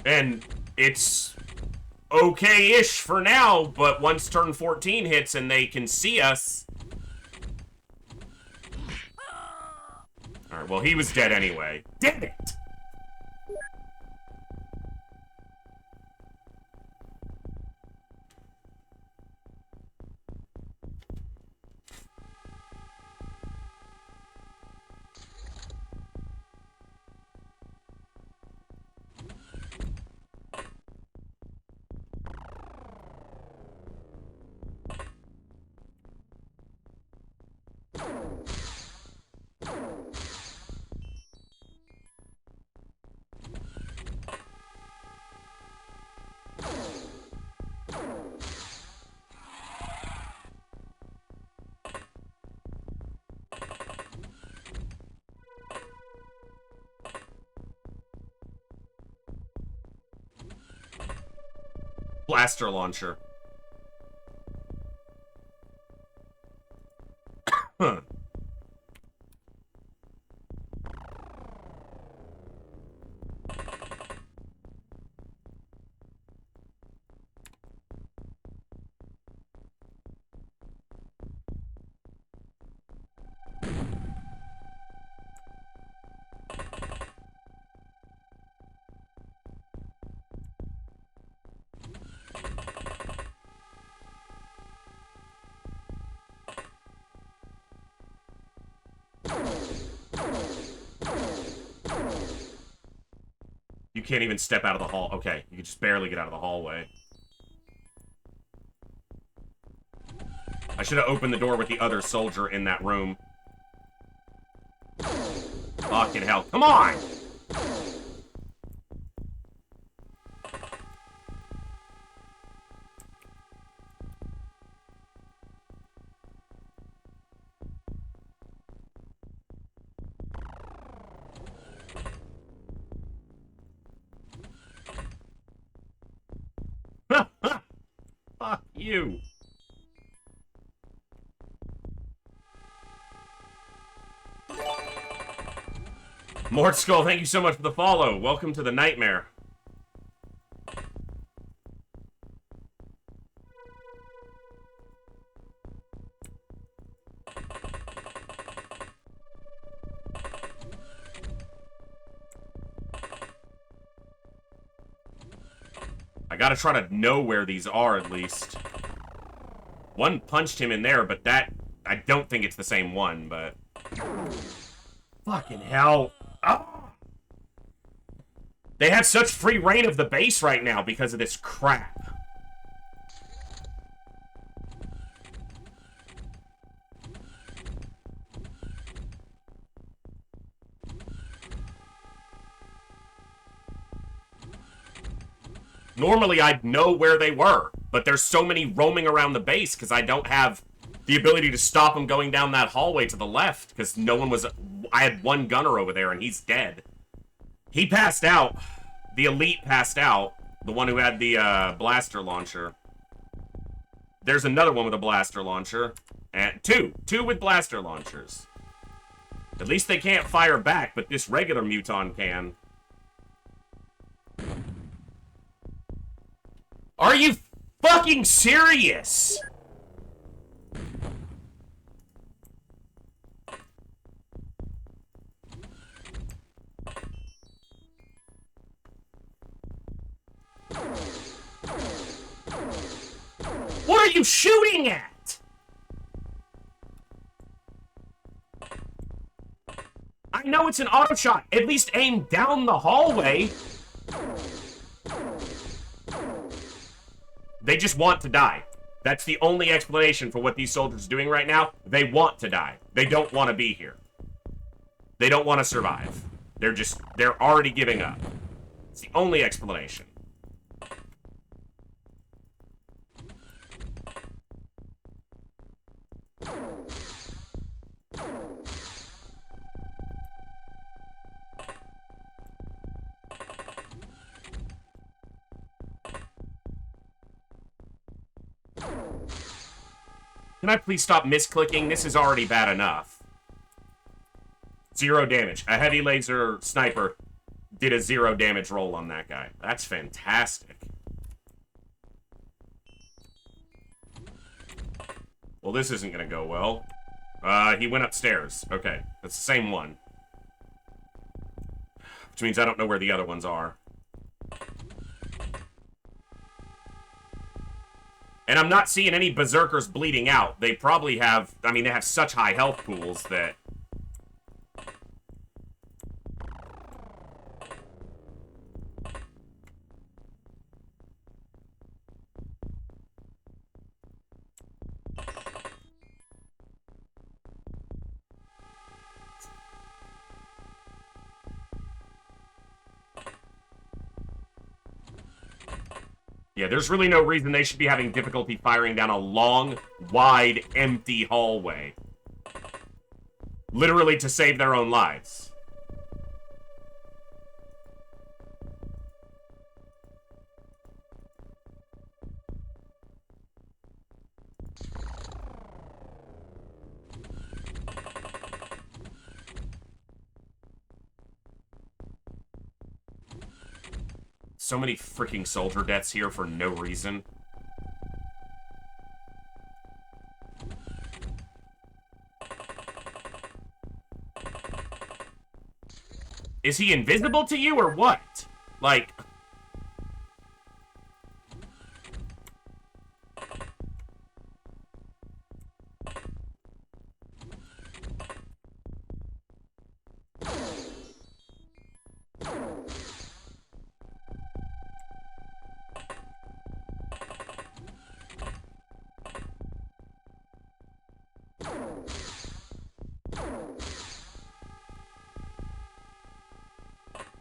And it's okay-ish for now, but once turn 14 hits and they can see us... Alright, well, he was dead anyway. Damn it! Blaster launcher. Huh. You can't even step out of the hall. Okay, you can just barely get out of the hallway. I should have opened the door with the other soldier in that room. Fucking hell. Come on! Fuck you. Mort Skull, thank you so much for the follow. Welcome to the nightmare. I gotta try to know where these are, at least. One punched him in there, but that... I don't think it's the same one, but... Fucking hell. Oh. They have such free reign of the base right now because of this crap. Normally, I'd know where they were, but there's so many roaming around the base because I don't have the ability to stop them going down that hallway to the left because no one was... I had one gunner over there and he's dead. He passed out. The elite passed out. The one who had the blaster launcher. There's another one with a blaster launcher. And two with blaster launchers. At least they can't fire back, but this regular Muton can. Are you fucking serious? What are you shooting at? I know it's an auto shot. At least aim down the hallway. They just want to die. That's the only explanation for what these soldiers are doing right now. They want to die. They don't want to be here. They don't want to survive. They're already giving up. It's the only explanation. Can I please stop misclicking? This is already bad enough. 0 damage. A heavy laser sniper did a 0 damage roll on that guy. That's fantastic. Well, this isn't gonna go well. He went upstairs. Okay, that's the same one. Which means I don't know where the other ones are. And I'm not seeing any berserkers bleeding out. They probably have... I mean, they have such high health pools that... Yeah, there's really no reason they should be having difficulty firing down a long, wide, empty hallway. Literally to save their own lives. So many freaking soldier deaths here for no reason. Is he invisible to you or what? Like...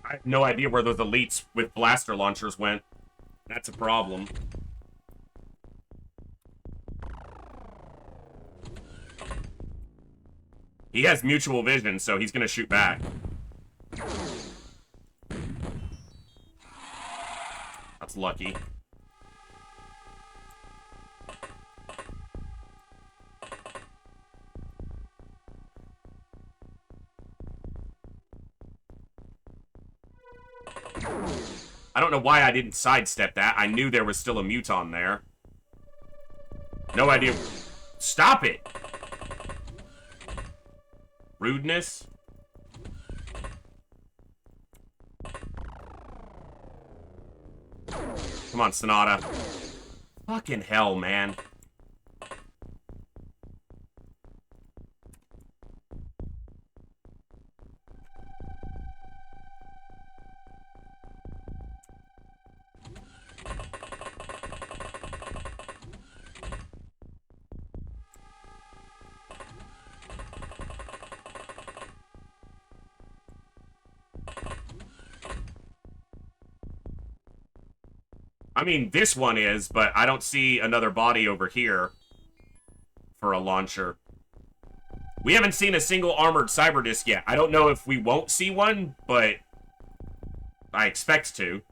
I have no idea where those elites with blaster launchers went. That's a problem. He has mutual vision, so he's gonna shoot back. That's lucky. I don't know why I didn't sidestep that. I knew there was still a muton there. No idea. Stop it! Rudeness. Come on, Sonata. Fucking hell, man. I mean, this one is, but I don't see another body over here for a launcher. We haven't seen a single armored cyber disc yet. I don't know if we won't see one, but I expect to.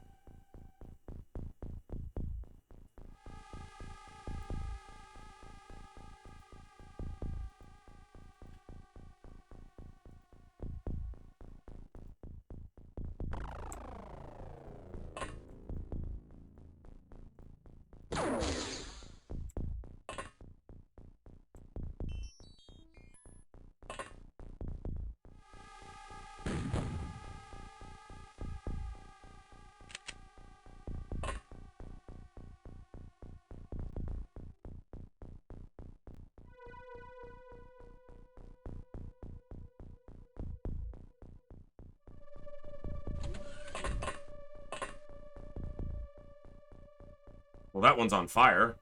Well, that one's on fire.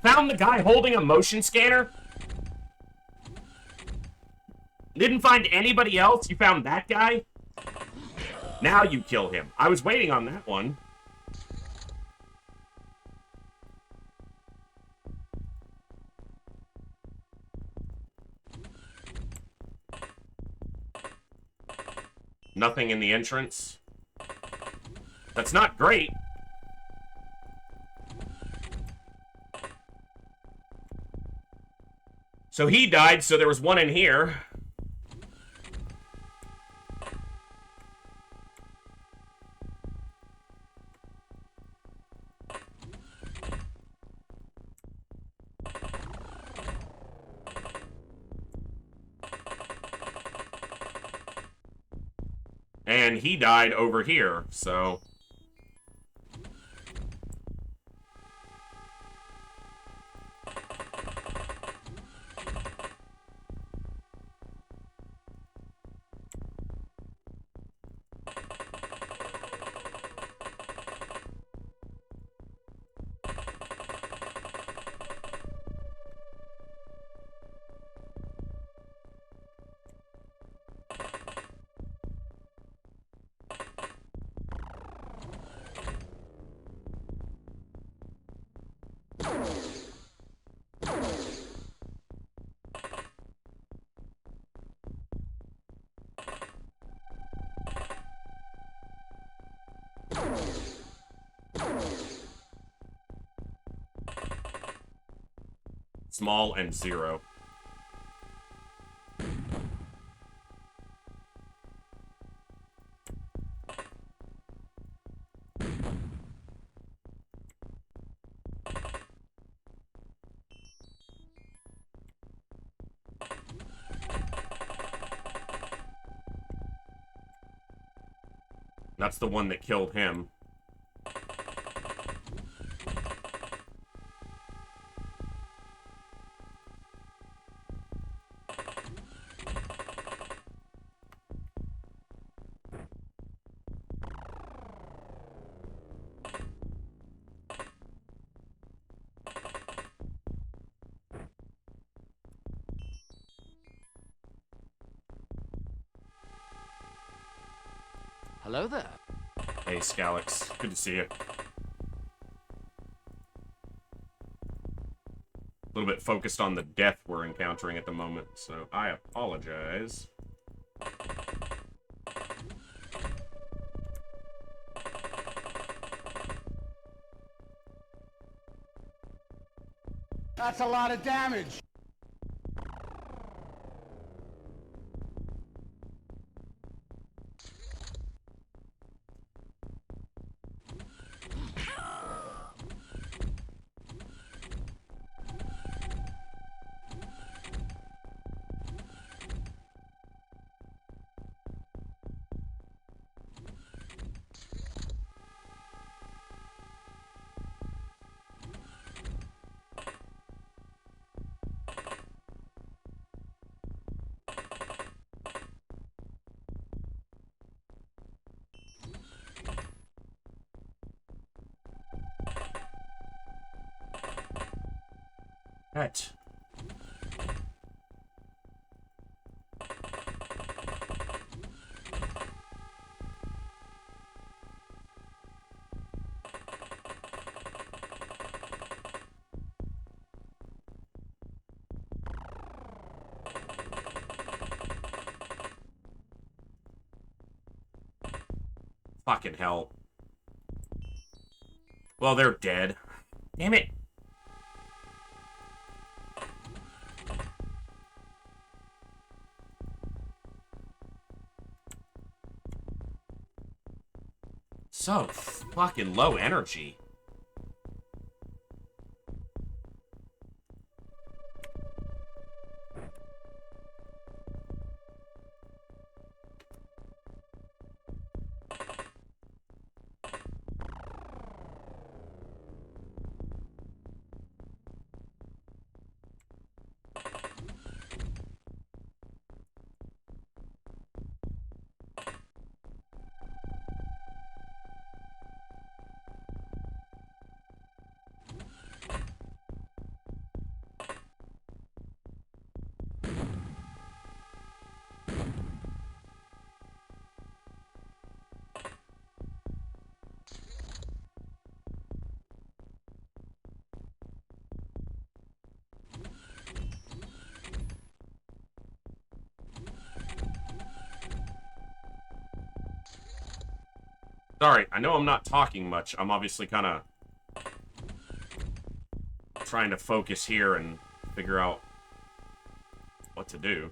Found the guy holding a motion scanner? Didn't find anybody else? You found that guy? Now you kill him. I was waiting on that one. Nothing in the entrance. That's not great. So he died, so there was one in here. And he died over here, so... Small and 0. That's the one that killed him. Hello there. Hey, Scalix. Good to see you. A little bit focused on the death we're encountering at the moment, so I apologize. That's a lot of damage. Right. Fucking hell. Well, they're dead. Damn it. So fucking low energy. Sorry, I know I'm not talking much. I'm obviously kind of trying to focus here and figure out what to do.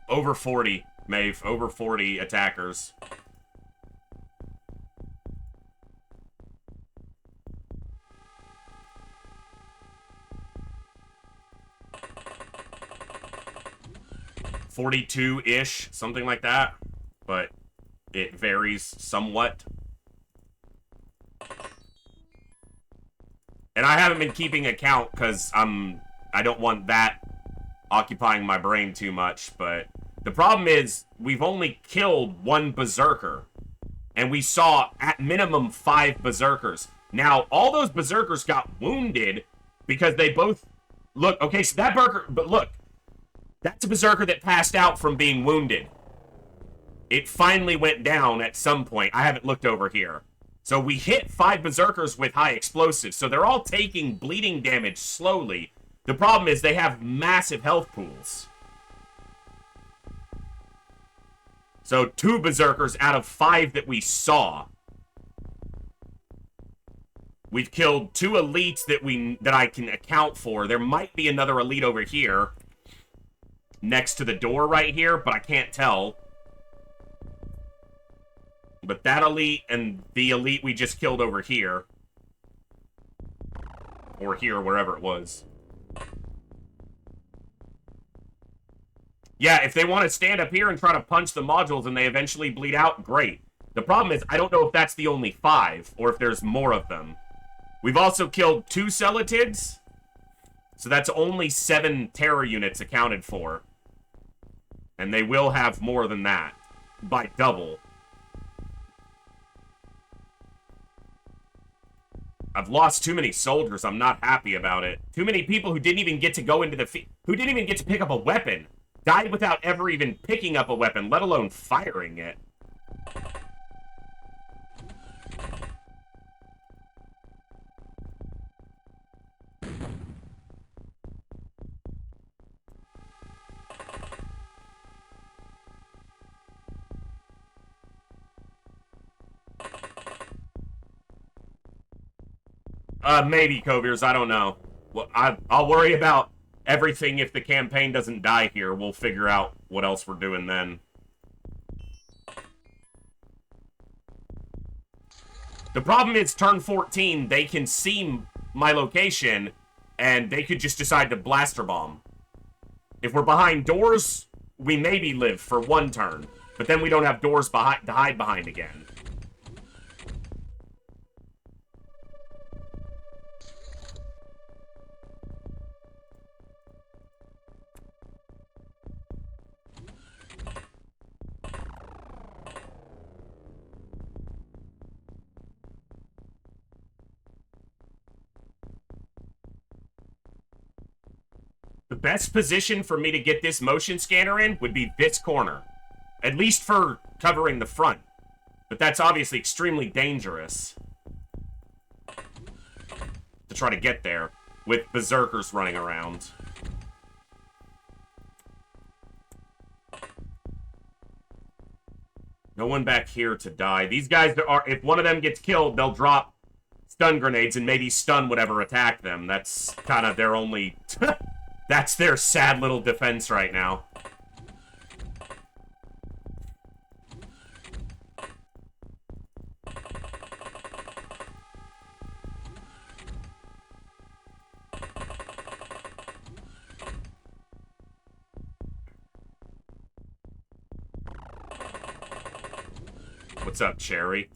Over 40, Maeve. Over 40 attackers. $42-ish, something like that. But it varies somewhat. And I haven't been keeping account because I don't want that occupying my brain too much, but the problem is we've only killed one berserker, and we saw at minimum 5 berserkers. Now, all those berserkers got wounded because they both... Look, okay, so that berserker... But look, that's a berserker that passed out from being wounded. It finally went down at some point. I haven't looked over here. So we hit 5 berserkers with high explosives, so they're all taking bleeding damage slowly. The problem is they have massive health pools. So 2 berserkers out of 5 that we saw. We've killed 2 elites that I can account for. There might be another elite over here. Next to the door right here, but I can't tell. But that elite and the elite we just killed over here. Or here, wherever it was. Yeah, if they want to stand up here and try to punch the modules and they eventually bleed out, great. The problem is, I don't know if that's the only 5, or if there's more of them. We've also killed 2 Celatids, so that's only 7 terror units accounted for. And they will have more than that, by double. I've lost too many soldiers, I'm not happy about it. Too many people who didn't even get to go into the field, who didn't even get to pick up a weapon. Died without ever even picking up a weapon, let alone firing it. Maybe, Coviers, I don't know. Well, I'll worry about everything if the campaign doesn't die here. We'll figure out what else we're doing then. The problem is, turn 14, they can see my location, and they could just decide to blaster bomb. If we're behind doors, we maybe live for 1 turn, but then we don't have doors to hide behind again. The best position for me to get this motion scanner in would be this corner. At least for covering the front. But that's obviously extremely dangerous. To try to get there with berserkers running around. No one back here to die. These guys are, if one of them gets killed, they'll drop stun grenades and maybe stun whatever attacked them. That's kind of their only... That's their sad little defense right now. What's up, Cherry?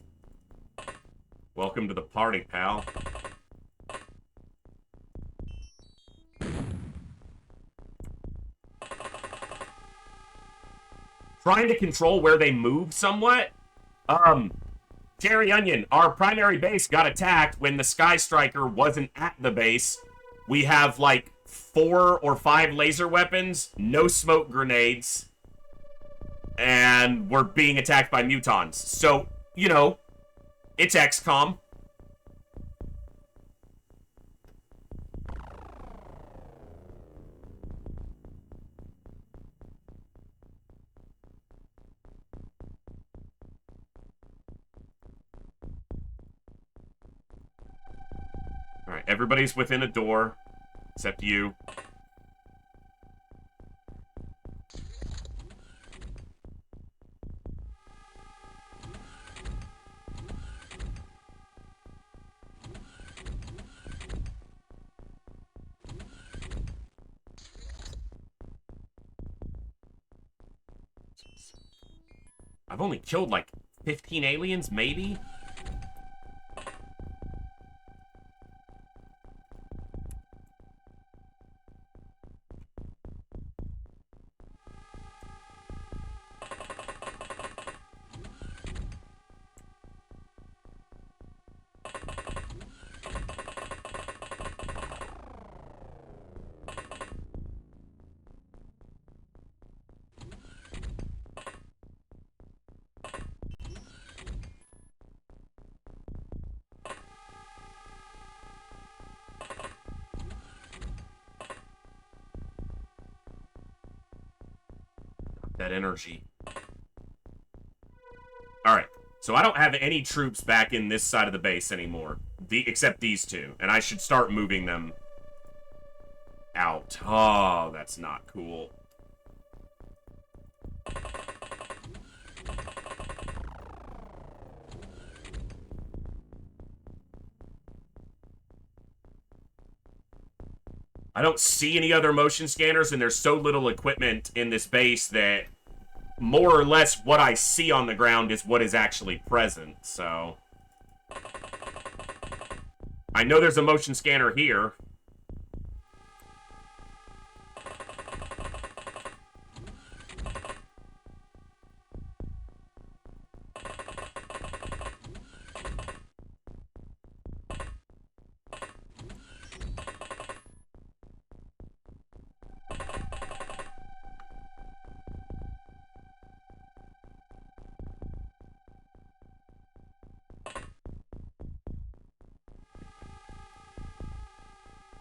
Welcome to the party, pal. Trying to control where they move somewhat. Cherry Onion, our primary base got attacked when the Sky Striker wasn't at the base. We have like 4 or 5 laser weapons, no smoke grenades, and we're being attacked by mutons. So, you know, it's XCOM. Alright, everybody's within a door, except you. I've only killed like 15 aliens, maybe? That energy. Alright, so I don't have any troops back in this side of the base anymore. Except these two. And I should start moving them out. Oh, that's not cool. I don't see any other motion scanners, and there's so little equipment in this base that more or less what I see on the ground is what is actually present, so... I know there's a motion scanner here.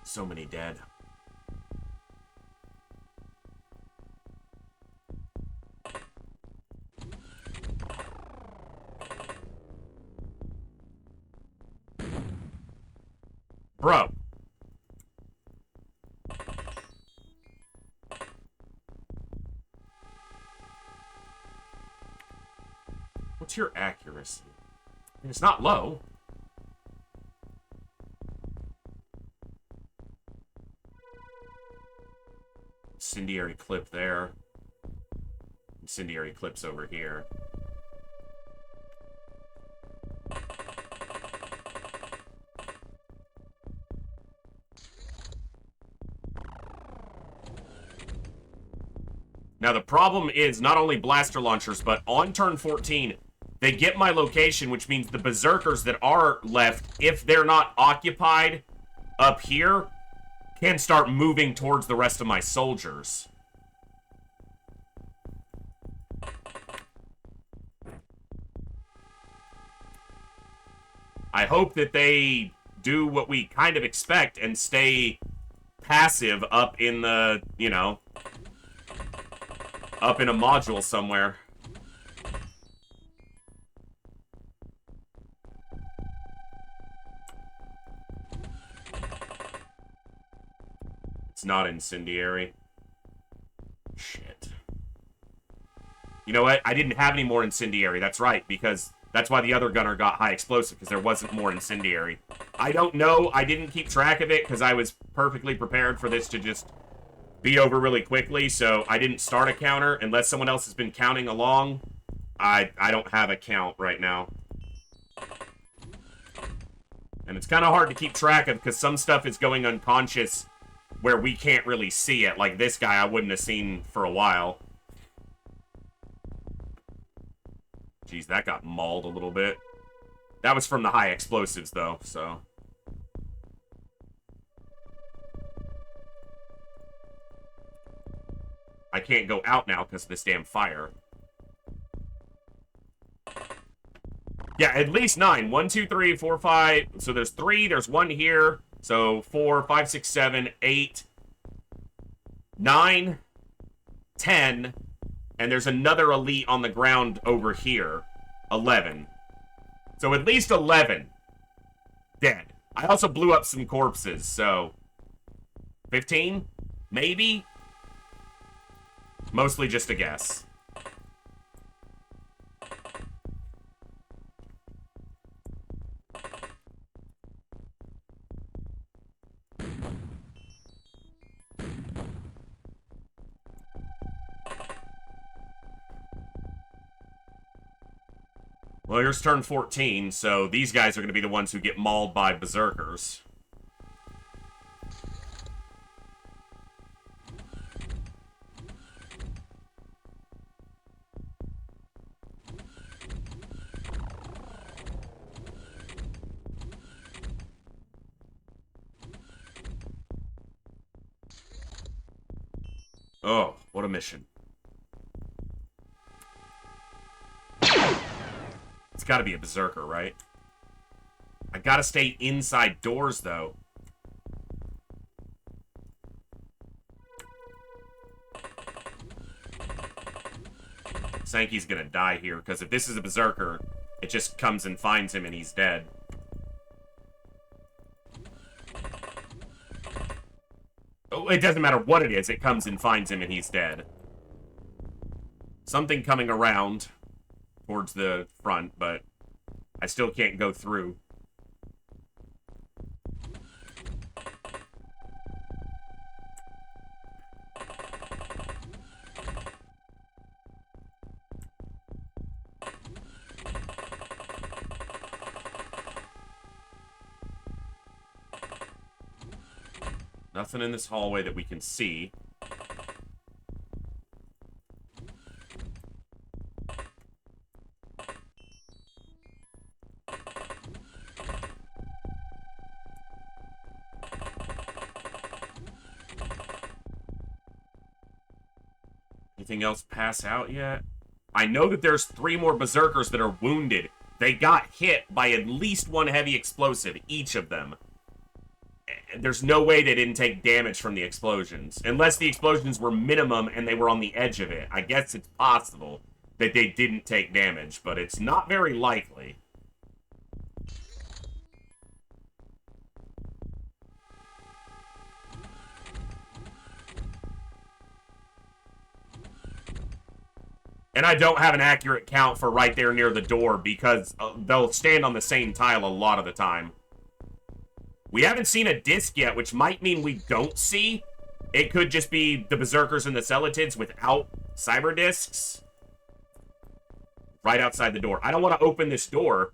So many dead. Bro. What's your accuracy? I mean, it's not low. Incendiary clip there. Incendiary clips over here. Now the problem is not only blaster launchers, but on turn 14, they get my location, which means the berserkers that are left, if they're not occupied up here, can start moving towards the rest of my soldiers. I hope that they do what we kind of expect and stay passive up in the, you know, up in a module somewhere. It's not incendiary. Shit. You know what? I didn't have any more incendiary. That's right, because that's why the other gunner got high explosive, because there wasn't more incendiary. I don't know. I didn't keep track of it, because I was perfectly prepared for this to just be over really quickly, so I didn't start a counter unless someone else has been counting along. I don't have a count right now. And it's kind of hard to keep track of because some stuff is going unconscious where we can't really see it. Like this guy I wouldn't have seen for a while. Jeez, that got mauled a little bit. That was from the high explosives, though, so... I can't go out now because of this damn fire. Yeah, at least 9. 1, 2, 3, 4, 5. So there's 3, there's 1 here. So 4, 5, 6, 7, 8, 9, 10... And there's another elite on the ground over here. 11. So at least 11 dead. I also blew up some corpses, so... 15? Maybe? Mostly just a guess. Well, here's turn 14, so these guys are going to be the ones who get mauled by berserkers. Oh, what a mission. It's gotta be a berserker, right? I gotta stay inside doors, though. Sankey's gonna die here, because if this is a berserker, it just comes and finds him and he's dead. Oh, it doesn't matter what it is, it comes and finds him and he's dead. Something coming around towards the front, but I still can't go through. Nothing in this hallway that we can see. Anything else pass out yet? I know that there's 3 more berserkers that are wounded. They got hit by at least 1 heavy explosive, each of them. There's no way they didn't take damage from the explosions. Unless the explosions were minimum and they were on the edge of it. I guess it's possible that they didn't take damage, but it's not very likely. And I don't have an accurate count for right there near the door because they'll stand on the same tile a lot of the time. We haven't seen a disc yet, which might mean we don't see. It could just be the berserkers and the celetids without cyber discs. Right outside the door. I don't want to open this door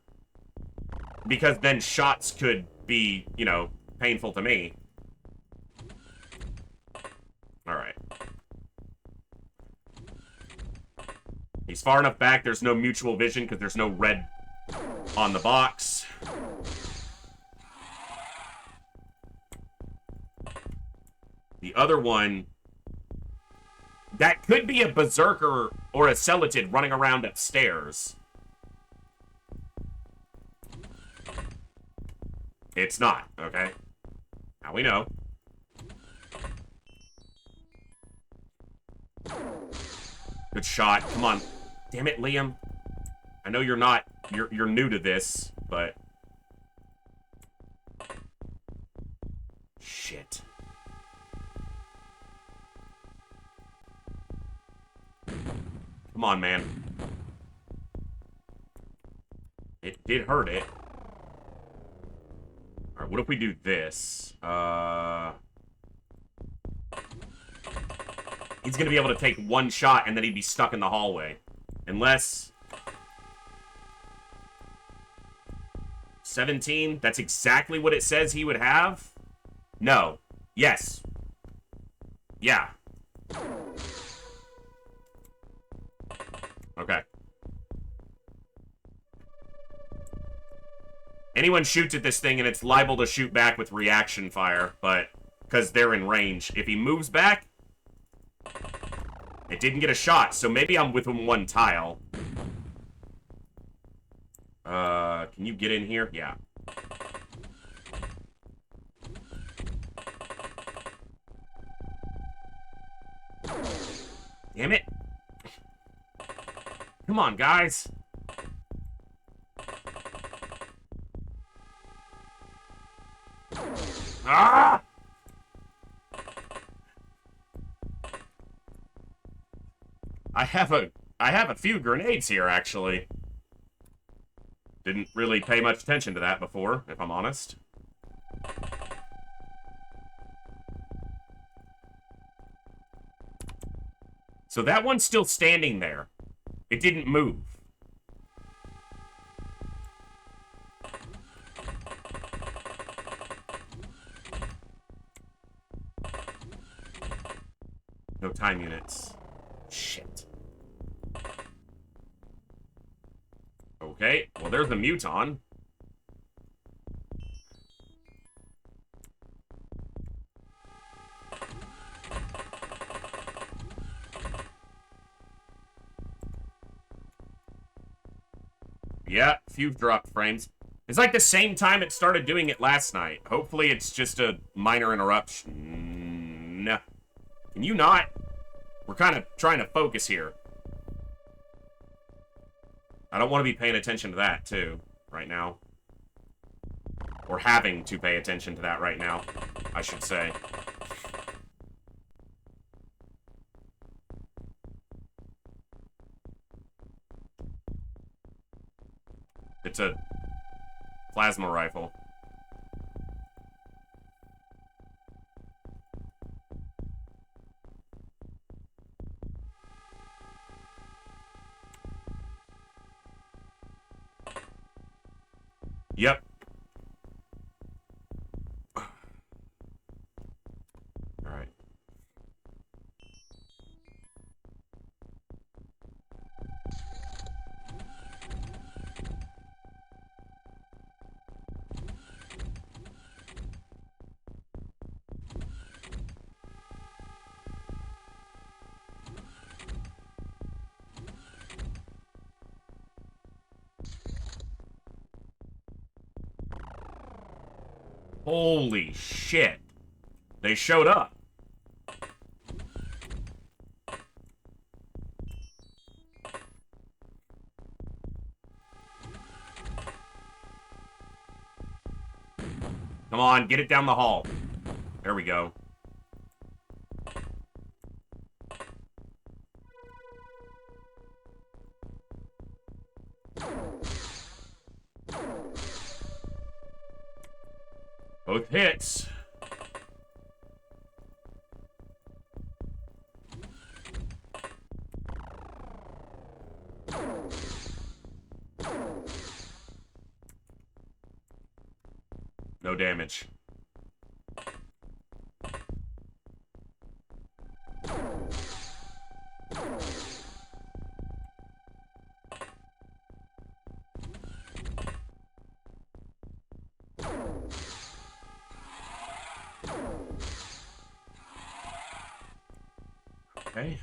because then shots could be, you know, painful to me. Alright. He's far enough back, there's no mutual vision because there's no red on the box. The other one, that could be a berserker or a celetid running around upstairs. It's not, okay? Now we know. Good shot. Come on. Damn it, Liam. I know you're not, you're new to this, but... Shit. Come on, man. It did hurt it. Alright, what if we do this? He's gonna be able to take 1 shot and then he'd be stuck in the hallway. Unless... 17. That's exactly what it says he would have. No. Yes. Yeah. Okay. Anyone shoots at this thing and it's liable to shoot back with reaction fire, but because they're in range. If he moves back, it didn't get a shot, so maybe I'm within one tile. Can you get in here? Yeah. Damn it. Come on, guys. Ah! I have a few grenades here, actually. Didn't really pay much attention to that before, if I'm honest. So that one's still standing there. It didn't move. No time units. Shit. Okay, well there's the muton. Yeah, few dropped frames. It's like the same time it started doing it last night. Hopefully it's just a minor interruption. No. Can you not? We're kind of trying to focus here. I don't want to be paying attention to that, too, right now. Or having to pay attention to that right now, I should say. It's a plasma rifle. Yep. Alright. Holy shit. They showed up. Come on, get it down the hall. There we go. Both hits. No damage. Okay.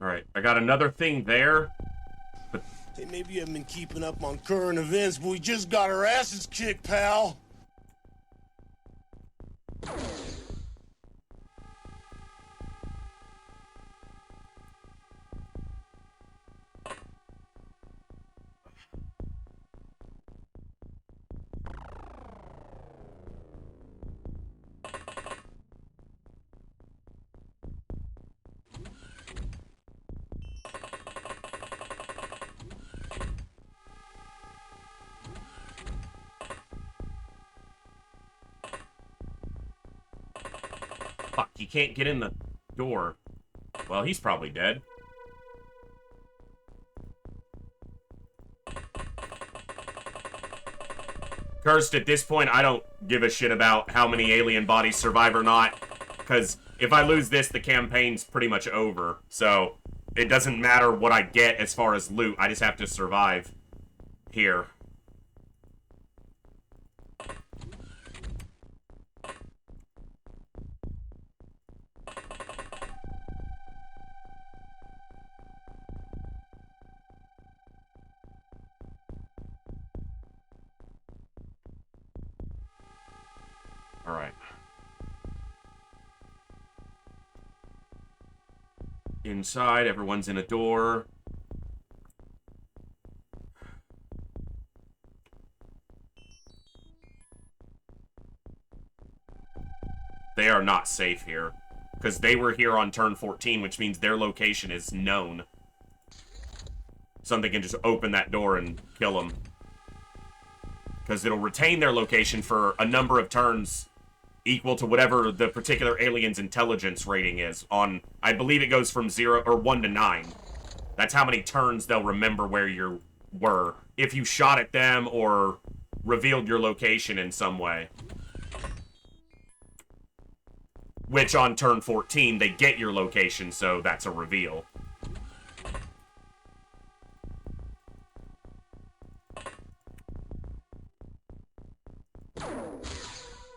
Alright, I got another thing there. But Hey, maybe you haven't been keeping up on current events, but we just got our asses kicked, pal. fuck, you can't get in the door. Well, he's probably dead. Cursed, at this point, I don't give a shit about how many alien bodies survive or not. Because if I lose this, the campaign's pretty much over. So, it doesn't matter what I get as far as loot. I just have to survive here. Alright. Inside, everyone's in a door. They are not safe here. Because they were here on turn 14, which means their location is known. Something can just open that door and kill them. Because it'll retain their location for a number of turns equal to whatever the particular alien's intelligence rating is. On, I believe it goes from 0 or 1 to 9. That's how many turns they'll remember where you were. If you shot at them or revealed your location in some way. Which on turn 14, they get your location, so that's a reveal.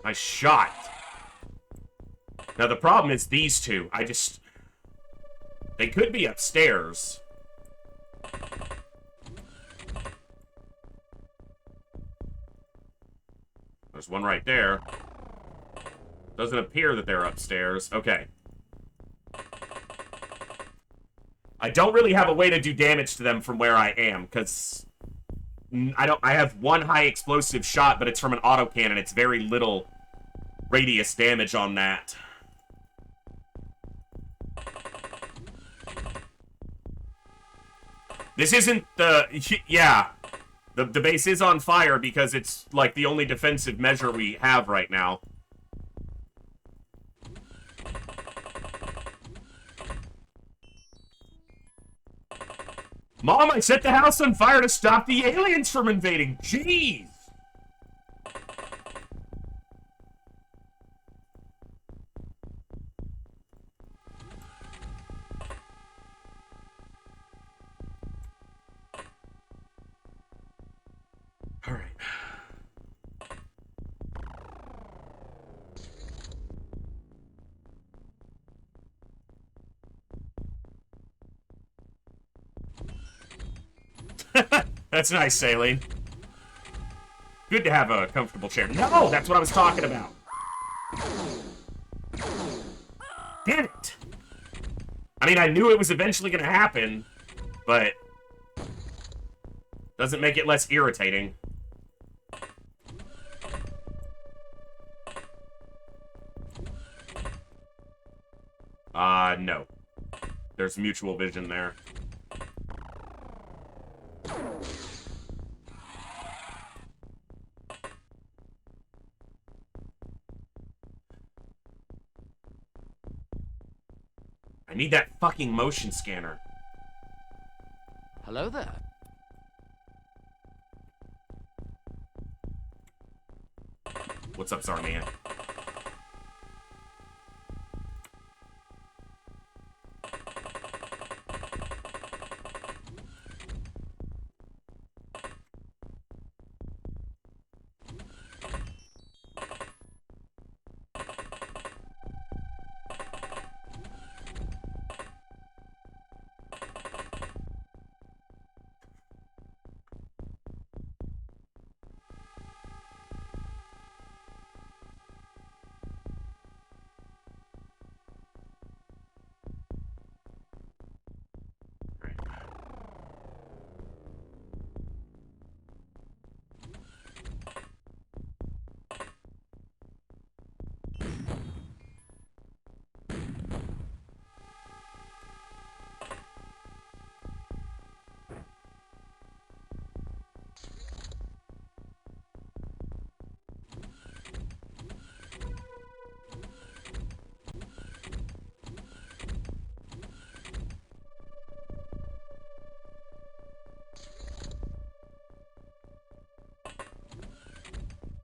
Nice shot. Now the problem is these two. They could be upstairs. There's one right there. Doesn't appear that they're upstairs. Okay. I don't really have a way to do damage to them from where I am, because I have one high explosive shot, but it's from an autocannon. It's very little radius damage on that. This isn't the... Yeah. The base is on fire because it's, like, the only defensive measure we have right now. Mom, I set the house on fire to stop the aliens from invading. Jeez! All right. That's nice, Saline. Good to have a comfortable chair. No, that's what I was talking about. Damn it. I mean, I knew it was eventually going to happen, but doesn't make it less irritating. No. There's mutual vision there. I need that fucking motion scanner. Hello there. What's up, Zarman?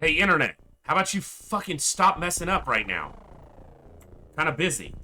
Hey, internet, how about you fucking stop messing up right now? Kind of busy.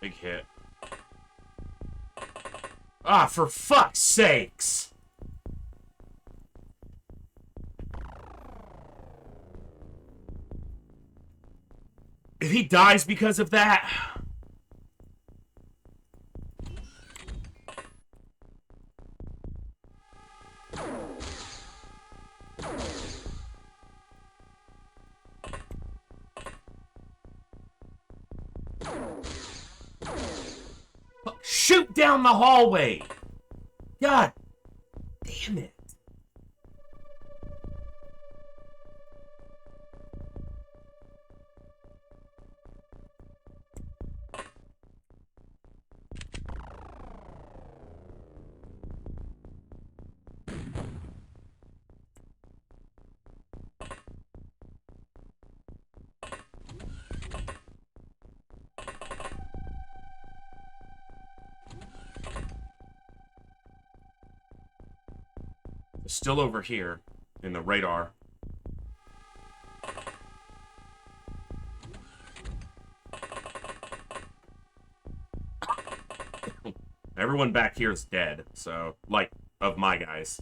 Big hit. Ah, for fuck's sakes! If he dies because of that... Shoot down the hallway! God damn it. Still over here in the radar. Everyone back here is dead, so, like, of my guys.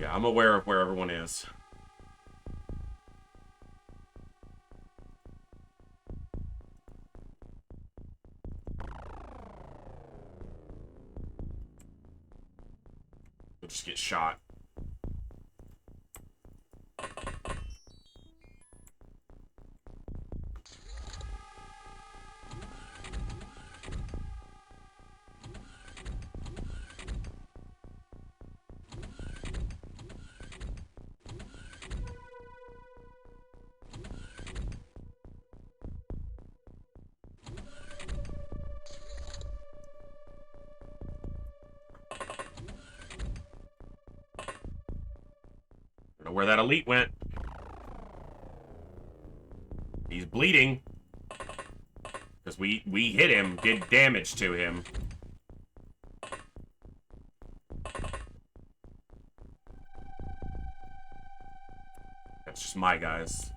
Yeah, I'm aware of where everyone is. They'll just get shot. Where that elite went. He's bleeding. Because we hit him, did damage to him. That's just my guys.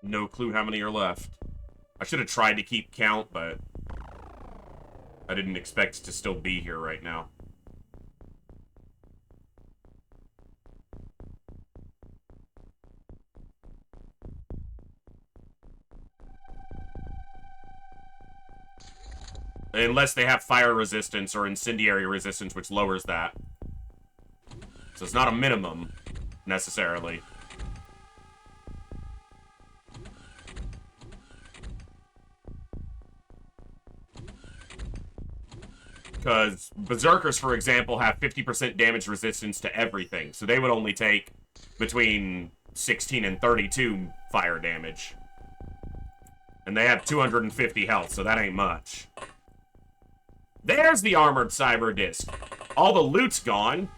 No clue how many are left. I should have tried to keep count, but I didn't expect to still be here right now. Unless they have fire resistance or incendiary resistance, which lowers that. So it's not a minimum, necessarily. Because Berserkers, for example, have 50% damage resistance to everything. So they would only take between 16 and 32 fire damage. And they have 250 health, so that ain't much. There's the armored cyber disc. All the loot's gone.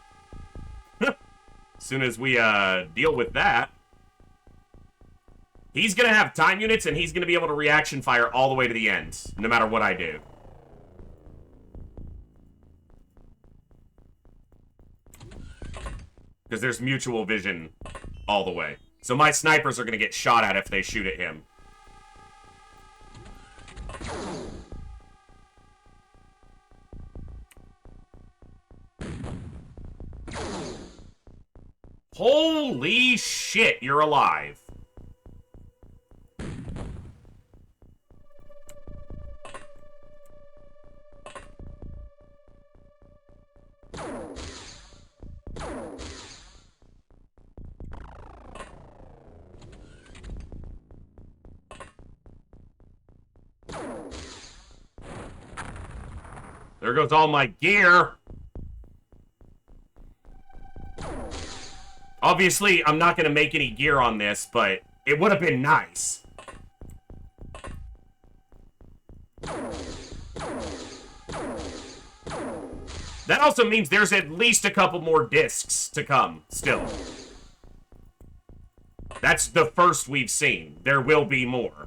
As soon as we deal with that. He's gonna have time units, and he's gonna be able to reaction fire all the way to the end, no matter what I do. Because there's mutual vision all the way. So my snipers are going to get shot at if they shoot at him. Holy shit, you're alive. There goes all my gear. Obviously, I'm not going to make any gear on this, but it would have been nice. That also means there's at least a couple more discs to come, still. That's the first we've seen. There will be more.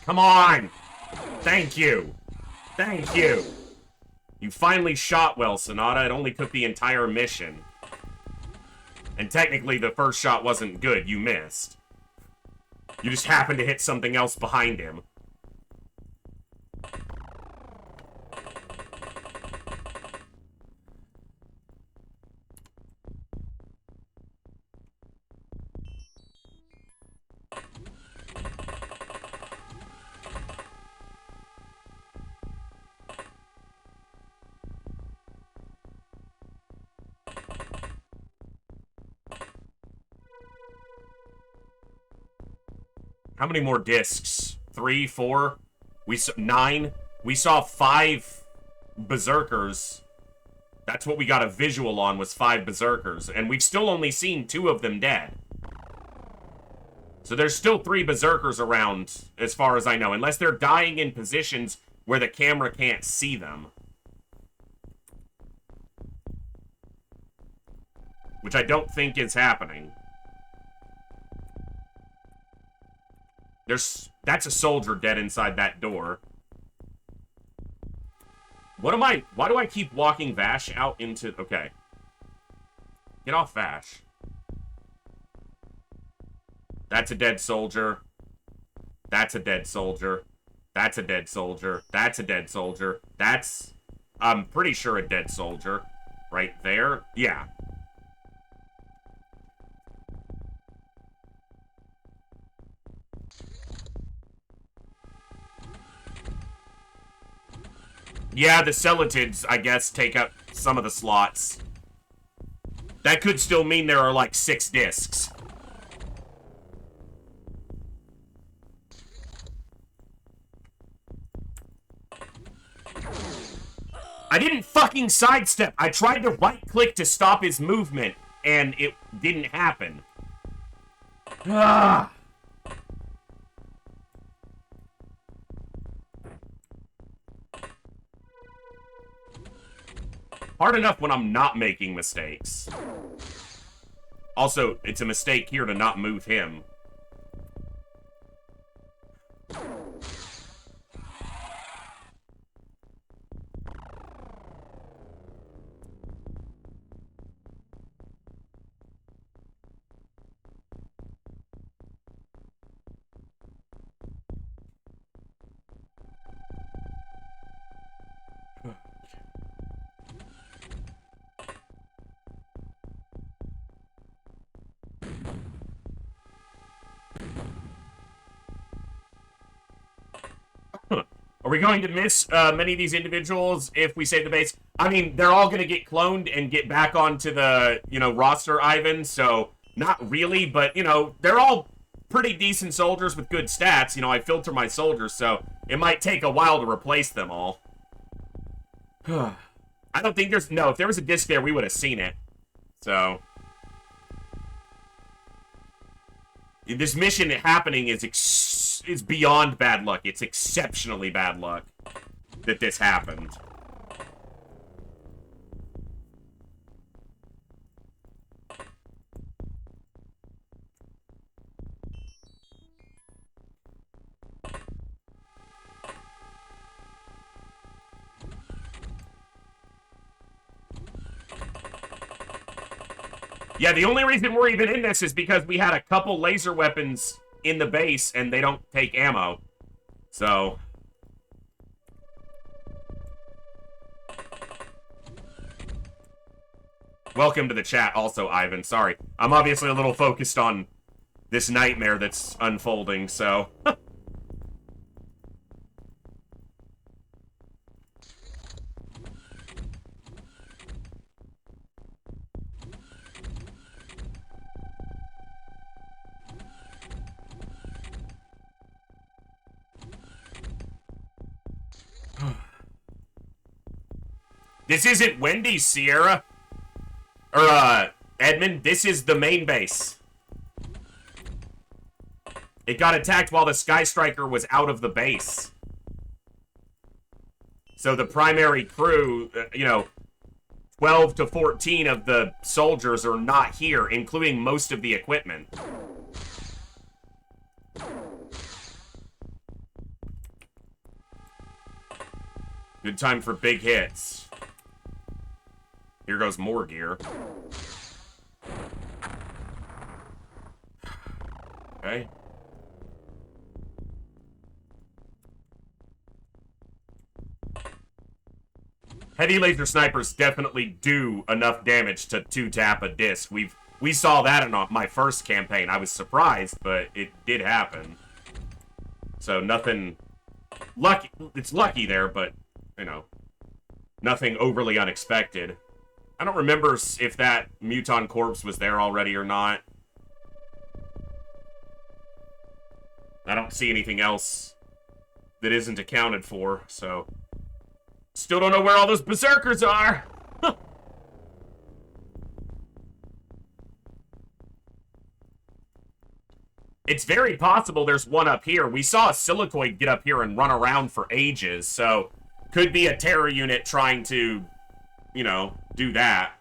Come on! Thank you! Thank you! You finally shot well, Sonata. It only took the entire mission. And technically, the first shot wasn't good. You missed. You just happened to hit something else behind him. How many more discs? 3, 4? We saw 9? We saw 5 Berserkers. That's what we got a visual on, was 5 Berserkers. And we've still only seen 2 of them dead. So there's still 3 Berserkers around, as far as I know. Unless they're dying in positions where the camera can't see them. Which I don't think is happening. That's a soldier dead inside that door. Why do I keep walking Vash out into, okay. Get off Vash. That's a dead soldier. That's a dead soldier. That's a dead soldier. That's a dead soldier. That's, I'm pretty sure, a dead soldier. Right there. Yeah. Yeah, the Celatids, I guess, take up some of the slots. That could still mean there are like 6 discs. I didn't fucking sidestep. I tried to right-click to stop his movement, and it didn't happen. Ah. Hard enough when I'm not making mistakes. Also, it's a mistake here to not move him. Are we going to miss many of these individuals if we save the base? I mean, they're all going to get cloned and get back onto the, roster, Ivan, so not really, but, they're all pretty decent soldiers with good stats. I filter my soldiers, so it might take a while to replace them all. I don't think there's... No, if there was a disc there, we would have seen it. So... This mission happening is beyond bad luck. It's exceptionally bad luck that this happened. Yeah, the only reason we're even in this is because we had a couple laser weapons in the base, and they don't take ammo. So... Welcome to the chat also, Ivan. Sorry. I'm obviously a little focused on this nightmare that's unfolding, so... This isn't Wendy's, Sierra. Or, Edmund, this is the main base. It got attacked while the Sky Striker was out of the base. So the primary crew, 12 to 14 of the soldiers are not here, including most of the equipment. Good time for big hits. Here goes more gear. Okay. Heavy laser snipers definitely do enough damage to 2-tap a disc. We saw that in my first campaign. I was surprised, but it did happen. So nothing lucky. It's lucky there, but nothing overly unexpected. I don't remember if that Muton corpse was there already or not. I don't see anything else that isn't accounted for, so... Still don't know where all those berserkers are! It's very possible there's one up here. We saw a Silicoid get up here and run around for ages, so... Could be a terror unit trying to, do that.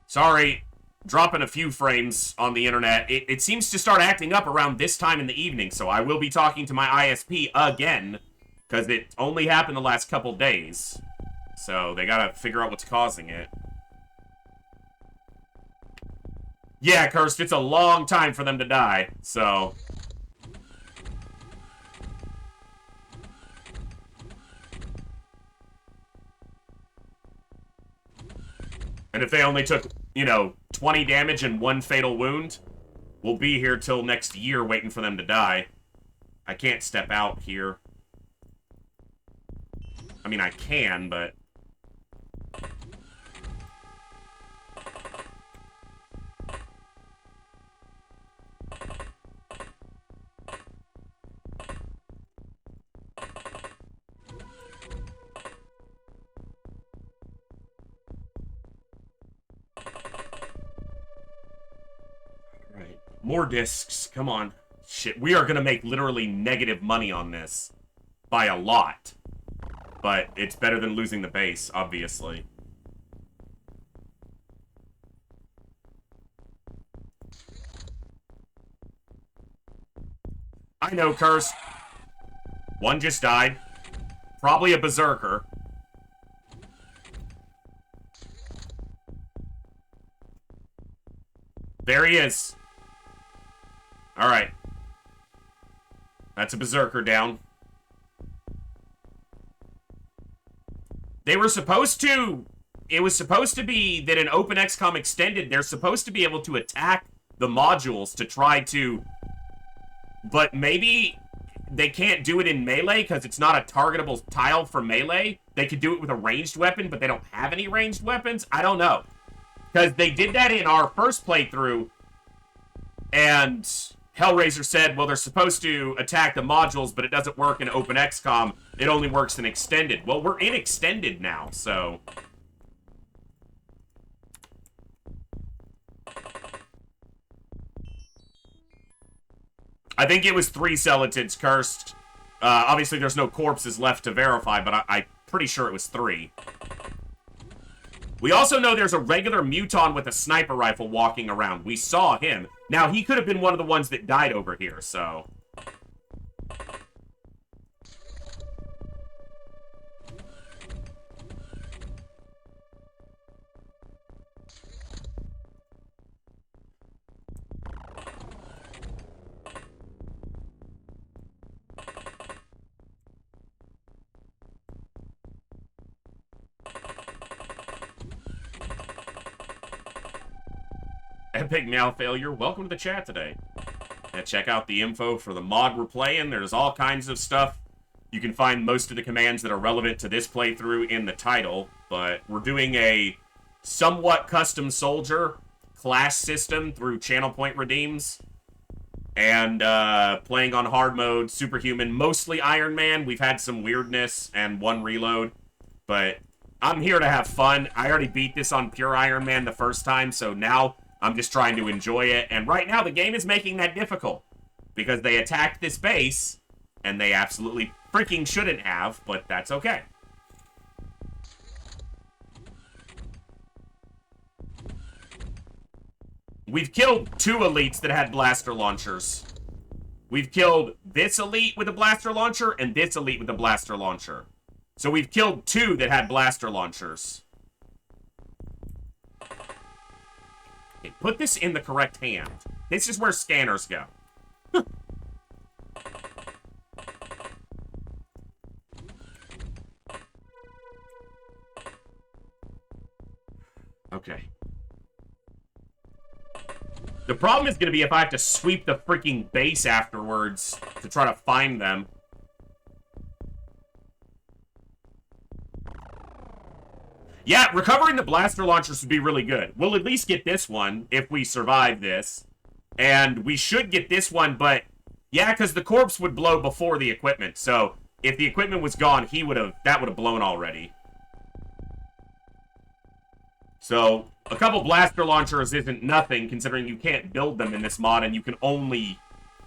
Sorry, dropping a few frames on the internet. It seems to start acting up around this time in the evening, so I will be talking to my ISP again, because it only happened the last couple days. So they gotta figure out what's causing it. Yeah, Cursed, it's a long time for them to die, so... And if they only took, 20 damage and 1 fatal wound, we'll be here till next year waiting for them to die. I can't step out here. I mean, I can, but... More discs. Come on. Shit, we are going to make literally negative money on this. By a lot. But it's better than losing the base, obviously. I know, Curse. One just died. Probably a berserker. There he is. Alright. That's a berserker down. They were supposed to it was supposed to be that in Open XCOM Extended, they're supposed to be able to attack the modules to try to... But maybe they can't do it in melee because it's not a targetable tile for melee. They could do it with a ranged weapon, but they don't have any ranged weapons. I don't know. Because they did that in our first playthrough, and Hellraiser said, well, they're supposed to attack the modules, but it doesn't work in Open XCOM. It only works in Extended. Well, we're in Extended now, so... I think it was 3 skeletons cursed. Obviously, there's no corpses left to verify, but I'm pretty sure it was 3. We also know there's a regular muton with a sniper rifle walking around. We saw him. Now, he could have been one of the ones that died over here, so... Epic Meow Failure, welcome to the chat today. Yeah, check out the info for the mod we're playing. There's all kinds of stuff. You can find most of the commands that are relevant to this playthrough in the title, but we're doing a somewhat custom soldier class system through channel point redeems. And playing on hard mode, superhuman, mostly Iron Man. We've had some weirdness and 1 reload, but I'm here to have fun. I already beat this on pure Iron Man the first time, so now I'm just trying to enjoy it, and right now the game is making that difficult, because they attacked this base, and they absolutely freaking shouldn't have, but that's okay. We've killed 2 elites that had blaster launchers. We've killed this elite with a blaster launcher, and this elite with a blaster launcher. So we've killed 2 that had blaster launchers. Okay, put this in the correct hand. This is where scanners go. Okay. The problem is going to be if I have to sweep the freaking base afterwards to try to find them. Yeah, recovering the blaster launchers would be really good. We'll at least get this one if we survive this. And we should get this one, but yeah, because the corpse would blow before the equipment. So if the equipment was gone, that would have blown already. So a couple blaster launchers isn't nothing, considering you can't build them in this mod and you can only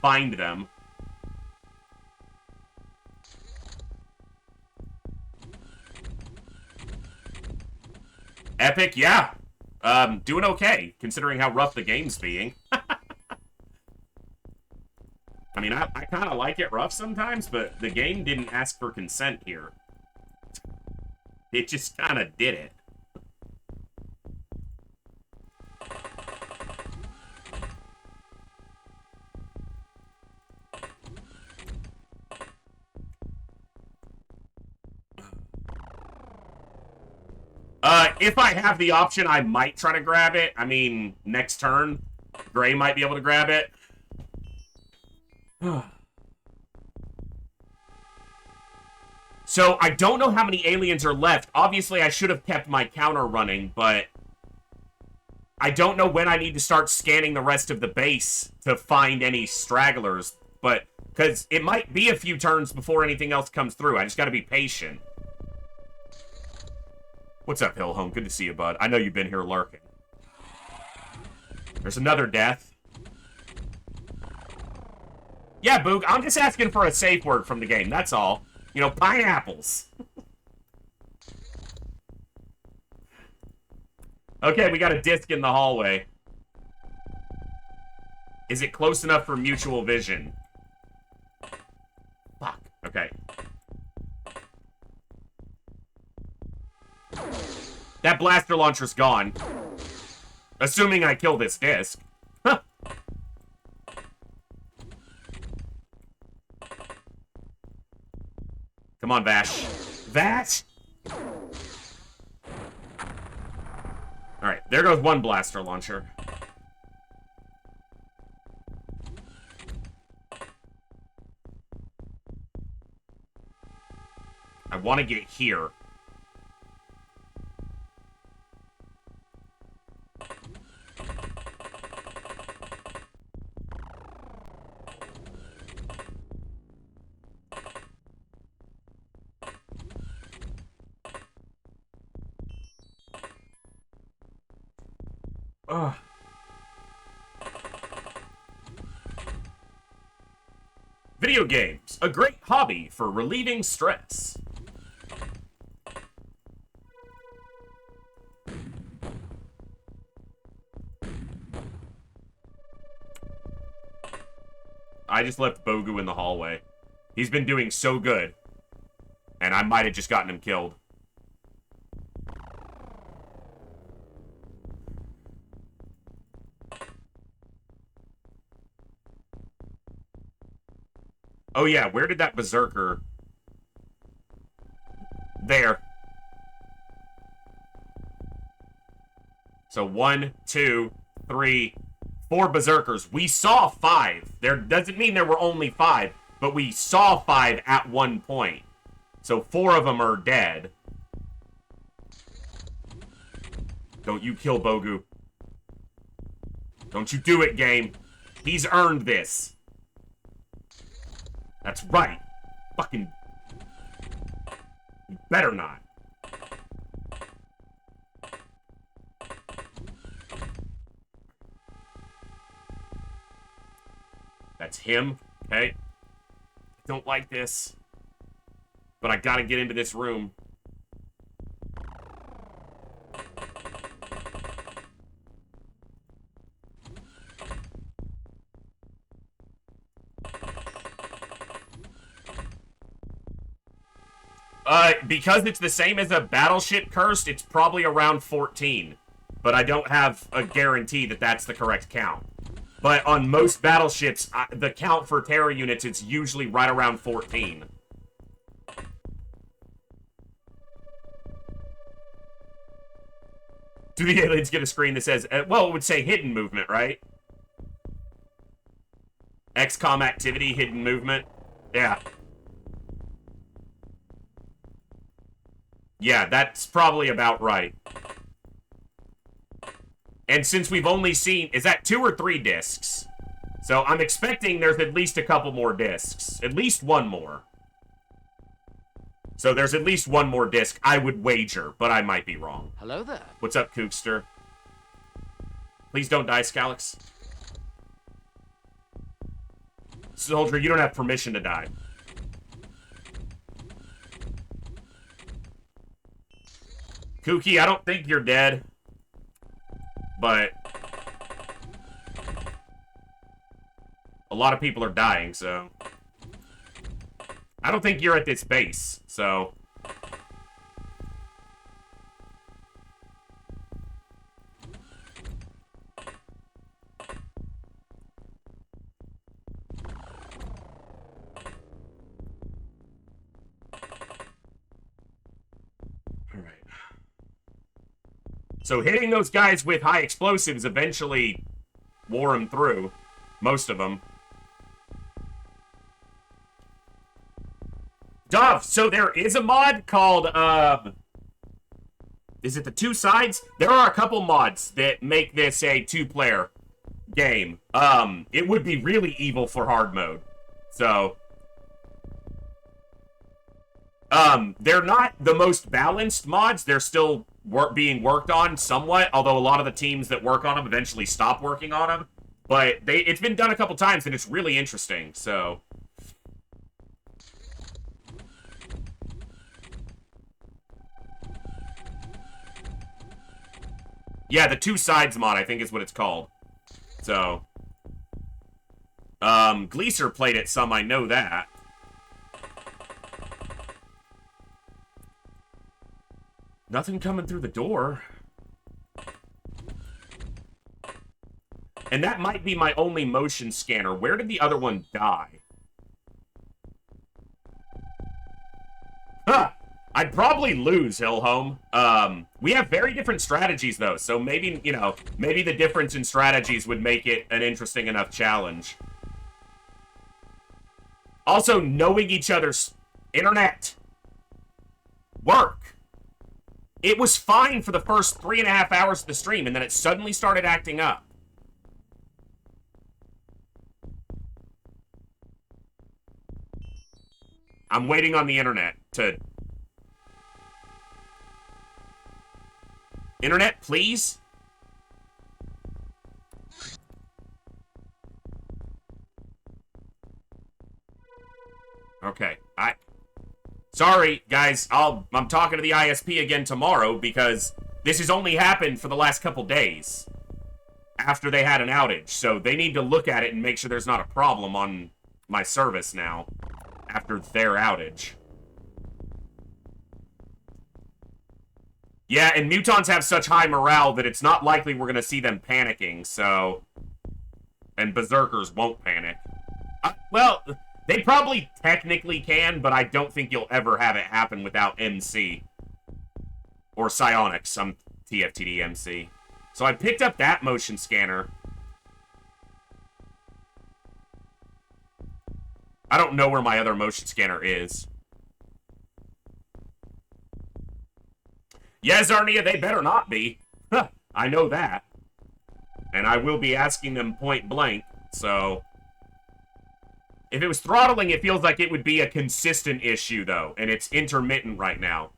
find them. Epic, yeah. Doing okay, considering how rough the game's being. I mean, I kind of like it rough sometimes, but the game didn't ask for consent here. It just kind of did it. If I have the option, I might try to grab it. I mean, next turn, Gray might be able to grab it. So, I don't know how many aliens are left. Obviously, I should have kept my counter running, but I don't know when I need to start scanning the rest of the base to find any stragglers. But, because it might be a few turns before anything else comes through. I just gotta be patient. What's up, Hillhome? Good to see you, bud. I know you've been here lurking. There's another death. Yeah, Boog, I'm just asking for a safe word from the game, that's all. You know, pineapples. Okay, we got a disc in the hallway. Is it close enough for mutual vision? Fuck. Okay. That blaster launcher's gone. Assuming I kill this disc. Huh. Come on, Vash. Vash! Alright, there goes one blaster launcher. I want to get here. Ugh. Video games, a great hobby for relieving stress. I just left Bogu in the hallway. He's been doing so good. And I might have just gotten him killed. Oh yeah, where did that berserker... There. So 1, 2, 3, 4 berserkers. We saw 5. There doesn't mean there were only 5, but we saw 5 at one point. So 4 of them are dead. Don't you kill Bogu. Don't you do it, game. He's earned this. That's right. Fucking... You better not. That's him, okay? I don't like this. But I gotta get into this room. Because it's the same as a battleship cursed, it's probably around 14. But I don't have a guarantee that that's the correct count. But on most battleships, the count for terror units is usually right around 14. Do the aliens get a screen that says, well, it would say hidden movement, right? XCOM activity, hidden movement. Yeah. Yeah, that's probably about right. And since we've only seen... Is that 2 or 3 discs? So I'm expecting there's at least a couple more discs. At least one more. So there's at least one more disc, I would wager, but I might be wrong. Hello there. What's up, Kookster? Please don't die, Scalix. Soldier, you don't have permission to die. Kooky, I don't think you're dead. But... a lot of people are dying, so... I don't think you're at this base, so... Alright. So hitting those guys with high explosives eventually wore them through. Most of them. Dove, so there is a mod called, is it the Two Sides? There are a couple mods that make this a 2-player game. It would be really evil for hard mode. So, they're not the most balanced mods. They're still being worked on somewhat, although a lot of the teams that work on them eventually stop working on them. But it's been done a couple times, and it's really interesting, so... Yeah, the Two Sides mod, I think is what it's called. So. Gleaser played it some, I know that. Nothing coming through the door. And that might be my only motion scanner. Where did the other one die? Huh! I'd probably lose, Hillhome. We have very different strategies, though, so maybe, you know, maybe the difference in strategies would make it an interesting enough challenge. Also, knowing each other's internet work. It was fine for the first 3.5 hours of the stream, and then it suddenly started acting up. I'm waiting on the internet to... Internet, please? Okay, Sorry, guys, I'm talking to the ISP again tomorrow because this has only happened for the last couple days after they had an outage. So they need to look at it and make sure there's not a problem on my service now after their outage. Yeah, and mutons have such high morale that it's not likely we're going to see them panicking, so... And berserkers won't panic. Well... They probably technically can, but I don't think you'll ever have it happen without MC. Or psionics, I'm TFTD MC. So I picked up that motion scanner. I don't know where my other motion scanner is. Yeah, Zarnia, they better not be. Huh, I know that. And I will be asking them point blank, so... If it was throttling, it feels like it would be a consistent issue, though, and it's intermittent right now.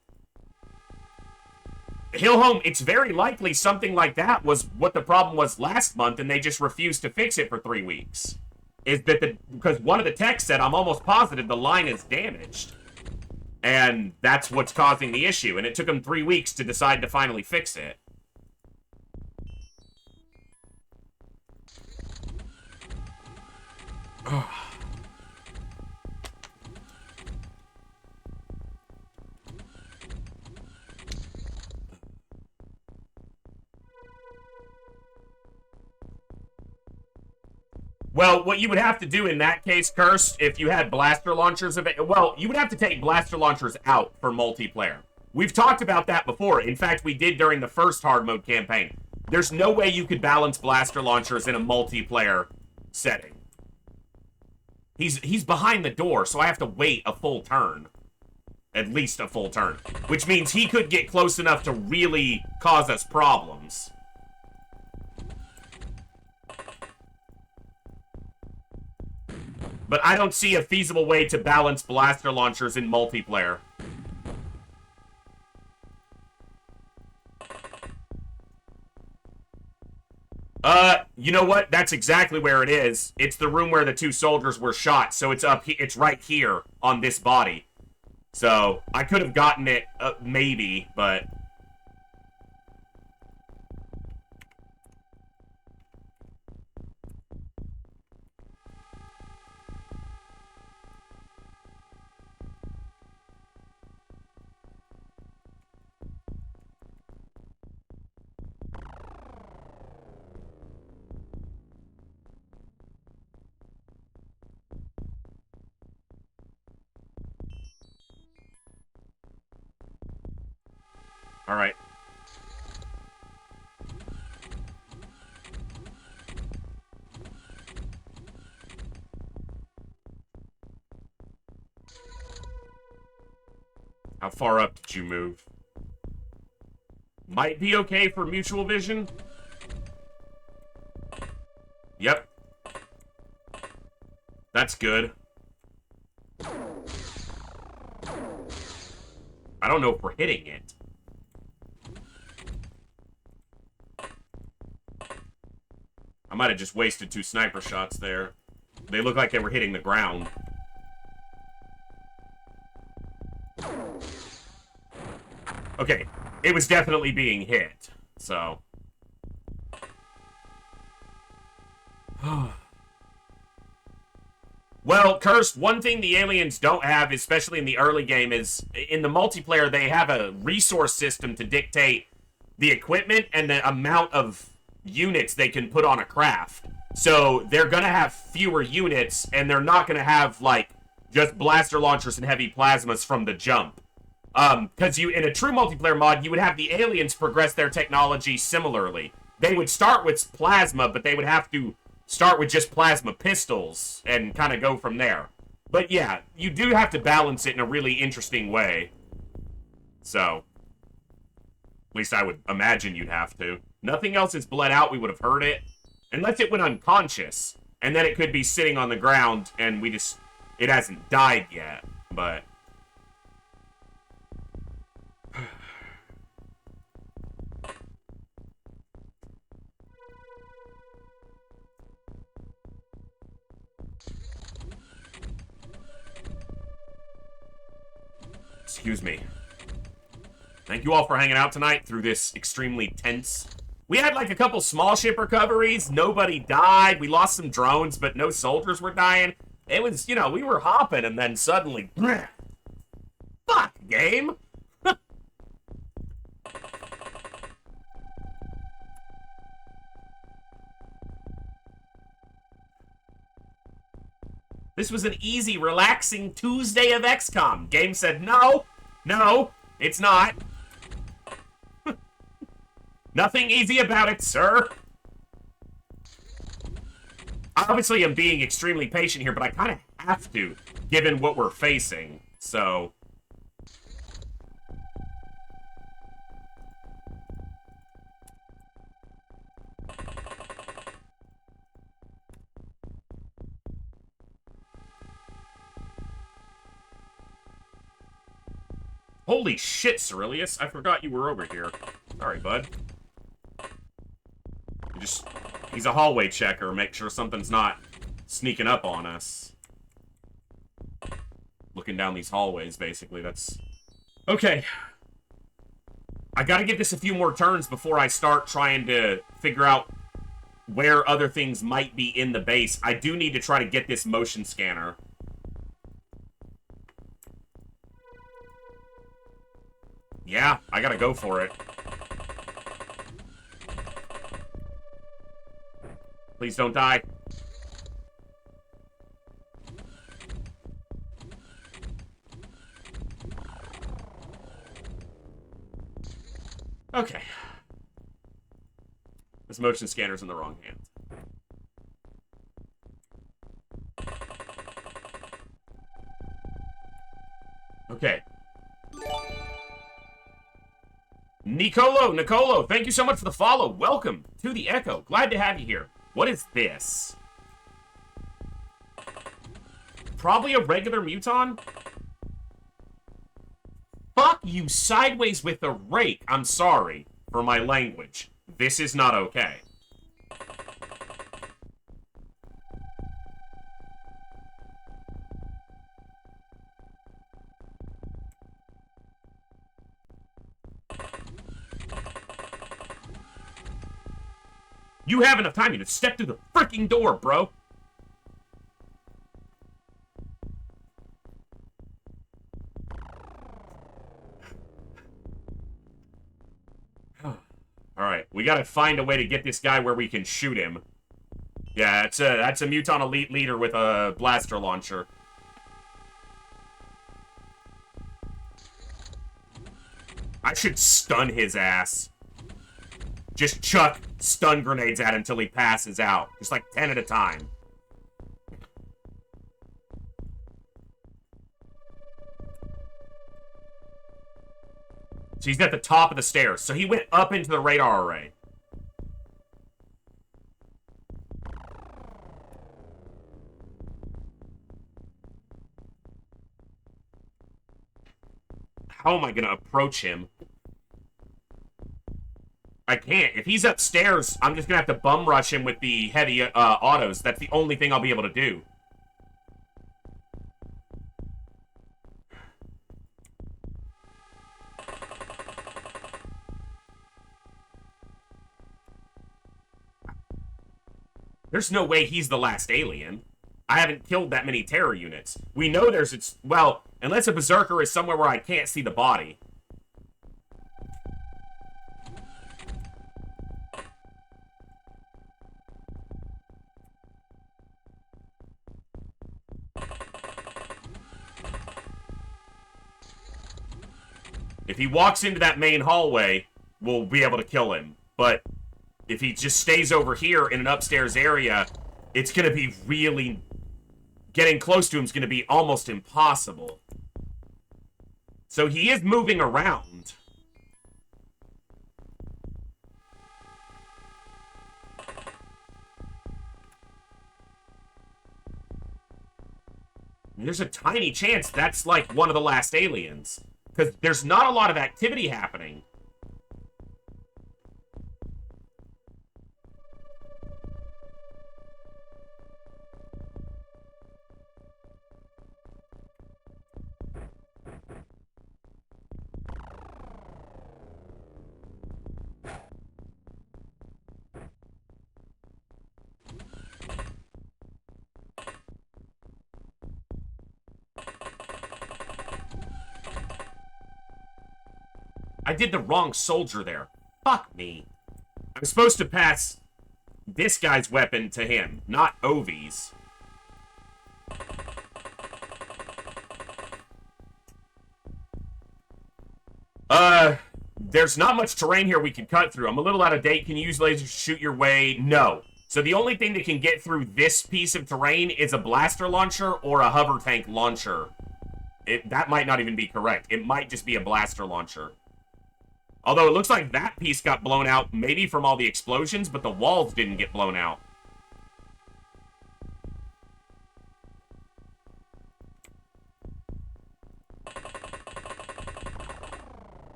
Hillhome, it's very likely something like that was what the problem was last month, and they just refused to fix it for 3 weeks. Is that because one of the techs said, I'm almost positive the line is damaged. And that's what's causing the issue, and it took them 3 weeks to decide to finally fix it. Well, what you would have to do in that case, Cursed, if you had blaster launchers well, you would have to take blaster launchers out for multiplayer. We've talked about that before. In fact, we did during the first hard mode campaign. There's no way you could balance blaster launchers in a multiplayer setting. He's behind the door, so I have to wait a full turn. At least a full turn. Which means he could get close enough to really cause us problems. But I don't see a feasible way to balance blaster launchers in multiplayer. You know what? That's exactly where it is. It's the room where the 2 soldiers were shot, so it's it's right here on this body. So, I could have gotten it, maybe, but... All right. How far up did you move? Might be okay for mutual vision. Yep. That's good. I don't know if we're hitting it. I might have just wasted 2 sniper shots there. They look like they were hitting the ground. Okay, it was definitely being hit, so... Well, Cursed, one thing the aliens don't have, especially in the early game, is in the multiplayer, they have a resource system to dictate the equipment and the amount of units they can put on a craft. So they're gonna have fewer units, and they're not gonna have, like, just blaster launchers and heavy plasmas from the jump. Because in a true multiplayer mod, you would have the aliens progress their technology similarly. They would start with plasma, but they would have to start with just plasma pistols and kind of go from there. But yeah, you do have to balance it in a really interesting way. So, at least I would imagine you'd have to. Nothing else is bled out, we would have heard it. Unless it went unconscious. And then it could be sitting on the ground and it hasn't died yet. But... Excuse me. Thank you all for hanging out tonight through this extremely tense... We had like a couple small ship recoveries. Nobody died. We lost some drones, but no soldiers were dying. It was, you know, we were hopping and then suddenly... Fuck, game! This was an easy, relaxing Tuesday of XCOM. Game said, no, it's not. Nothing easy about it, sir. Obviously, I'm being extremely patient here, but I kind of have to, given what we're facing. So... Holy shit, Cerilius. I forgot you were over here. Sorry, bud. He's a hallway checker. Make sure something's not sneaking up on us. Looking down these hallways, basically. That's... Okay. I gotta give this a few more turns before I start trying to figure out where other things might be in the base. I do need to try to get this motion scanner. Yeah, I gotta go for it. Please don't die. Okay. This motion scanner's in the wrong hand. Okay. Nicolo, thank you so much for the follow. Welcome to the Echo. Glad to have you here. What is this? Probably a regular Muton? Fuck you sideways with a rake. I'm sorry for my language. This is not okay. You have enough time to step through the freaking door, bro. Alright, we gotta find a way to get this guy where we can shoot him. Yeah, that's a Muton Elite leader with a blaster launcher. I should stun his ass. Just chuck stun grenades at him until he passes out. Just like 10 at a time. So he's at the top of the stairs. So he went up into the radar array. How am I going to approach him? I can't. If he's upstairs, I'm just going to have to bum rush him with the heavy autos. That's the only thing I'll be able to do. There's no way he's the last alien. I haven't killed that many terror units. We know there's... Well, unless a berserker is somewhere where I can't see the body. If he walks into that main hallway, we'll be able to kill him. But if he just stays over here in an upstairs area, it's going to be really... Getting close to him is going to be almost impossible. So he is moving around. There's a tiny chance that's like one of the last aliens. Because there's not a lot of activity happening. I did the wrong soldier there. Fuck me. I'm supposed to pass this guy's weapon to him, not Ovi's. There's not much terrain here we can cut through. I'm a little out of date. Can you use lasers to shoot your way? No. So the only thing that can get through this piece of terrain is a blaster launcher or a hover tank launcher. That might not even be correct. It might just be a blaster launcher. Although it looks like that piece got blown out, maybe from all the explosions, but the walls didn't get blown out.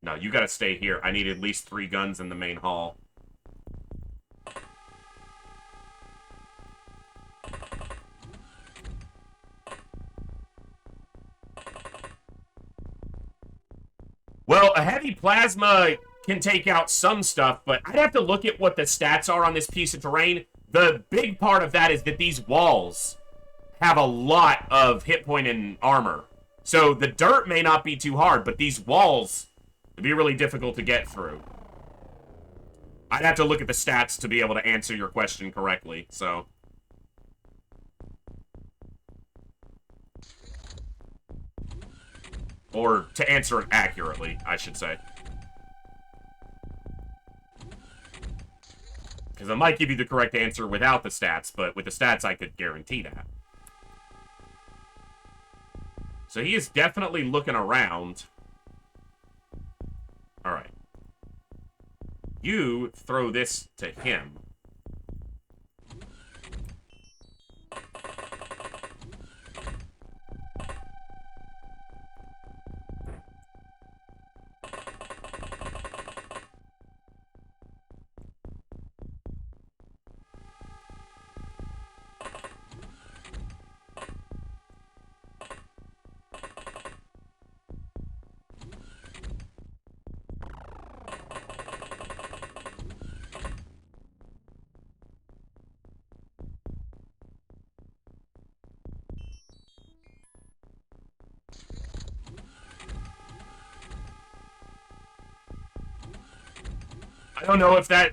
No, you gotta stay here. I need at least 3 guns in the main hall. Well, a heavy plasma can take out some stuff, but I'd have to look at what the stats are on this piece of terrain. The big part of that is that these walls have a lot of hit point and armor. So the dirt may not be too hard, but these walls would be really difficult to get through. I'd have to look at the stats to be able to answer your question correctly, so... Or to answer it accurately, I should say. Because I might give you the correct answer without the stats, but with the stats I could guarantee that. So he is definitely looking around. Alright. You throw this to him. I don't know if that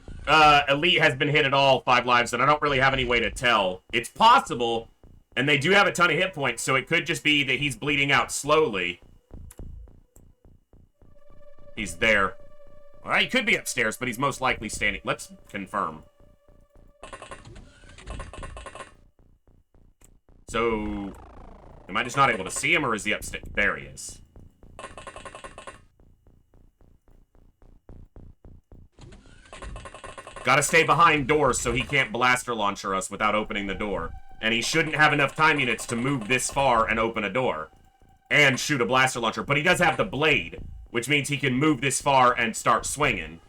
elite has been hit at all, 5 lives, and I don't really have any way to tell. It's possible, and they do have a ton of hit points, so it could just be that he's bleeding out slowly. He's there. Well, he could be upstairs, but he's most likely standing. Let's confirm. So, am I just not able to see him, or is he upstairs? There he is. Gotta stay behind doors so he can't blaster launcher us without opening the door. And he shouldn't have enough time units to move this far and open a door. And shoot a blaster launcher. But he does have the blade, which means he can move this far and start swinging.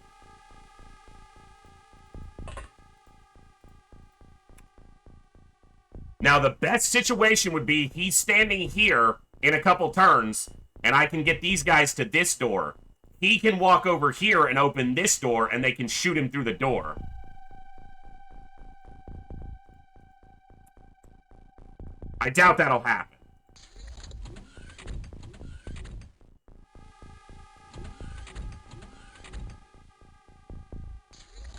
Now, the best situation would be he's standing here in a couple turns, and I can get these guys to this door. He can walk over here and open this door, and they can shoot him through the door. I doubt that'll happen.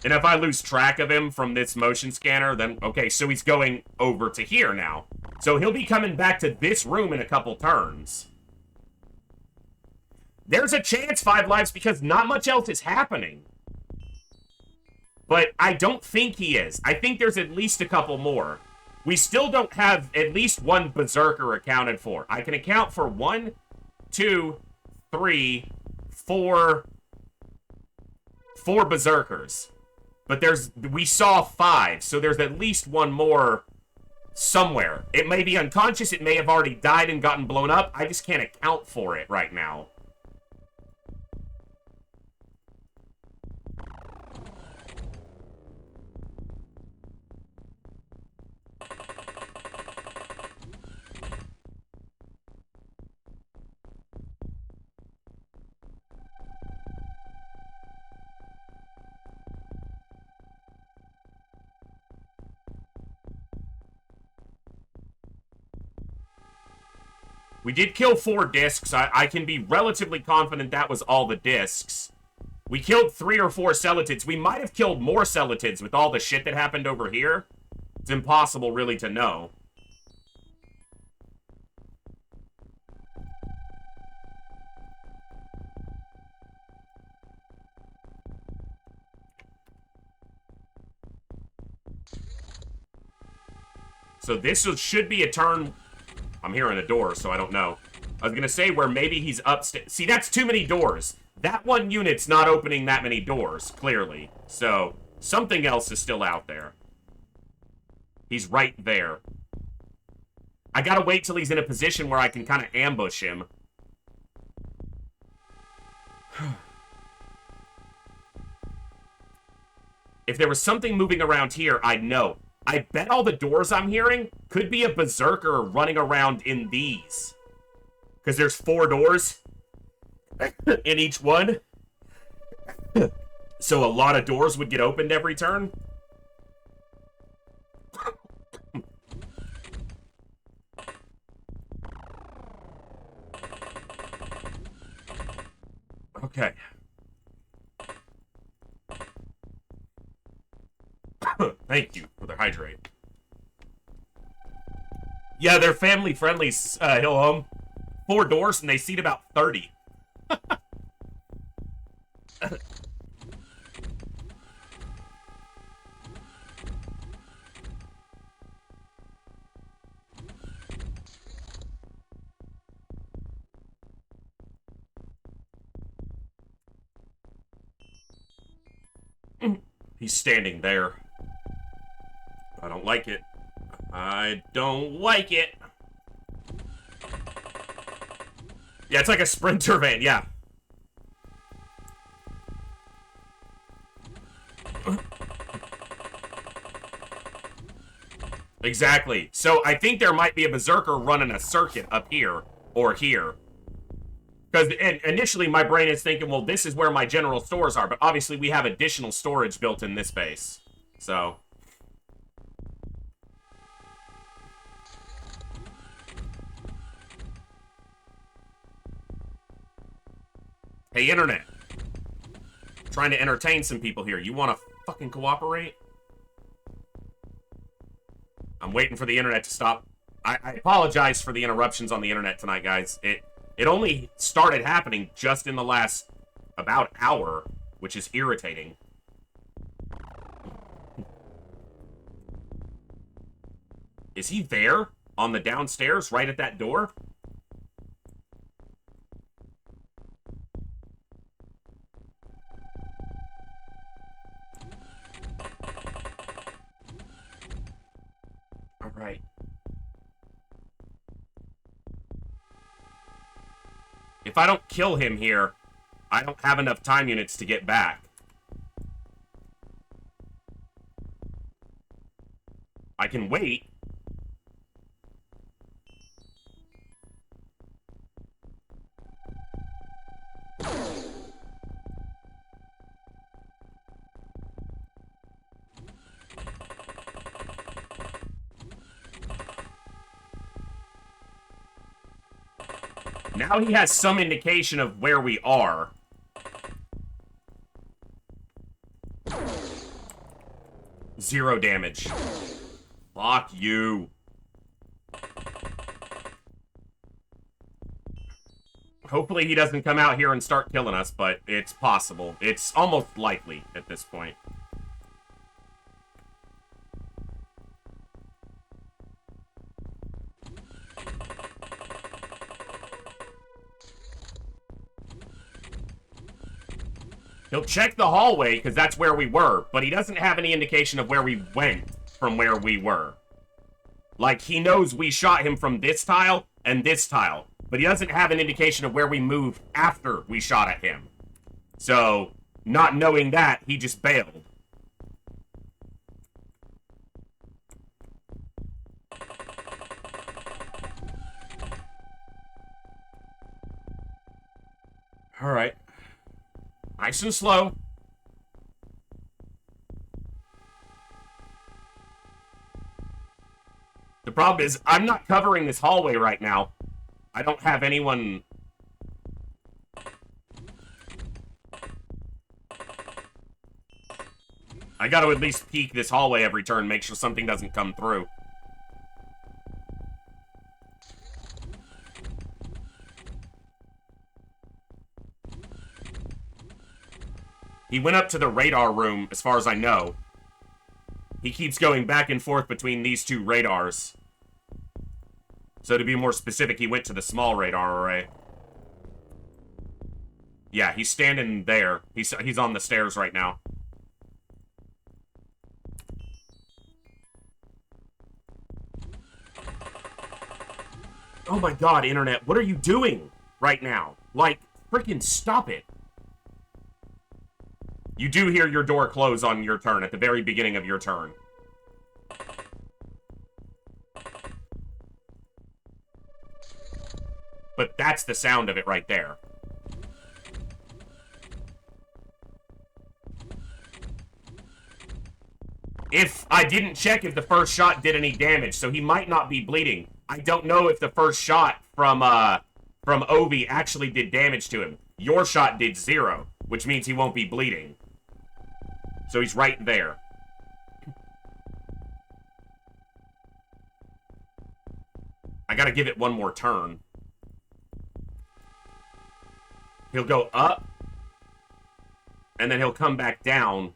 And if I lose track of him from this motion scanner, then, okay, so he's going over to here now. So he'll be coming back to this room in a couple turns. There's a chance 5 lives because not much else is happening. But I don't think he is. I think there's at least a couple more. We still don't have at least one berserker accounted for. I can account for 1, 2, 3, 4 berserkers. But we saw 5, so there's at least one more somewhere. It may be unconscious, it may have already died and gotten blown up. I just can't account for it right now. We did kill 4 discs. I can be relatively confident that was all the discs. We killed 3 or 4 Celetids. We might have killed more Celetids with all the shit that happened over here. It's impossible really to know. So this should be a turn... I'm hearing a door, so I don't know. I was going to say where maybe he's upstairs. See, that's too many doors. That one unit's not opening that many doors, clearly. So, something else is still out there. He's right there. I got to wait till he's in a position where I can kind of ambush him. If there was something moving around here, I'd know. I bet all the doors I'm hearing could be a berserker running around in these. Because there's 4 doors in each one. So a lot of doors would get opened every turn. Okay. Thank you for the hydrate. Yeah, they're family-friendly, Hill Home. 4 doors, and they seat about 30. He's standing there. I don't like it. I don't like it. Yeah, it's like a Sprinter van, yeah. Exactly. So I think there might be a berserker running a circuit up here or here. Because initially my brain is thinking, well, this is where my general stores are. But obviously we have additional storage built in this base. So... Hey, Internet. I'm trying to entertain some people here. You want to fucking cooperate? I'm waiting for the Internet to stop. I apologize for the interruptions on the Internet tonight, guys. It only started happening just in the last about hour, which is irritating. Is he there? On the downstairs, right at that door? Alright. If I don't kill him here, I don't have enough time units to get back. I can wait. Now he has some indication of where we are. 0 damage. Fuck you. Hopefully he doesn't come out here and start killing us, but it's possible. It's almost likely at this point. He'll check the hallway, because that's where we were, but he doesn't have any indication of where we went from where we were. Like, he knows we shot him from this tile and this tile, but he doesn't have an indication of where we moved after we shot at him. So, not knowing that, he just bailed. Alright. Nice and slow. The problem is, I'm not covering this hallway right now. I don't have anyone... I gotta at least peek this hallway every turn, make sure something doesn't come through. He went up to the radar room, as far as I know. He keeps going back and forth between these two radars. So to be more specific, he went to the small radar array. Yeah, he's standing there. He's on the stairs right now. Oh my god, internet, what are you doing right now? Like, freaking stop it. You do hear your door close on your turn, at the very beginning of your turn. But that's the sound of it right there. If I didn't check if the first shot did any damage, so he might not be bleeding. I don't know if the first shot from Ovi actually did damage to him. Your shot did 0, which means he won't be bleeding. So he's right there. I gotta give it one more turn. He'll go up, and then he'll come back down,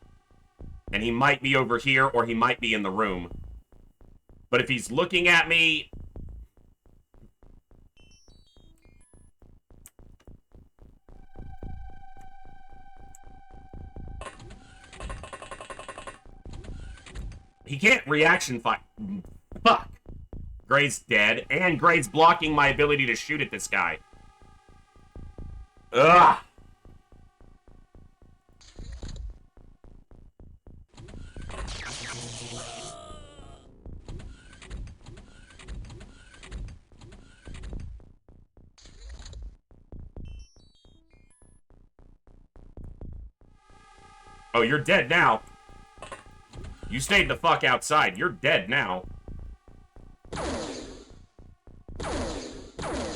and he might be over here, or he might be in the room. But if he's looking at me... He can't reaction fight. Fuck. Gray's dead, and Gray's blocking my ability to shoot at this guy. Ugh. Oh, you're dead now. You stayed the fuck outside. You're dead now.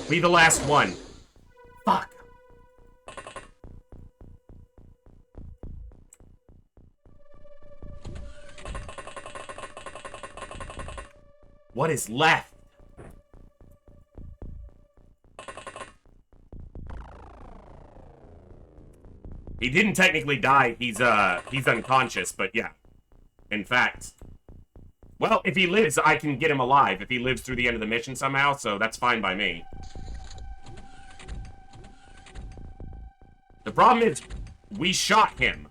Be the last one. Fuck. What is left? He didn't technically die. He's unconscious, but yeah. In fact, well, if he lives, I can get him alive if he lives through the end of the mission somehow, so that's fine by me. The problem is, we shot him.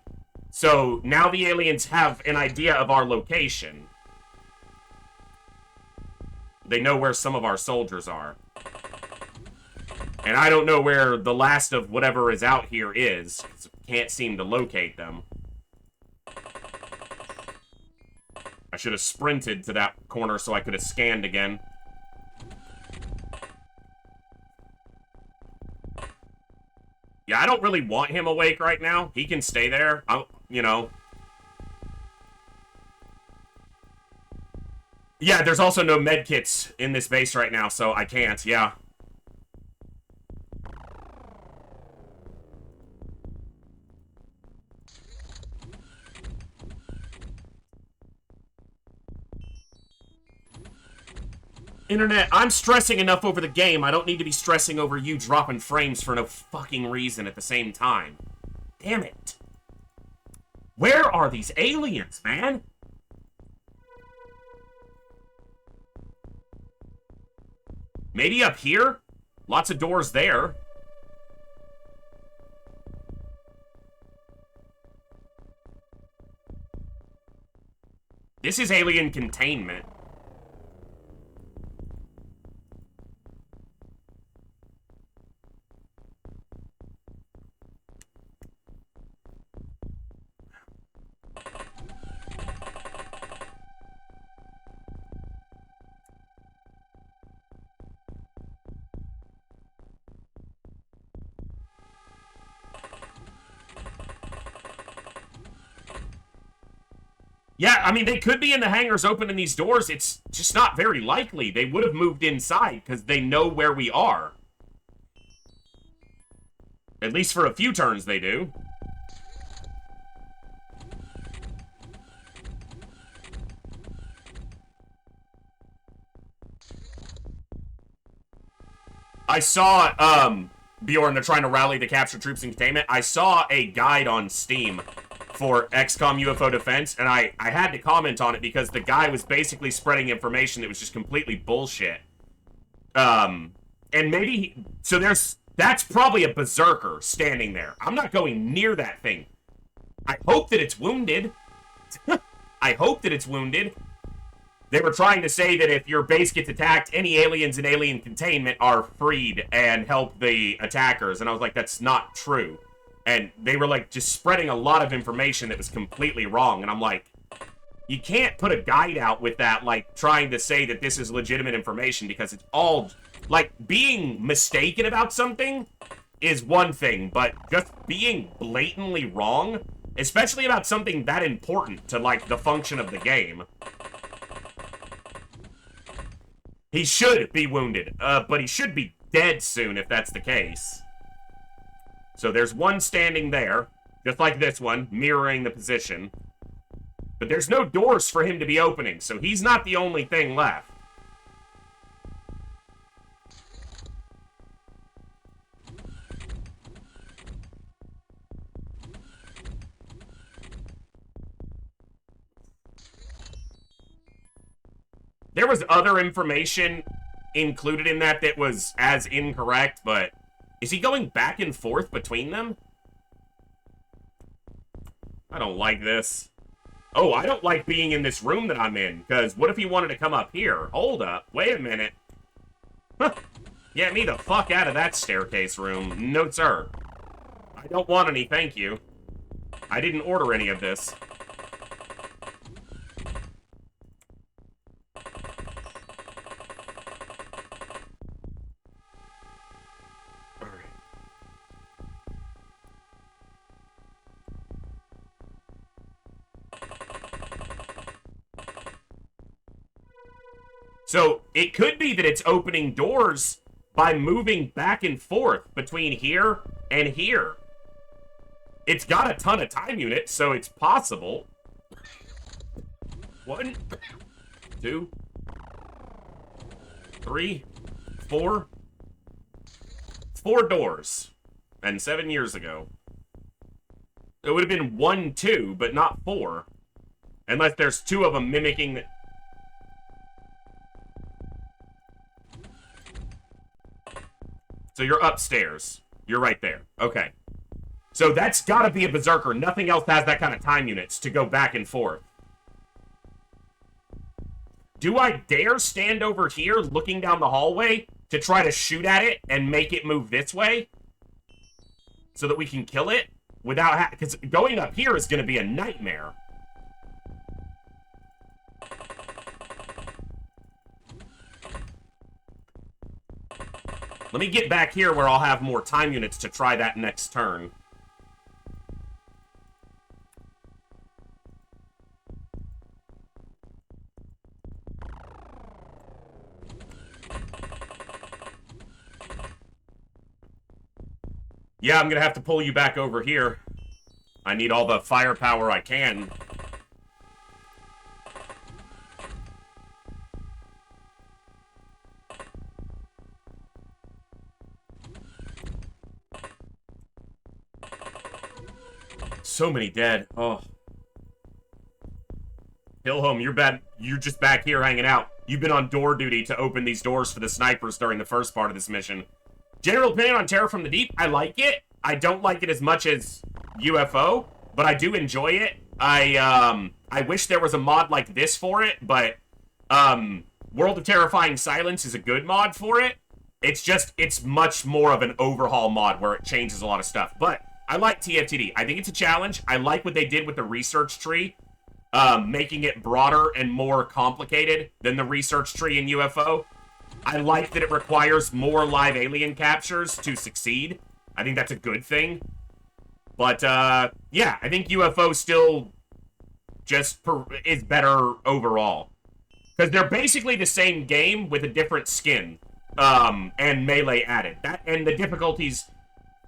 So now the aliens have an idea of our location. They know where some of our soldiers are. And I don't know where the last of whatever is out here is. Can't seem to locate them. I should have sprinted to that corner so I could have scanned again. Yeah, I don't really want him awake right now. He can stay there. You know. Yeah, there's also no medkits in this base right now, so I can't, yeah. Internet, I'm stressing enough over the game. I don't need to be stressing over you dropping frames for no fucking reason at the same time. Damn it. Where are these aliens, man? Maybe up here? Lots of doors there. This is alien containment. Yeah, I mean, they could be in the hangars opening these doors. It's just not very likely. They would have moved inside because they know where we are. At least for a few turns, they do. I saw, Bjorn, they're trying to rally the captured troops in containment. I saw a guide on Steam for XCOM UFO Defense, and I had to comment on it because the guy was basically spreading information that was just completely bullshit. And maybe, so that's probably a berserker standing there. I'm not going near that thing. I hope that it's wounded. I hope that it's wounded. They were trying to say that if your base gets attacked, any aliens in alien containment are freed and help the attackers. And I was like, that's not true. And they were, like, just spreading a lot of information that was completely wrong. And I'm like, you can't put a guide out with that, like, trying to say that this is legitimate information because it's all, like, being mistaken about something is one thing, but just being blatantly wrong, especially about something that important to, like, the function of the game. He should be wounded, but he should be dead soon if that's the case. So there's one standing there, just like this one, mirroring the position. But there's no doors for him to be opening, so he's not the only thing left. There was other information included in that that was as incorrect, but is he going back and forth between them? I don't like this. Oh, I don't like being in this room that I'm in, because what if he wanted to come up here? Hold up. Wait a minute. Huh. Get me the fuck out of that staircase room. No, sir. I don't want any, thank you. I didn't order any of this. So, it could be that it's opening doors by moving back and forth between here and here. It's got a ton of time units, so it's possible. 1, 2, 3, 4. 4 doors. And 7 years ago. It would have been 1, 2, but not 4. Unless there's 2 of them mimicking the... So you're upstairs. You're right there. Okay. So that's gotta be a berserker. Nothing else has that kind of time units to go back and forth. Do I dare stand over here looking down the hallway to try to shoot at it and make it move this way? So that we can kill it? Without because going up here is gonna be a nightmare. Let me get back here where I'll have more time units to try that next turn. Yeah, I'm gonna have to pull you back over here. I need all the firepower I can. So many dead. Oh. Hillhome, you're bad. You're just back here hanging out. You've been on door duty to open these doors for the snipers during the first part of this mission. General opinion on Terror from the Deep, I like it. I don't like it as much as UFO, but I do enjoy it. I wish there was a mod like this for it, but World of Terrifying Silence is a good mod for it. It's much more of an overhaul mod where it changes a lot of stuff. But I like TFTD. I think it's a challenge. I like what they did with the research tree, making it broader and more complicated than the research tree in UFO. I like that it requires more live alien captures to succeed. I think that's a good thing. But, yeah, I think UFO still just is better overall. Because they're basically the same game with a different skin, and melee added. And the difficulties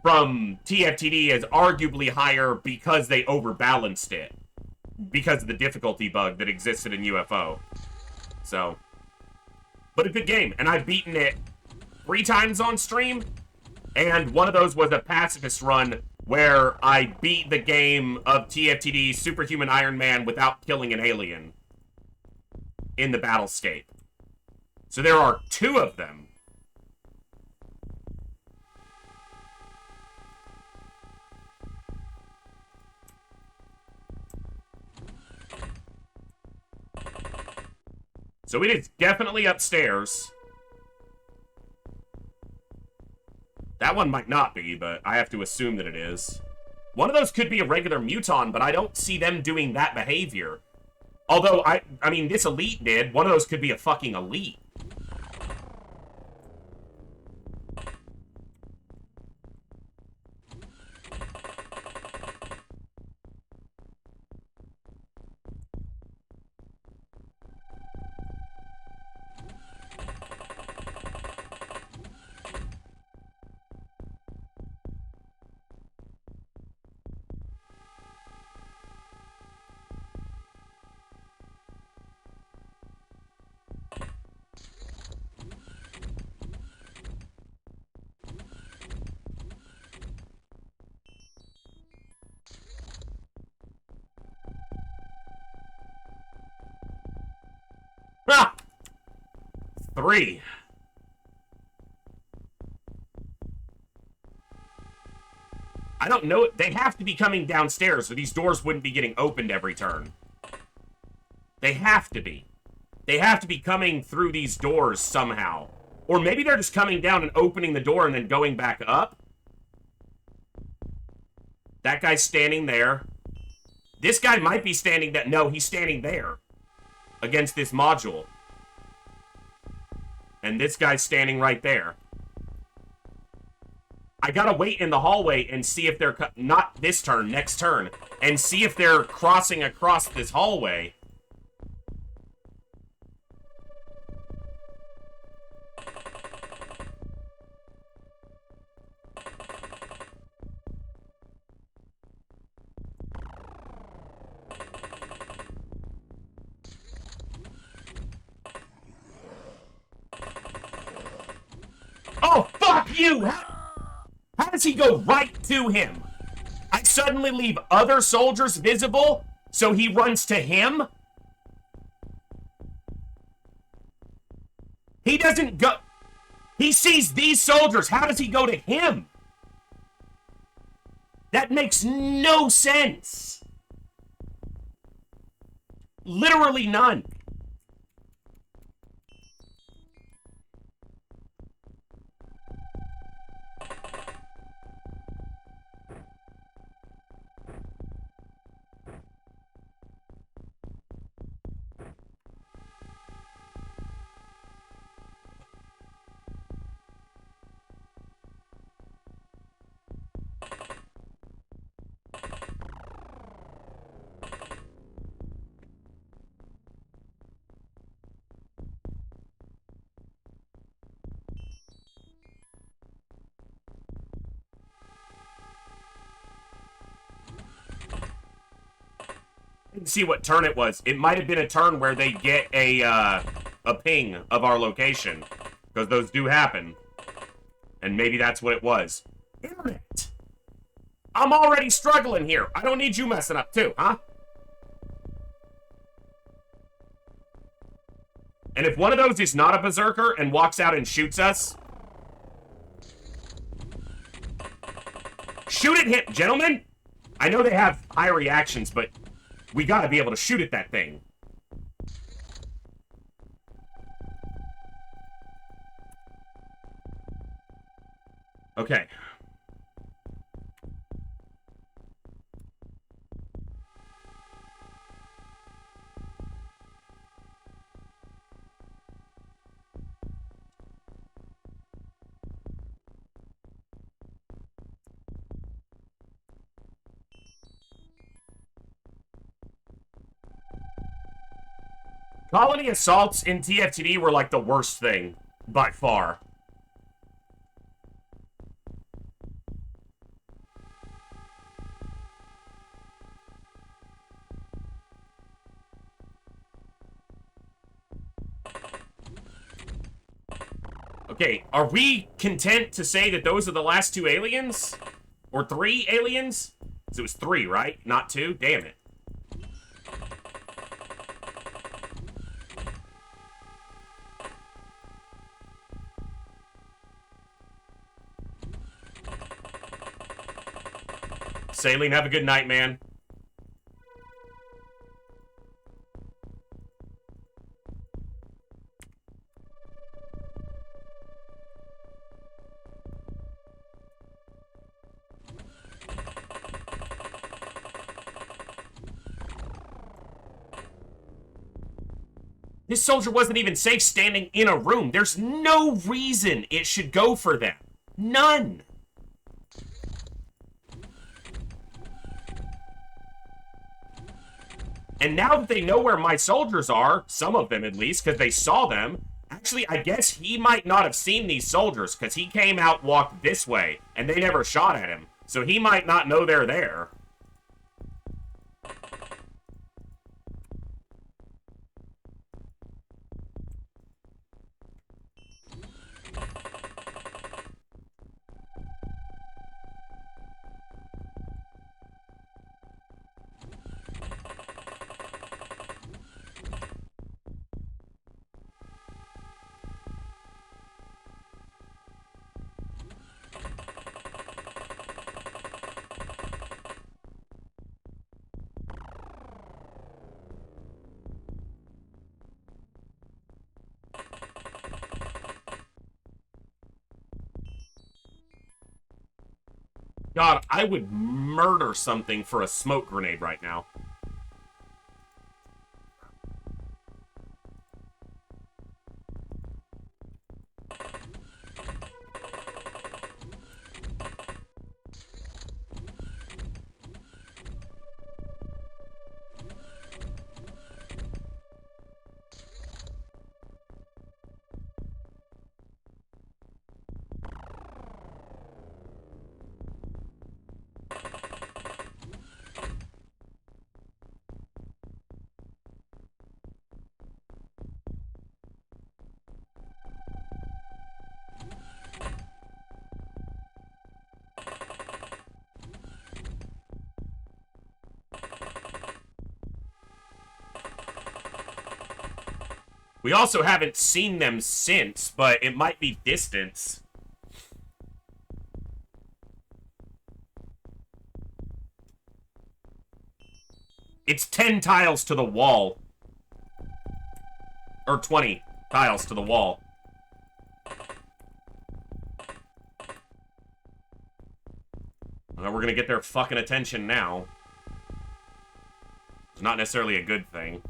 from TFTD is arguably higher because they overbalanced it. Because of the difficulty bug that existed in UFO. So, but a good game. And I've beaten it 3 times on stream. And one of those was a pacifist run where I beat the game of TFTD Superhuman Iron Man without killing an alien in the battlescape. So there are 2 of them. So it is definitely upstairs. That one might not be, but I have to assume that it is. One of those could be a regular muton, but I don't see them doing that behavior. Although, I mean, this elite did. One of those could be a fucking elite. Ah! 3. I don't know. They have to be coming downstairs, or these doors wouldn't be getting opened every turn. They have to be. They have to be coming through these doors somehow. Or maybe they're just coming down and opening the door and then going back up. That guy's standing there. This guy might be standing there. No, he's standing there. Against this module. And this guy's standing right there. I gotta wait in the hallway and see if they're... Not this turn, next turn. And see if they're crossing across this hallway. Oh, fuck you! How does he go right to him? I suddenly leave other soldiers visible, so he runs to him? He doesn't go... He sees these soldiers. How does he go to him? That makes no sense. Literally none. Didn't see what turn it was. It might have been a turn where they get a ping of our location. Because those do happen. And maybe that's what it was. Internet! I'm already struggling here. I don't need you messing up too, huh? And if one of those is not a berserker and walks out and shoots us, shoot at him, gentlemen! I know they have high reactions, but we gotta be able to shoot at that thing. Okay. Colony assaults in TFTD were like the worst thing, by far. Okay, are we content to say that those are the last 2 aliens? Or 3 aliens? 'Cause it was 3, right? Not 2? Damn it. Saline, have a good night, man. This soldier wasn't even safe standing in a room. There's no reason it should go for them. None. And now that they know where my soldiers are, some of them at least, because they saw them, actually, I guess he might not have seen these soldiers, because he came out, walked this way, and they never shot at him. So he might not know they're there. God, I would murder something for a smoke grenade right now. We also haven't seen them since, but it might be distance. It's 10 tiles to the wall. Or 20 tiles to the wall. Well, we're gonna get their fucking attention now. It's not necessarily a good thing.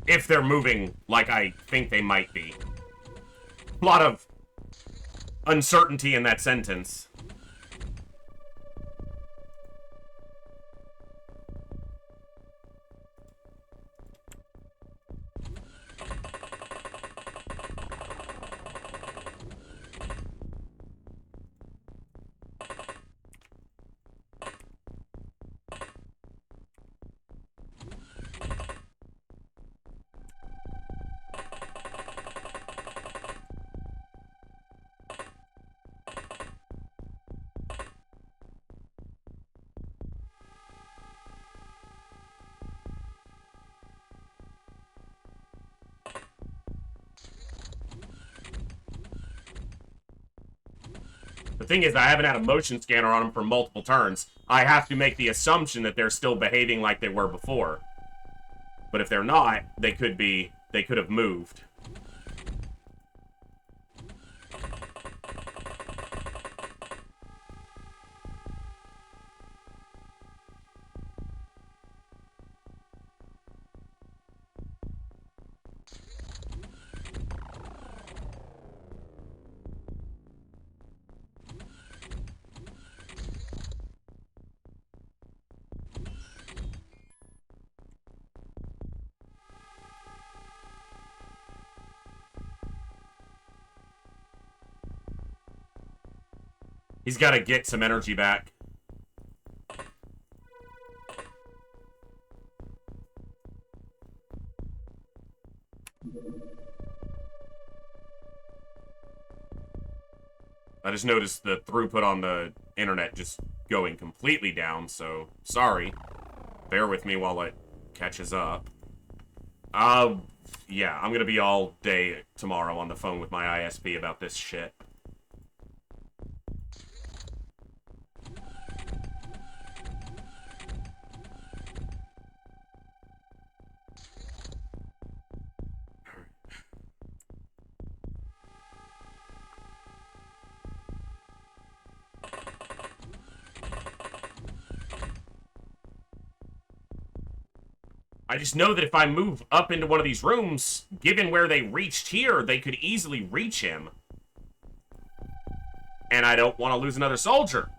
If they're moving like I think they might be. A lot of uncertainty in that sentence. The thing is, I haven't had a motion scanner on them for multiple turns. I have to make the assumption that they're still behaving like they were before. But if they're not, they could have moved. He's got to get some energy back. I just noticed the throughput on the internet just going completely down, so sorry. Bear with me while it catches up. Yeah, I'm gonna be all day tomorrow on the phone with my ISP about this shit. I just know that if I move up into one of these rooms, given where they reached here, they could easily reach him. And I don't want to lose another soldier.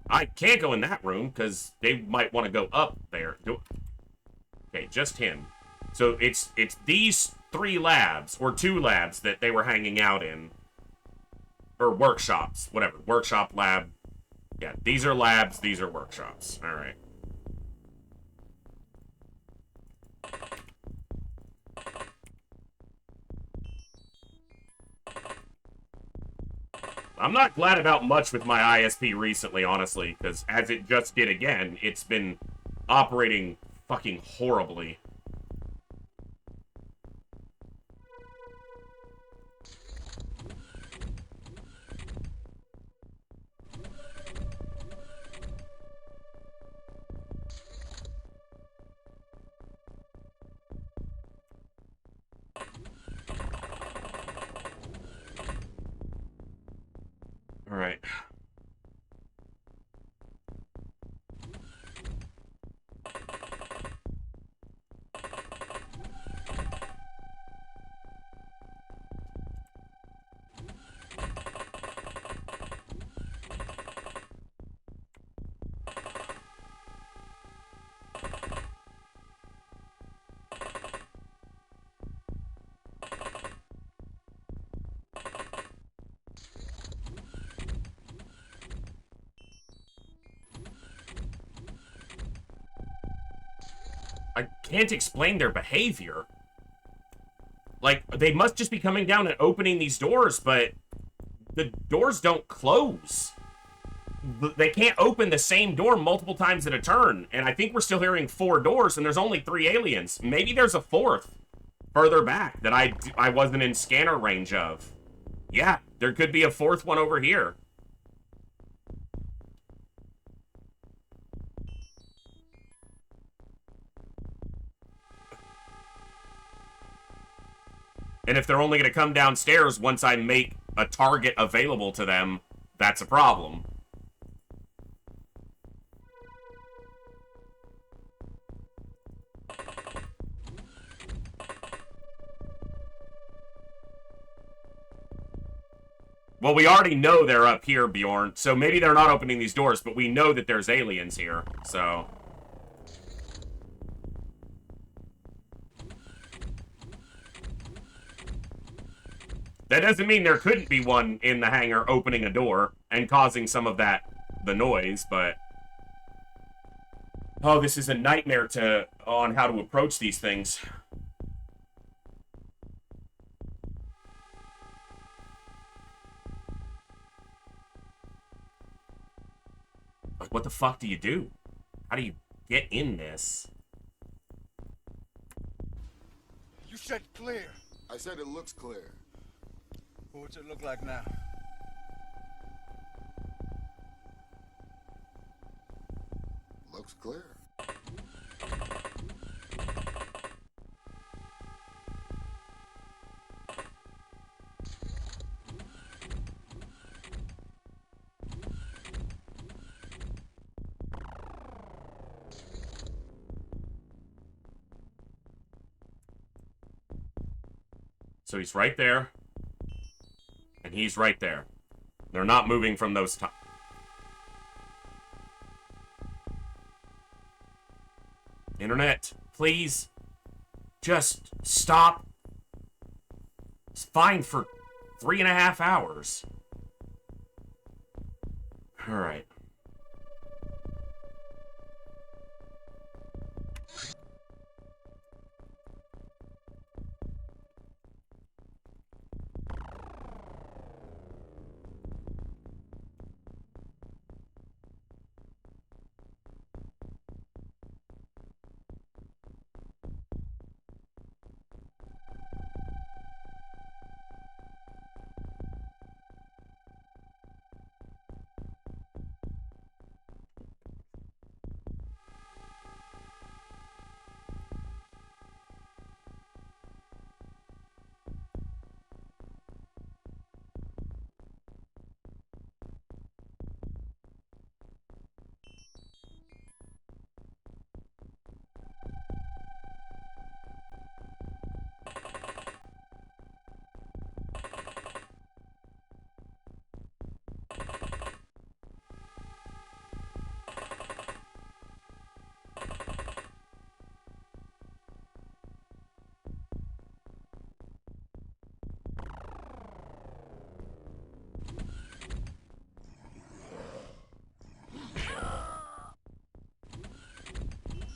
I can't go in that room, because they might want to go up there. Okay, just him. So it's these 3 labs, or 2 labs, that they were hanging out in. Or workshops, whatever. Workshop, lab. Yeah, these are labs, these are workshops. Alright. I'm not glad about much with my ISP recently, honestly, because as it just did again, it's been operating fucking horribly. All right. I can't explain their behavior. Like, they must just be coming down and opening these doors, but the doors don't close. They can't open the same door multiple times at a turn, and I think we're still hearing 4 doors, and there's only 3 aliens. Maybe there's a 4th further back that I wasn't in scanner range of. Yeah, there could be a 4th one over here. And if they're only going to come downstairs once I make a target available to them, that's a problem. Well, we already know they're up here, Bjorn, so maybe they're not opening these doors, but we know that there's aliens here, so... That doesn't mean there couldn't be one in the hangar opening a door and causing some of the noise, but... Oh, this is a nightmare on how to approach these things. Like, what the fuck do you do? How do you get in this? You said clear. I said it looks clear. What's it look like now? Looks clear. So he's right there. And he's right there. They're not moving from those top. Internet, please. Just stop. It's fine for 3.5 hours. Alright.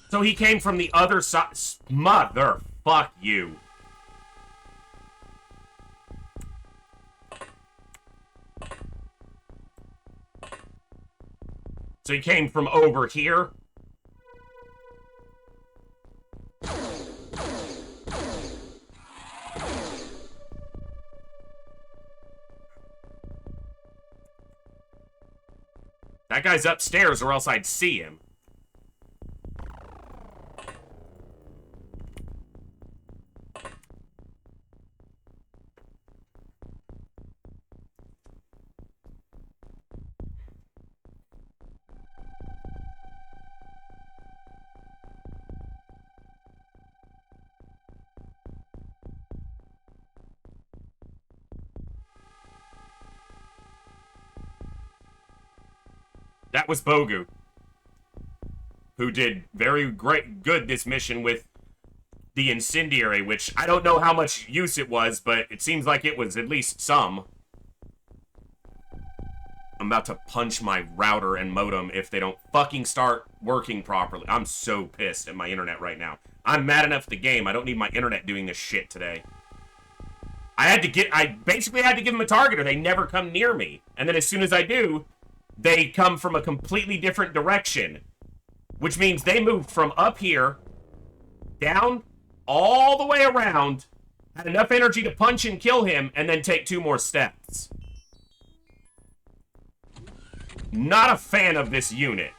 So he came from the other side. Mother, fuck you. So he came from over here. That guy's upstairs or else I'd see him. That was Bogu, who did very good this mission with the incendiary, which I don't know how much use it was, but it seems like it was at least some. I'm about to punch my router and modem if they don't fucking start working properly. I'm so pissed at my internet right now. I'm mad enough at the game. I don't need my internet doing this shit today. I basically had to give them a target or they never come near me. And then as soon as I do, they come from a completely different direction, which means they moved from up here, down, all the way around, had enough energy to punch and kill him, and then take 2 more steps. Not a fan of this unit.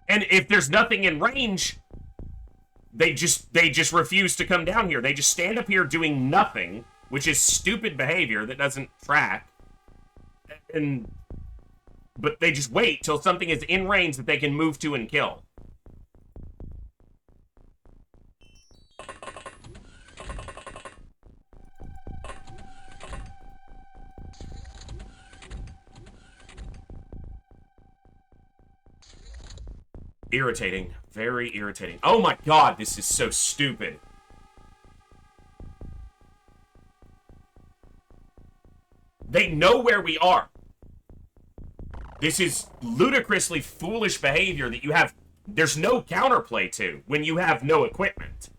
And if there's nothing in range, they just refuse to come down here. They just stand up here doing nothing, which is stupid behavior that doesn't track. But they just wait till something is in range that they can move to and kill. Irritating. Very irritating. Oh my god, this is so stupid. They know where we are. This is ludicrously foolish behavior that you have. There's no counterplay to when you have no equipment.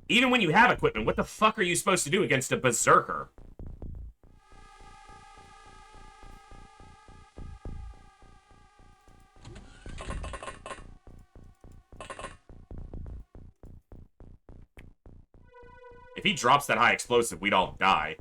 Even when you have equipment, what the fuck are you supposed to do against a berserker? If he drops that high explosive, we'd all die.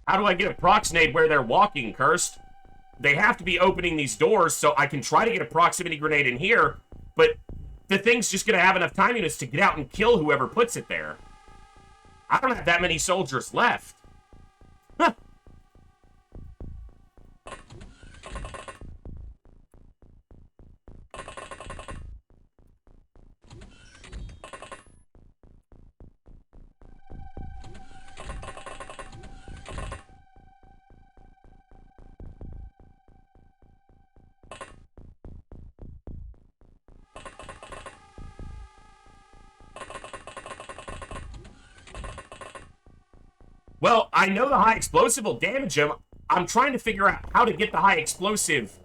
How do I get a proxnade where they're walking, Cursed? They have to be opening these doors, so I can try to get a proximity grenade in here, but the thing's just gonna have enough time units to get out and kill whoever puts it there. I don't have that many soldiers left. Huh. Well, I know the high explosive will damage them. I'm trying to figure out how to get the high explosive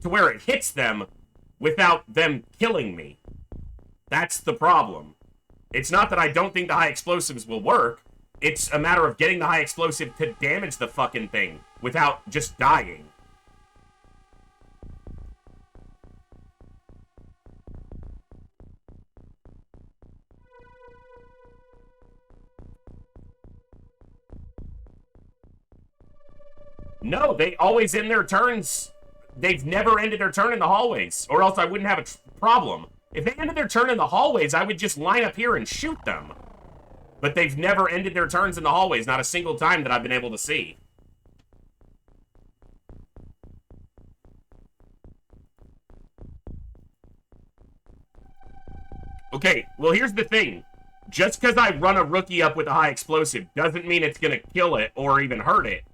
to where it hits them without them killing me. That's the problem. It's not that I don't think the high explosives will work. It's a matter of getting the high explosive to damage the fucking thing without just dying. No, they always end their turns. They've never ended their turn in the hallways, or else I wouldn't have a problem. If they ended their turn in the hallways, I would just line up here and shoot them. But they've never ended their turns in the hallways, not a single time that I've been able to see. Okay, well here's the thing. Just because I run a rookie up with a high explosive doesn't mean it's going to kill it or even hurt it.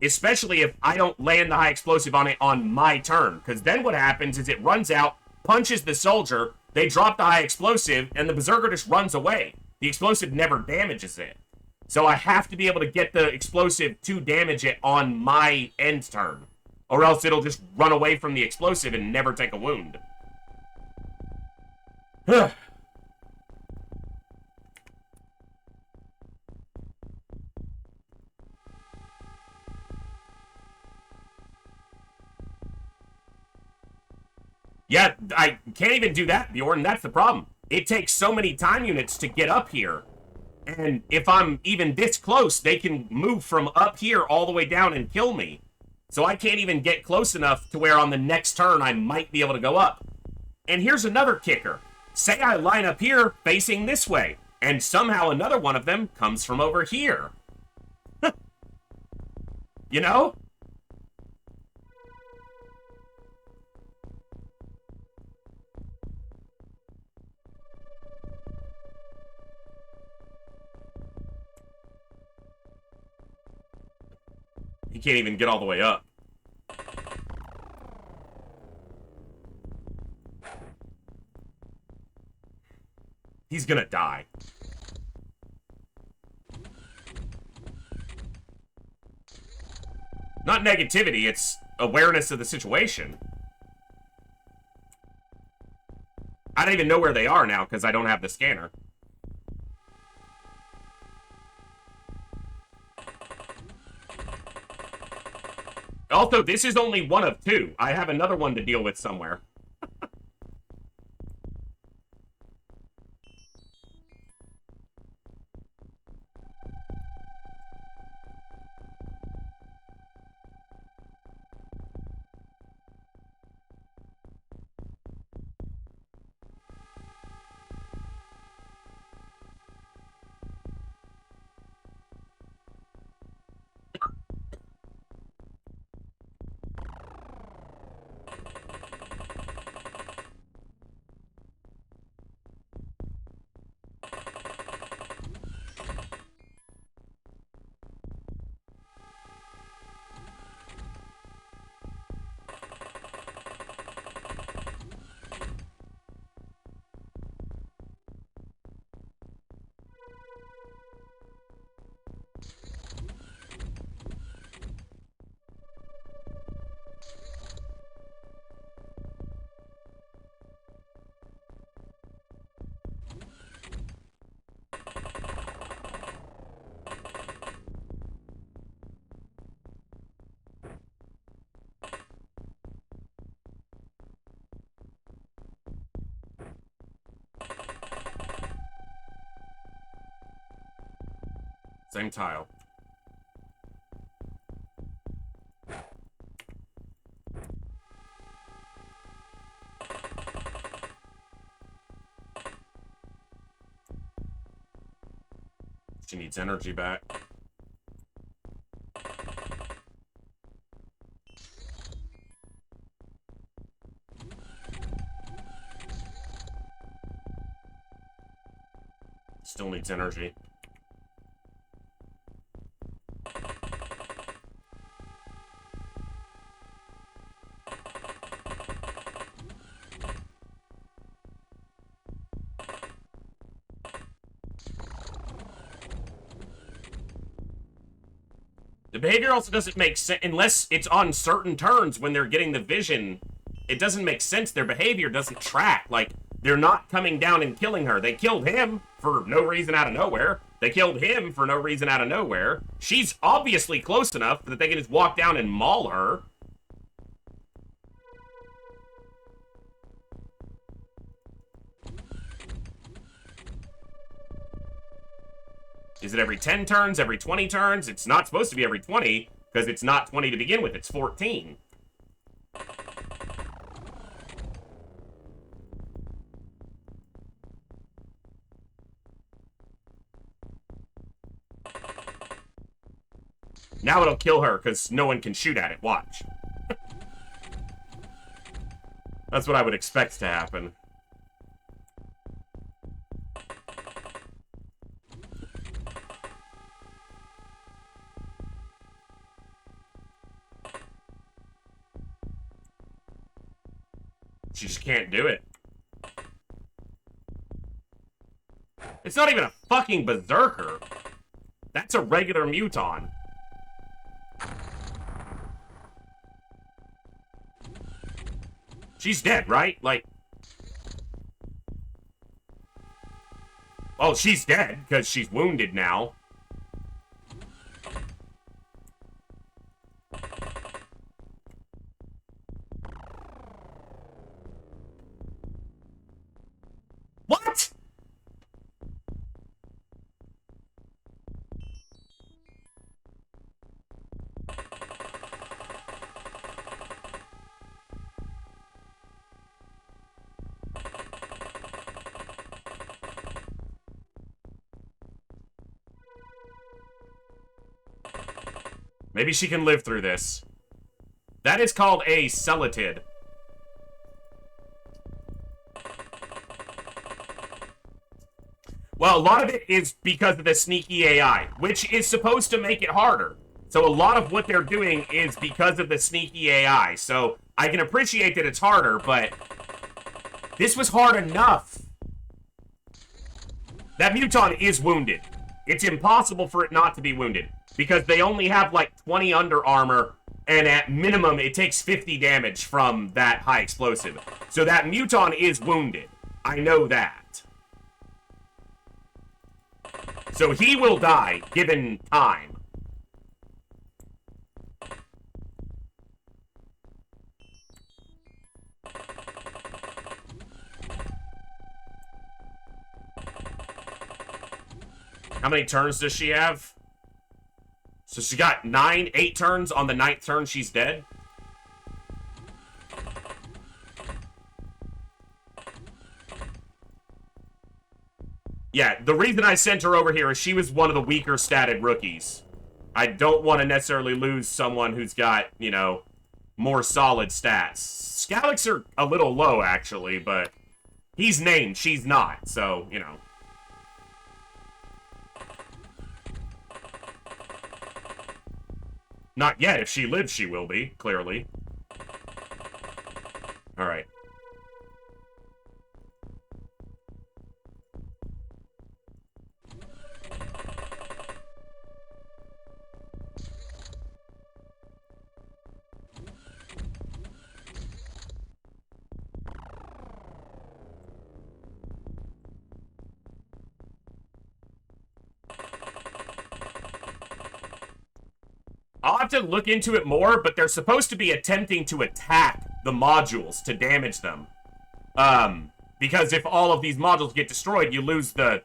Especially if I don't land the high explosive on it on my turn. Because then what happens is it runs out, punches the soldier, they drop the high explosive, and the berserker just runs away. The explosive never damages it. So I have to be able to get the explosive to damage it on my end turn. Or else it'll just run away from the explosive and never take a wound. Yeah, I can't even do that, Bjorn. That's the problem. It takes so many time units to get up here. And if I'm even this close, they can move from up here all the way down and kill me. So I can't even get close enough to where on the next turn I might be able to go up. And here's another kicker. Say I line up here facing this way, and somehow another one of them comes from over here. You know? He can't even get all the way up. He's gonna die. Not negativity, it's awareness of the situation. I don't even know where they are now because I don't have the scanner. Also, this is only one of two. I have another one to deal with somewhere. Same tile. She needs energy back. Still needs energy. The behavior also doesn't make sense unless it's on certain turns when they're getting the vision. It doesn't make sense. Their behavior doesn't track. Like, they're not coming down and killing her. They killed him for no reason out of nowhere. They killed him for no reason out of nowhere. She's obviously close enough that they can just walk down and maul her. Is it every 10 turns, every 20 turns? It's not supposed to be every 20, because it's not 20 to begin with, it's 14. Now it'll kill her, because no one can shoot at it, watch. That's what I would expect to happen. She just can't do it. It's not even a fucking berserker. That's a regular muton. She's dead, right? Like... Well, she's dead, because she's wounded now. What? Maybe she can live through this. That is called a celatid. Well, a lot of it is because of the sneaky AI, which is supposed to make it harder. So a lot of what they're doing is because of the sneaky AI. So I can appreciate that it's harder, but this was hard enough. That muton is wounded. It's impossible for it not to be wounded, because they only have like 20 under armor, and at minimum it takes 50 damage from that high explosive. So that muton is wounded. I know that. So he will die, given time. How many turns does she have? So she got 8 turns. On the 9th turn, she's dead. Yeah, the reason I sent her over here is she was one of the weaker statted rookies. I don't want to necessarily lose someone who's got, you know, more solid stats. Scalix are a little low, actually, but he's named, she's not, so, you know. Not yet. If she lives, she will be, clearly. Alright. I'll have to look into it more, but they're supposed to be attempting to attack the modules to damage them. Because if all of these modules get destroyed, you lose the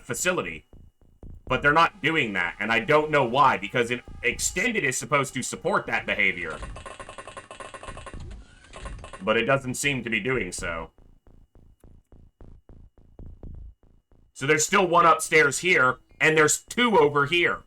facility. but they're not doing that, and I don't know why, because extended is supposed to support that behavior. But it doesn't seem to be doing so. So there's still one upstairs here, and there's two over here.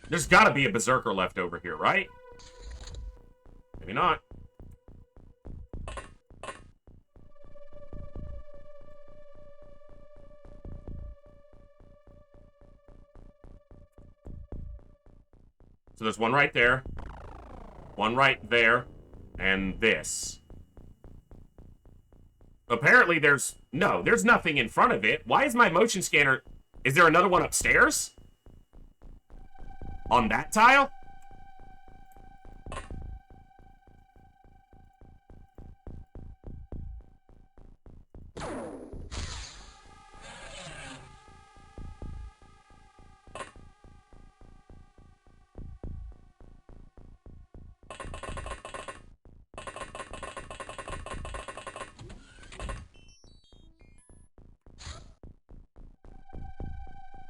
There's gotta be a berserker left over here, right? Maybe not. So there's one right there, one right there, and this. Apparently there's nothing in front of it. Why is my motion scanner... Is there another one upstairs? On that tile?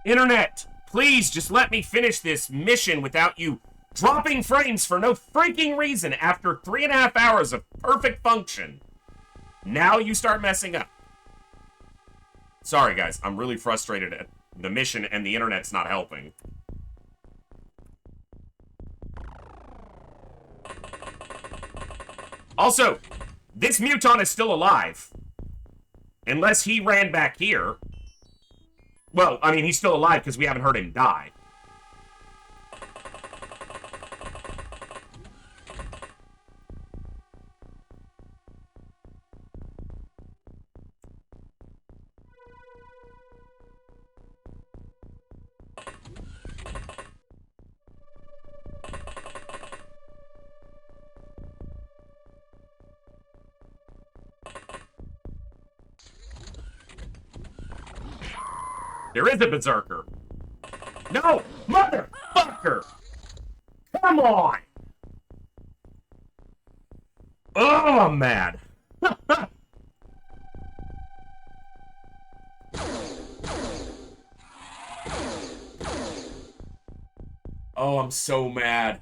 Internet, please just let me finish this mission without you dropping frames for no freaking reason after 3.5 hours of perfect function. Now you start messing up. Sorry, guys. I'm really frustrated at the mission and the internet's not helping. Also, this mutant is still alive. Unless he ran back here. Well, I mean, he's still alive because we haven't heard him die. There is a berserker. No! Motherfucker! Come on! Oh, I'm mad. Oh, I'm so mad.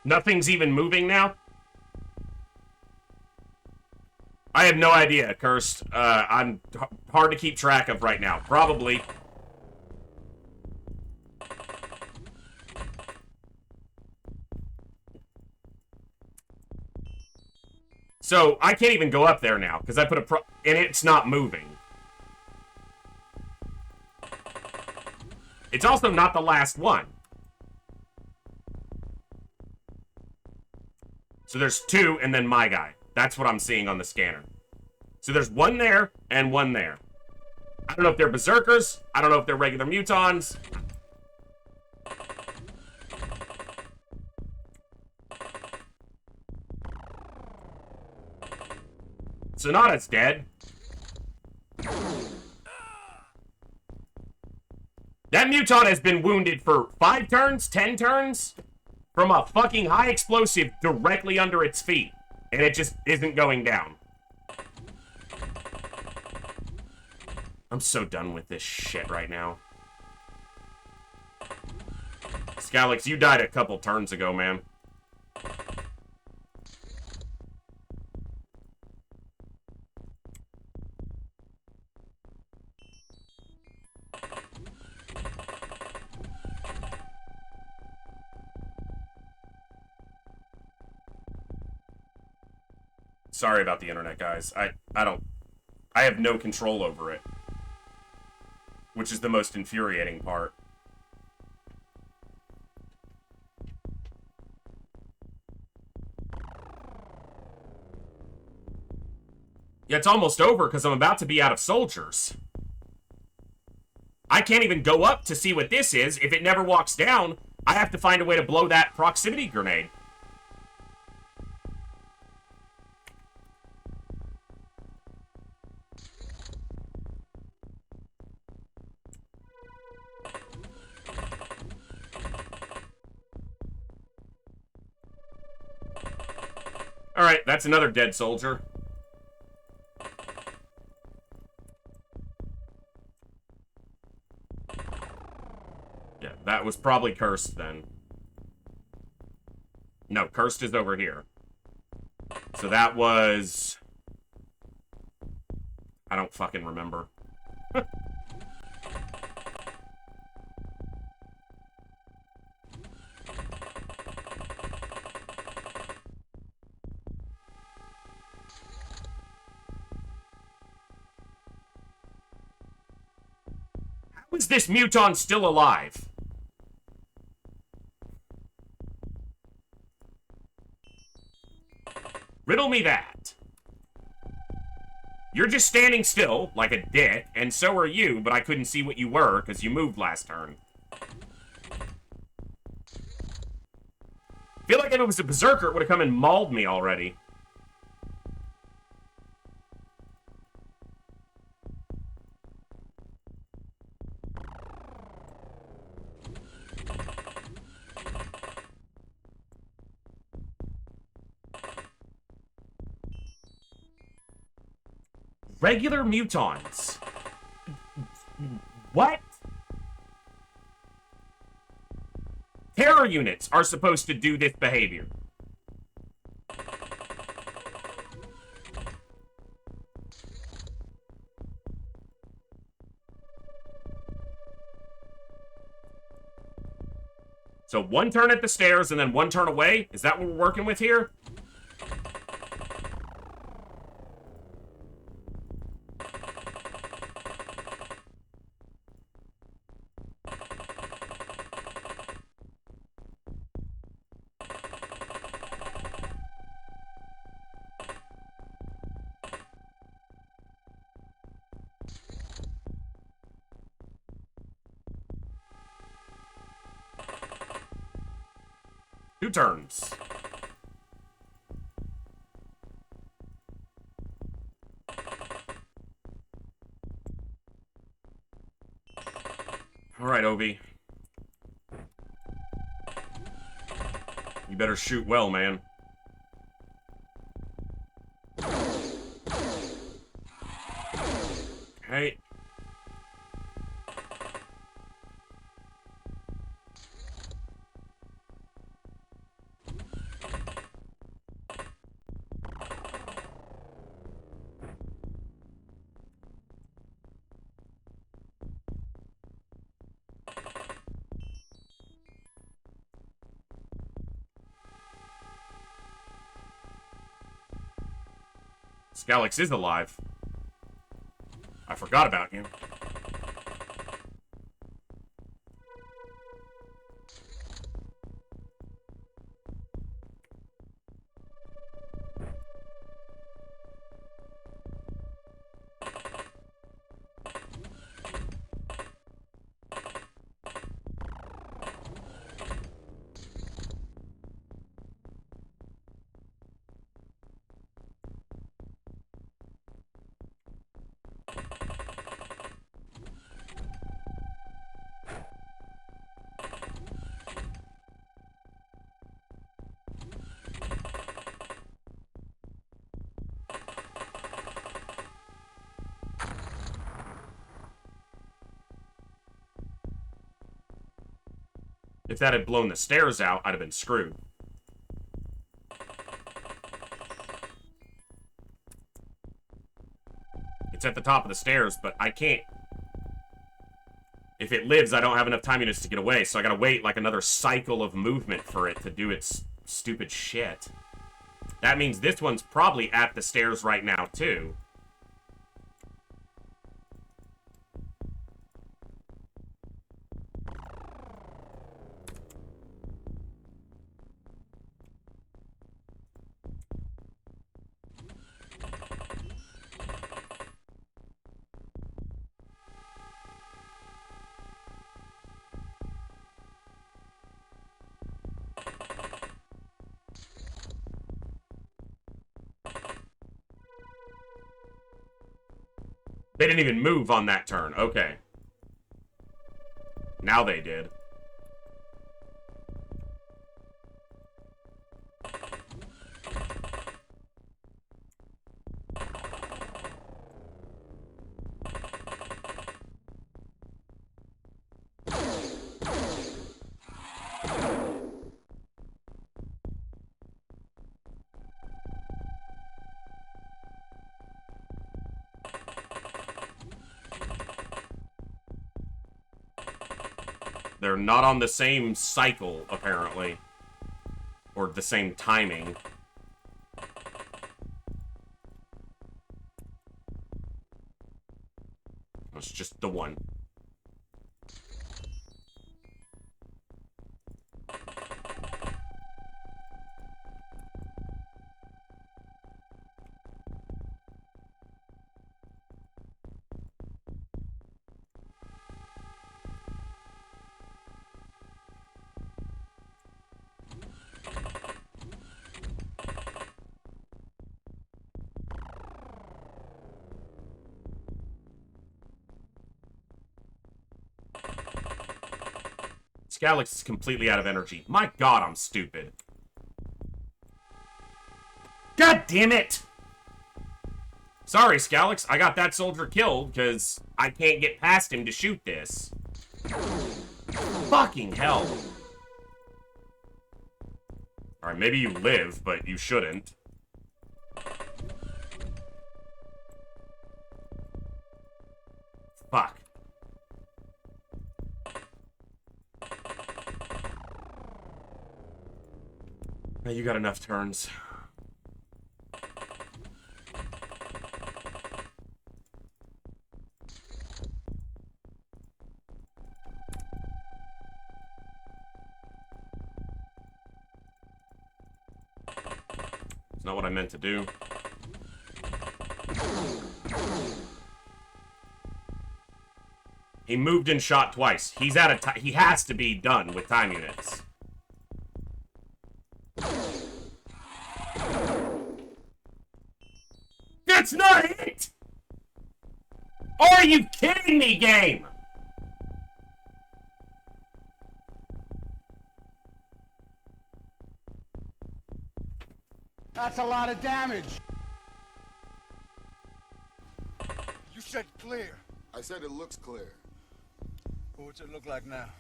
Nothing's even moving now? I have no idea, Cursed. I'm hard to keep track of right now. Probably. So, I can't even go up there now, because I put and it's not moving. It's also not the last one. So there's two, and then my guy. That's what I'm seeing on the scanner. So there's one there, and one there. I don't know if they're berserkers. I don't know if they're regular mutons. Sonata's dead. That muton has been wounded for 5 turns, 10 turns, from a fucking high explosive directly under its feet. And it just isn't going down. I'm so done with this shit right now. Scalix, you died a couple turns ago, man. Sorry about the internet, guys. I have no control over it. Which is the most infuriating part. Yeah, it's almost over because I'm about to be out of soldiers. I can't even go up to see what this is. If it never walks down, I have to find a way to blow that proximity grenade. Alright, that's another dead soldier. Yeah, that was probably cursed then. No, cursed is over here. So that was... I don't fucking remember. How is this muton still alive? Riddle me that. You're just standing still, like a dick, and so are you, but I couldn't see what you were, because you moved last turn. Feel like if it was a berserker, it would have come and mauled me already. Regular mutons. What? Terror units are supposed to do this behavior. So one turn at the stairs and then one turn away? Is that what we're working with here? Two turns. All right, Obi. You better shoot well, man. Okay. Scalix is alive. I forgot about you. If that had blown the stairs out, I'd have been screwed. It's at the top of the stairs, but I can't... If it lives, I don't have enough time units to get away, so I gotta wait like another cycle of movement for it to do its stupid shit. That means this one's probably at the stairs right now, too. They didn't even move on that turn. Okay. Now they did. They're not on the same cycle, apparently. Or the same timing. It's just the one. Scalix is completely out of energy. My god, I'm stupid. God damn it! Sorry, Scalix, I got that soldier killed because I can't get past him to shoot this. Fucking hell. Alright, maybe you live, but you shouldn't. Fuck. Now you got enough turns. It's not what I meant to do. He moved and shot twice. He's at a time. He has to be done with time units. That's not it! Are you kidding me, game? That's a lot of damage. You said clear. I said it looks clear. What's it look like now?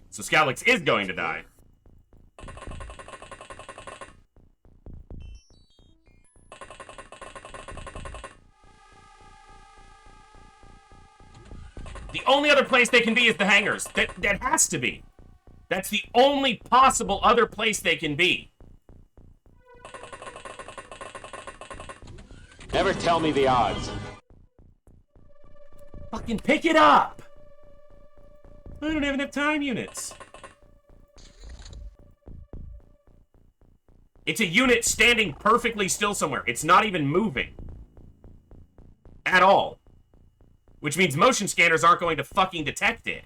So Scalix is going to die. The only other place they can be is the hangars. That has to be. That's the only possible other place they can be. Never tell me the odds. Fucking pick it up! I don't have enough time units. It's a unit standing perfectly still somewhere. It's not even moving. At all. Which means motion scanners aren't going to fucking detect it.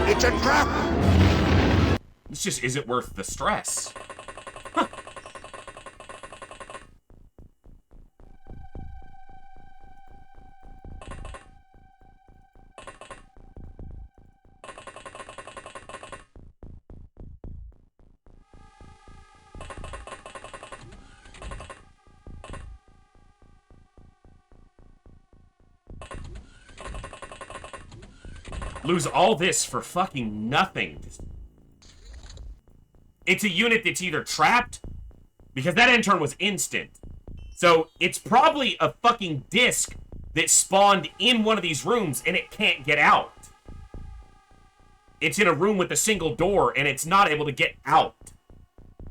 It's a trap! This just isn't worth the stress. Huh. lose all this for fucking nothing. It's a unit that's either trapped, because that intern was instant. So it's probably a fucking disc that spawned in one of these rooms and it can't get out. It's in a room with a single door and it's not able to get out.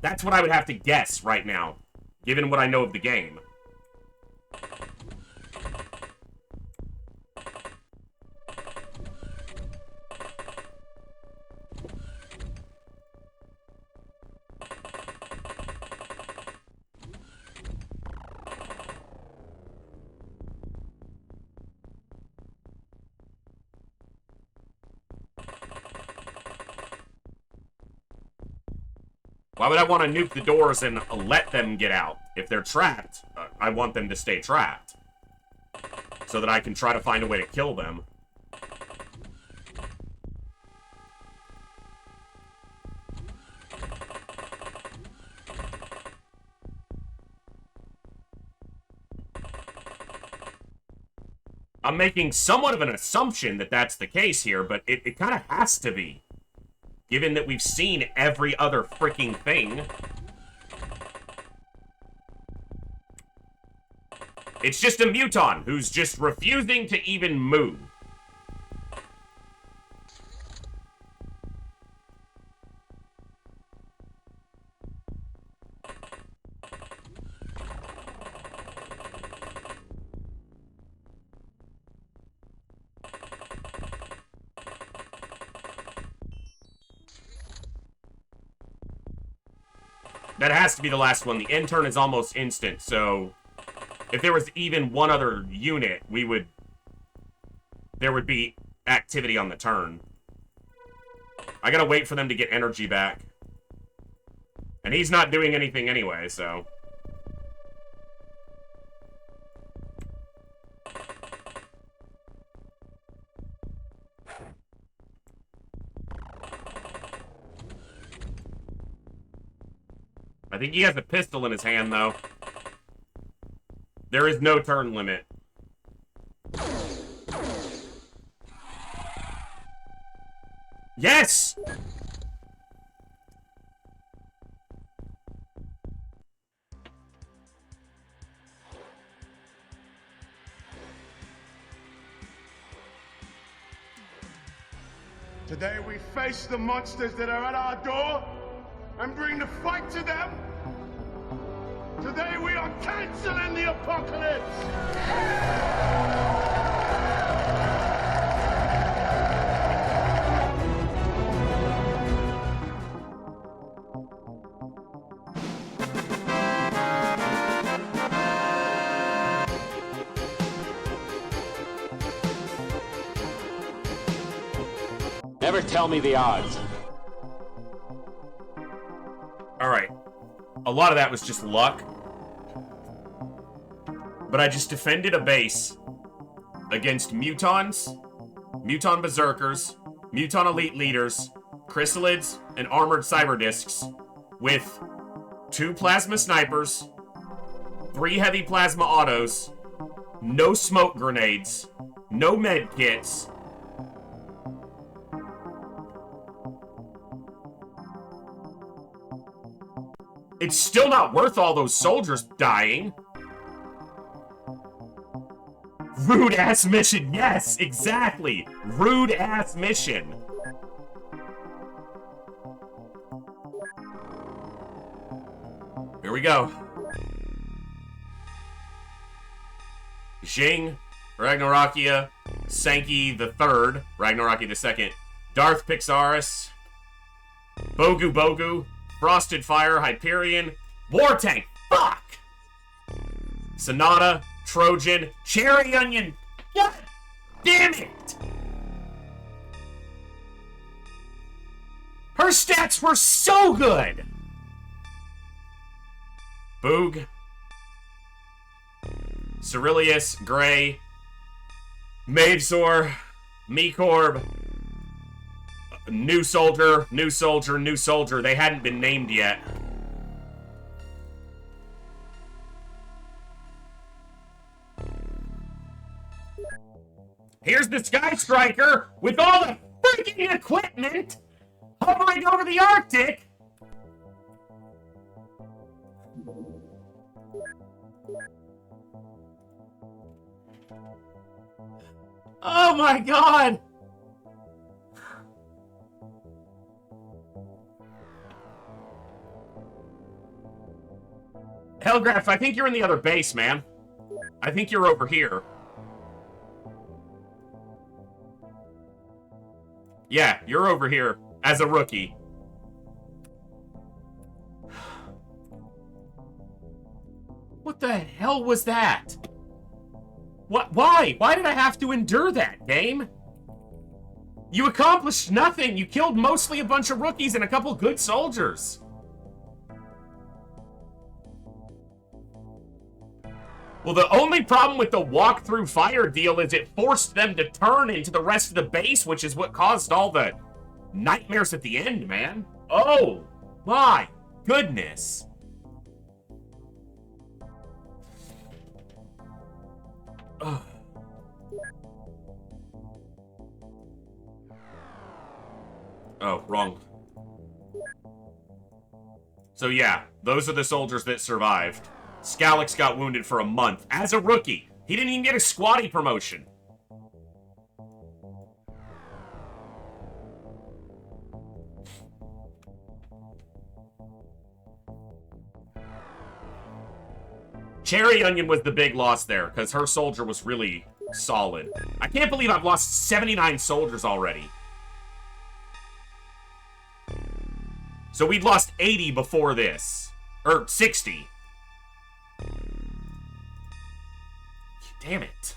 That's what I would have to guess right now, given what I know of the game. Why would I want to nuke the doors and let them get out? If they're trapped, I want them to stay trapped. So that I can try to find a way to kill them. I'm making somewhat of an assumption that that's the case here, but it kind of has to be. Given that we've seen every other freaking thing. It's just a muton who's just refusing to even move. That has to be the last one. The intern is almost instant, so if there was even one other unit, there would be activity on the turn. I gotta wait for them to get energy back. And he's not doing anything anyway, so. I think he has a pistol in his hand, though. There is no turn limit. Yes! Today we face the monsters that are at our door and bring the fight to them. Today we are canceling the apocalypse. Never tell me the odds. Alright. A lot of that was just luck. But I just defended a base against mutons, muton berserkers, muton elite leaders, chrysalids, and armored cyber discs with 2 plasma snipers, 3 heavy plasma autos, no smoke grenades, no med kits. It's still not worth all those soldiers dying. Rude-ass mission. Yes, exactly. Rude-ass mission. Here we go. Jing, Ragnarokia, Sankey the Third, Ragnaroki the Second, Darth Pixaris, Bogu Bogu, Frosted Fire, Hyperion, War Tank, fuck! Sonata, Trojan, Cherry Onion, god damn it! Her stats were so good! Boog, Cerilius, Gray, Mavesor, Mekorb, New Soldier, New Soldier, New Soldier. They hadn't been named yet. Here's the Sky Striker with all the freaking equipment hovering over the Arctic. Oh my god! Hellgraph, I think you're in the other base, man. I think you're over here. Yeah, you're over here as a rookie. What the hell was that? What? Why? Why did I have to endure that, game? You accomplished nothing. You killed mostly a bunch of rookies and a couple good soldiers. Well, the only problem with the walk-through fire deal is it forced them to turn into the rest of the base, which is what caused all the nightmares at the end, man. Oh, my goodness. Ugh. Oh, wrong. So yeah, those are the soldiers that survived. Scalix got wounded for a month as a rookie. He didn't even get a squatty promotion. Cherry Onion was the big loss there, because her soldier was really solid. I can't believe I've lost 79 soldiers already. So we'd lost 80 before this. Or 60. Damn it.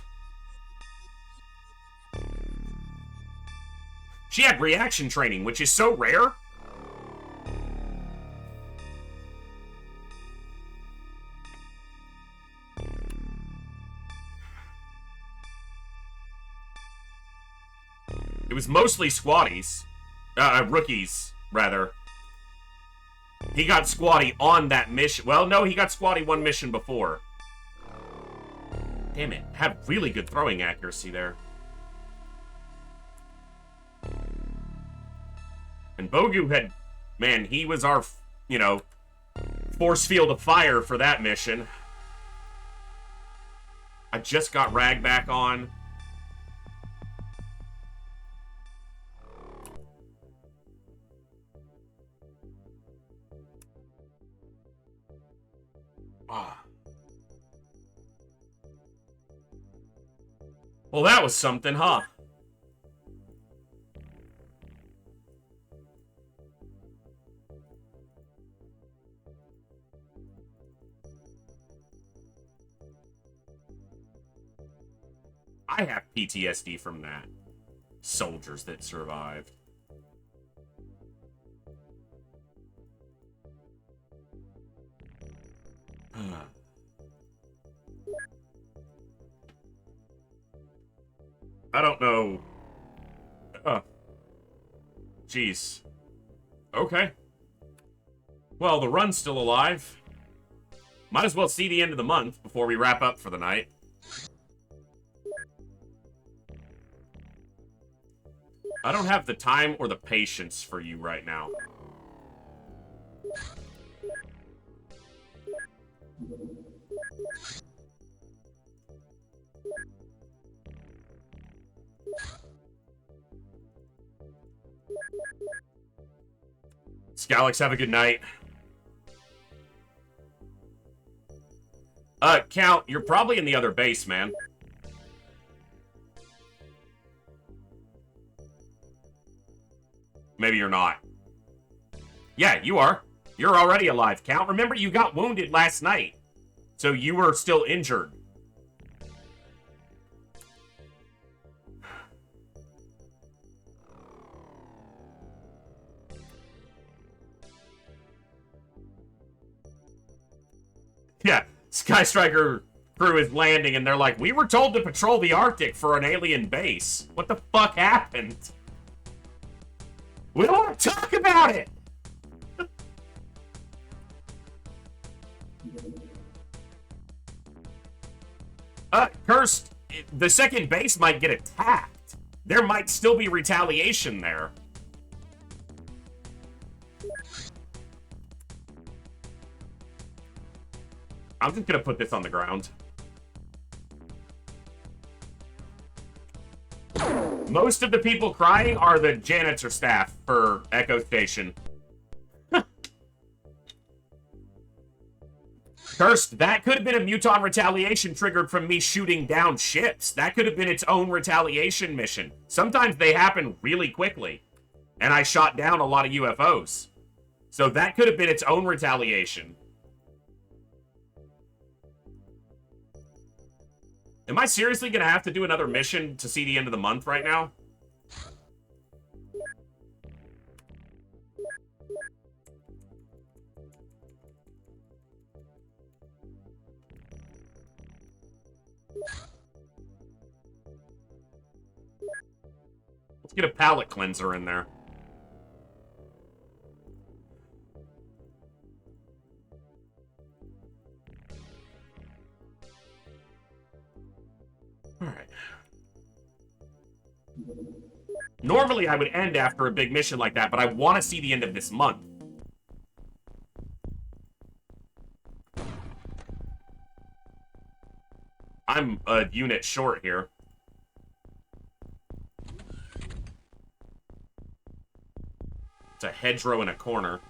She had reaction training, which is so rare. It was mostly squatties. Rookies, rather. He got squatty on that mission. Well, no, he got squatty one mission before. Damn it. Had really good throwing accuracy there. And Bogu had... Man, he was our, you know, force field of fire for that mission. I just got Rag back on. Well, that was something, huh? I have PTSD from that. Soldiers that survived. I don't know. Jeez. Okay. Well, the run's still alive. Might as well see the end of the month before we wrap up for the night. I don't have the time or the patience for you right now. Scalix, have a good night. Count, you're probably in the other base, man. Maybe you're not. Yeah, you are. You're already alive, Count. Remember, you got wounded last night. So you were still injured. Yeah, Sky Striker crew is landing and they're like, we were told to patrol the Arctic for an alien base. What the fuck happened? We don't want to talk about it! Cursed, the second base might get attacked. There might still be retaliation there. I'm just gonna put this on the ground. Most of the people crying are the janitor staff for Echo Station. Cursed, that could have been a Muton retaliation triggered from me shooting down ships. That could have been its own retaliation mission. Sometimes they happen really quickly. And I shot down a lot of UFOs. So that could have been its own retaliation. Am I seriously going to have to do another mission to see the end of the month right now? Let's get a palate cleanser in there. Alright. Normally I would end after a big mission like that, but I want to see the end of this month. I'm a unit short here. It's a hedgerow in a corner.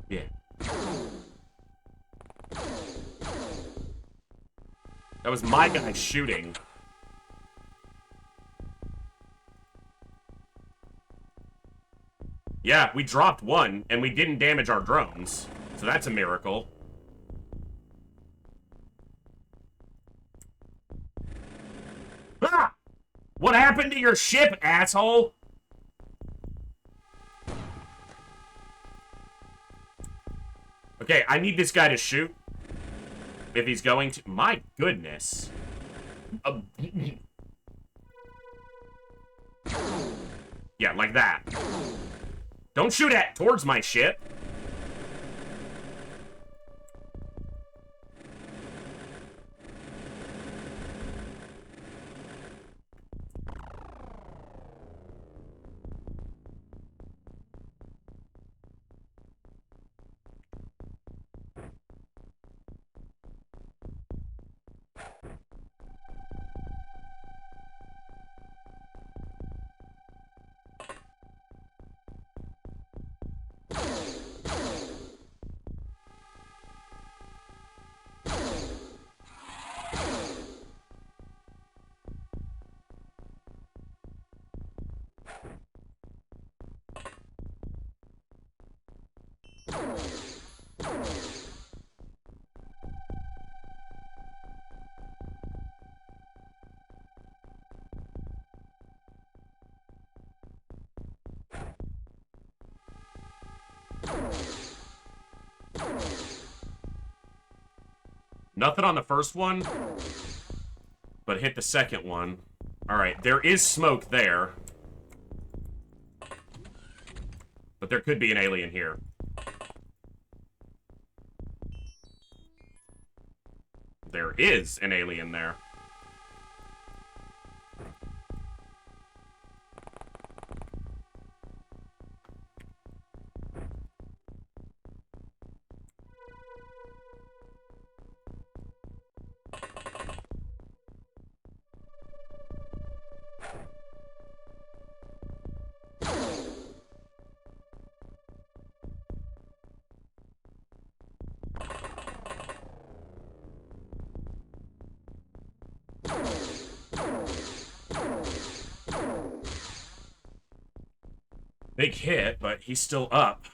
Yeah. That was my guy shooting. Yeah, we dropped one, and we didn't damage our drones. So that's a miracle. Ah! What happened to your ship, asshole? Okay, I need this guy to shoot. If he's going to... My goodness. Yeah, like that. Don't shoot at towards my ship. Nothing on the first one, but hit the second one. Alright, there is smoke there. But there could be an alien here. There is an alien there. Big hit, but he's still up.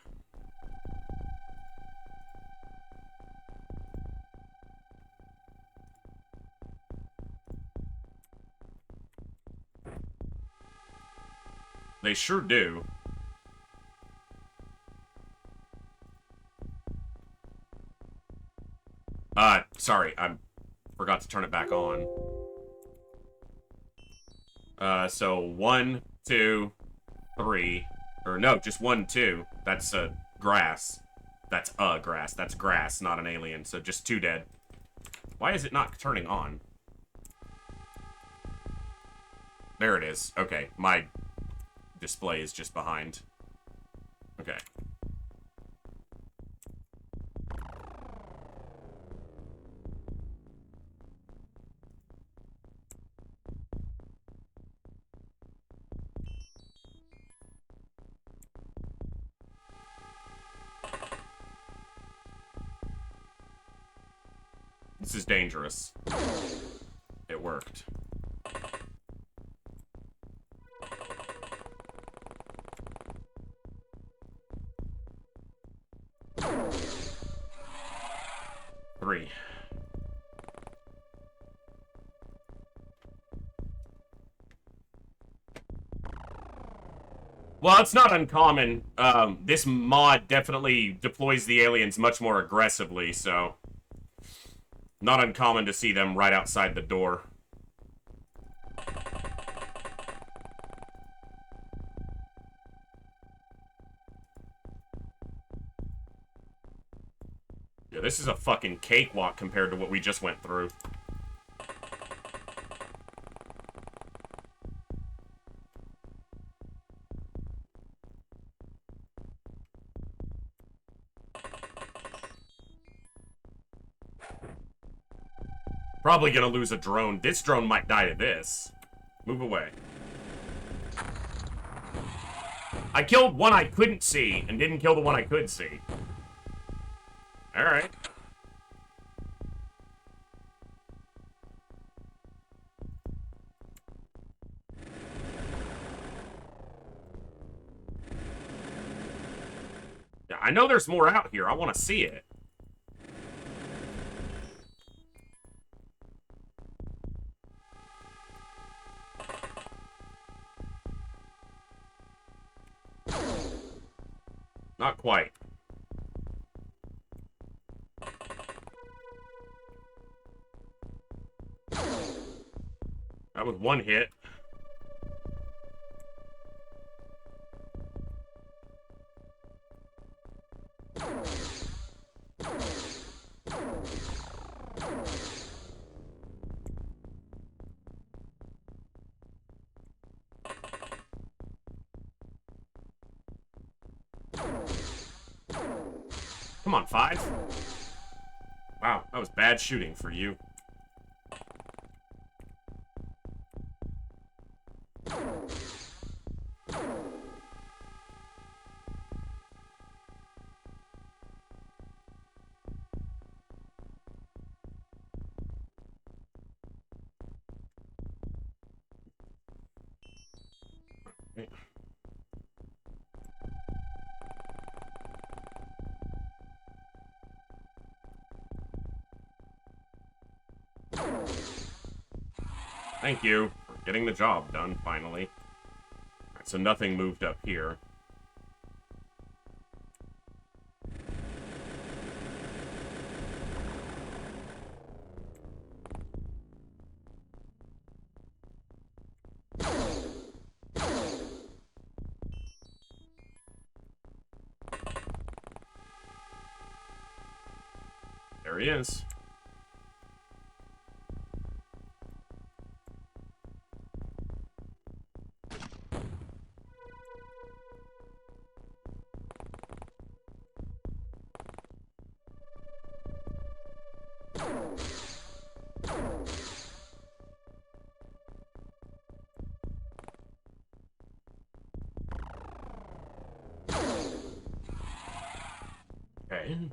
They sure do. sorry, I forgot to turn it back on. So 1, 2, 3, or no, just 1, 2. That's grass. That's grass. That's grass, not an alien. So just 2 dead. Why is it not turning on? There it is. Okay, my display is just behind. Okay. This is dangerous. It worked. Three. Well, it's not uncommon. This mod definitely deploys the aliens much more aggressively, so... Not uncommon to see them right outside the door. Yeah, this is a fucking cakewalk compared to what we just went through. Probably gonna lose a drone. This drone might die to this. Move away. I killed one I couldn't see and didn't kill the one I could see. Alright. Yeah, I know there's more out here. I want to see it. Not quite. That was one hit. Come on, 5. Wow, that was bad shooting for you. Thank you for getting the job done, finally. Alright, so nothing moved up here. There he is. Okay.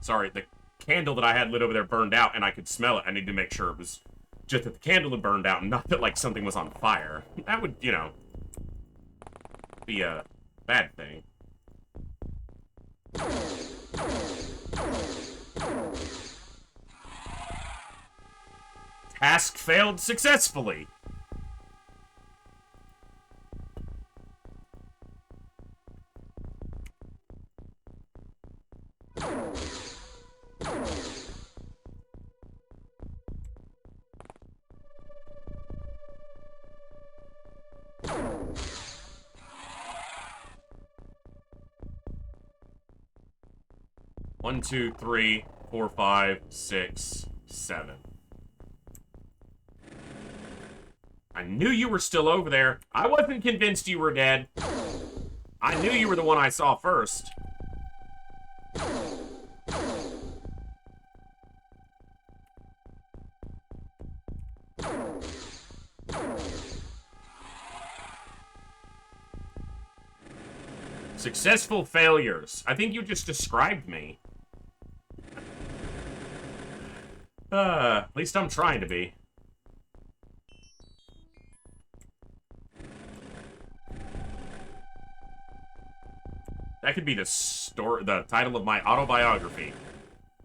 Sorry, the candle that I had lit over there burned out, and I could smell it. I need to make sure it was just that the candle had burned out, and not that, like, something was on fire. That would, you know, be a bad thing. Task failed successfully. One, two, three, 4, 5, 6, 7. I knew you were still over there. I wasn't convinced you were dead. I knew you were the one I saw first. Successful failures. I think you just described me. At least I'm trying to be. That could be the title of my autobiography.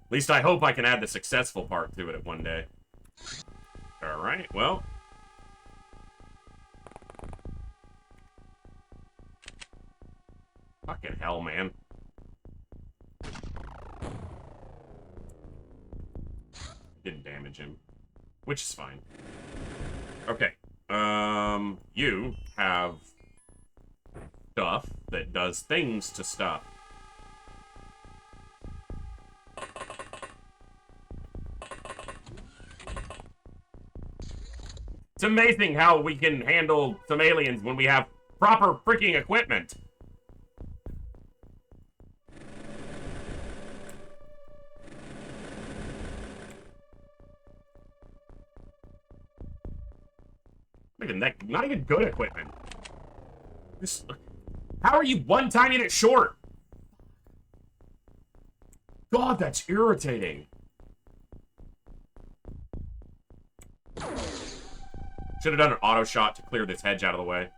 At least I hope I can add the successful part to it one day. Alright, well. Fucking hell, man. Didn't damage him. Which is fine. Okay. You have stuff that does things to stuff. It's amazing how we can handle some aliens when we have proper freaking equipment. Not even good equipment. How are you one tiny minute short? God, that's irritating. Should have done an auto shot to clear this hedge out of the way.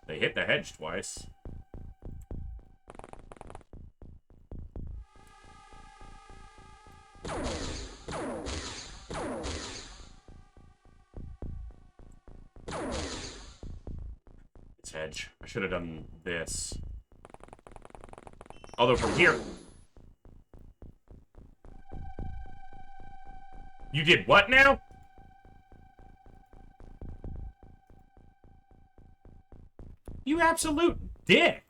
They hit the hedge twice. Hedge. I should have done this. Although from here... You did what now? You absolute dick.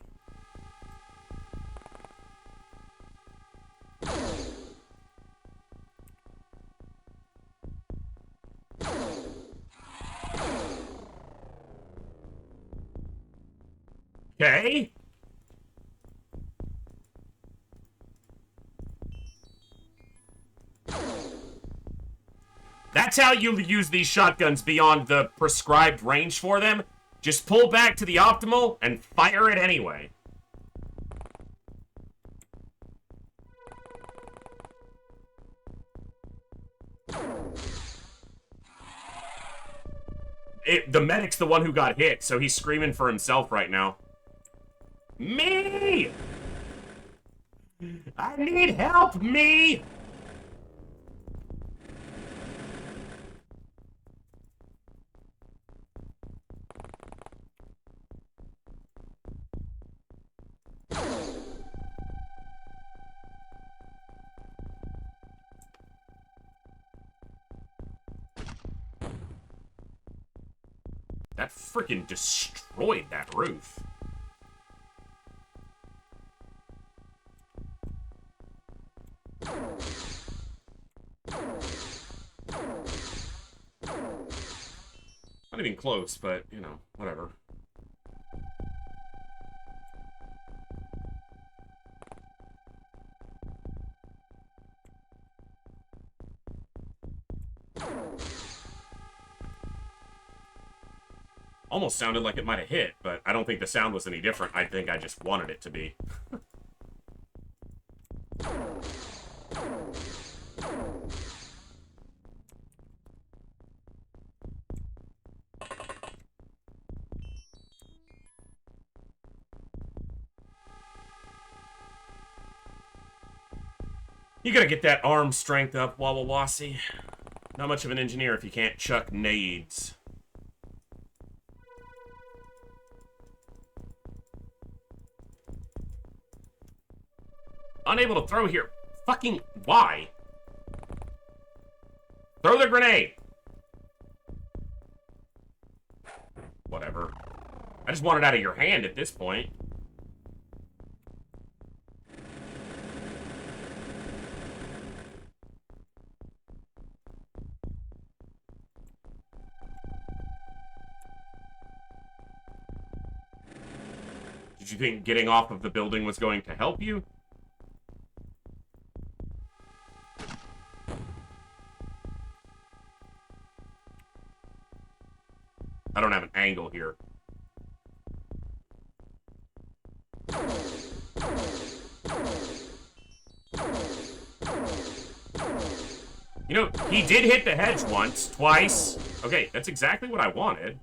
Okay. That's how you use these shotguns beyond the prescribed range for them. Just pull back to the optimal and fire it anyway. The medic's the one who got hit, so he's screaming for himself right now. Me! I need help, me! That freaking destroyed that roof. Not even close, but, you know, whatever. Almost sounded like it might have hit, but I don't think the sound was any different. I think I just wanted it to be. You gotta get that arm strength up, Wawawasi. Not much of an engineer if you can't chuck nades. Unable to throw here. Fucking why? Throw the grenade! Whatever. I just want it out of your hand at this point. Did you think getting off of the building was going to help you? I don't have an angle here. You know, he did hit the hedge once, twice. Okay, that's exactly what I wanted.